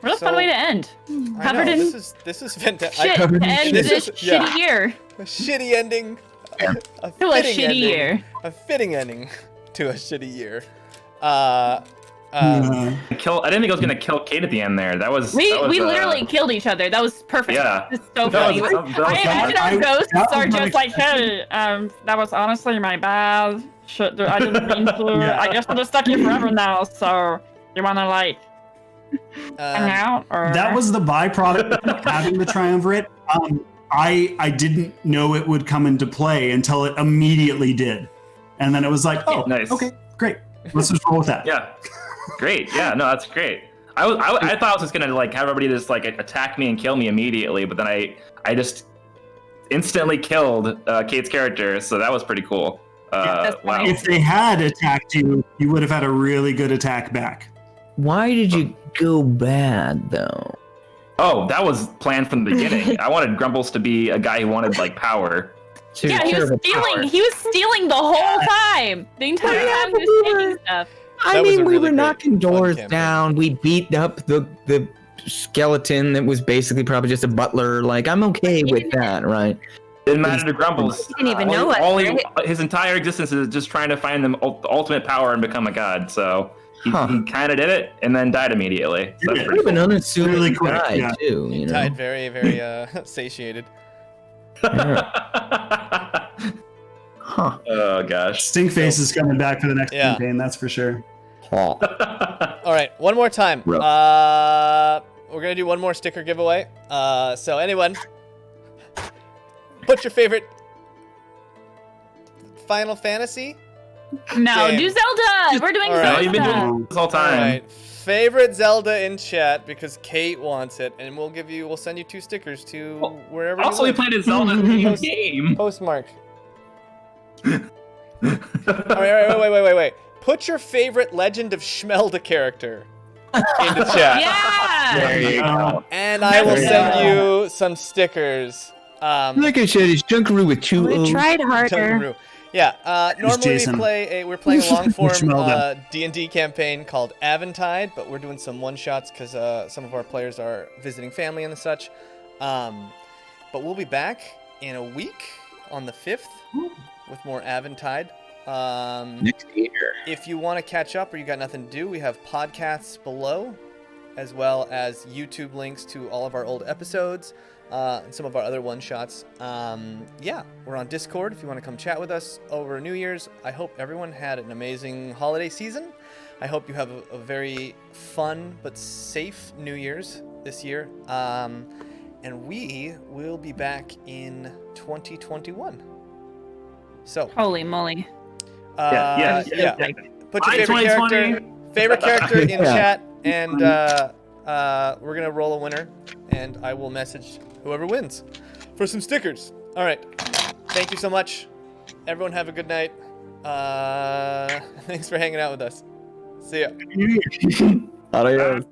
What a fun So- way to end. I Covered know, in this is fantastic. shit covered to in end shit. this Yeah. shitty year. A shitty ending. A To a fitting shitty ending. year. A fitting ending to a shitty year. I didn't think I was gonna kill Kate at the end there. We literally killed each other. That was perfect. Yeah. It's so funny. I imagine our ghosts are just like, Hey, that was honestly my bad. Shit, I didn't mean to. Yeah. I guess I'm stuck here forever now. So you wanna like hang out? Or that was the byproduct of having the triumvirate. I didn't know it would come into play until it immediately did, and then it was like, oh, nice. Okay, great. Let's just roll with that. Yeah, great. Yeah, no, that's great. I thought I was just gonna like have everybody just like attack me and kill me immediately, but then I just instantly killed Kate's character, so that was pretty cool. Wow. If they had attacked you, you would have had a really good attack back. Why did you go bad though? Oh, that was planned from the beginning. I wanted Grumbles to be a guy who wanted like power. yeah, he was stealing the whole time. The entire time he was taking stuff. I mean, we were knocking doors down. We beat up the skeleton that was basically probably just a butler. Like, I'm okay with that, right? Didn't matter to Grumbles. He didn't even know us, his entire existence is just trying to find the ultimate power and become a god. So he kind of did it and then died immediately. So Could have been unassuming Really quick, guy yeah. too. He You know? died very, very satiated. Oh gosh. Stinkface is coming back for the next Yeah. campaign, that's for sure. All right, one more time. Rough. We're gonna do one more sticker giveaway. So anyone, what's your favorite Final Fantasy? No, Game. do Zelda. We're doing All right. No, you've been Zelda. doing this all All time. right, favorite Zelda in chat because Kate wants it, and we'll send you 2 stickers to wherever. Also, you we live. played a Zelda themed game. Postmark. All right, wait. Put your favorite Legend of Shmelda character into chat. Yeah. There you go. And I will send you some stickers. Like I said, it's Dunkaroo with 2 We O's. tried harder. Dunkaroo. Yeah, normally Jason. we're playing a long form Shmelda. D&D campaign called Aventide, but we're doing some one-shots because some of our players are visiting family and such. But we'll be back in a week on the 5th with more Aventide. Next year. If you want to catch up or you got nothing to do, we have podcasts below, as well as YouTube links to all of our old episodes and some of our other one-shots. Yeah, we're on Discord if you want to come chat with us over New Year's. I hope everyone had an amazing holiday season. I hope you have a very fun but safe New Year's this year. And we will be back in 2021. So, Holy moly. yeah. Put your Bye, favorite 2020. character in Yeah. chat, and we're gonna roll a winner, and I will message whoever wins for some stickers. All right, thank you so much, everyone. Have a good night. Thanks for hanging out with us. See ya. Adios.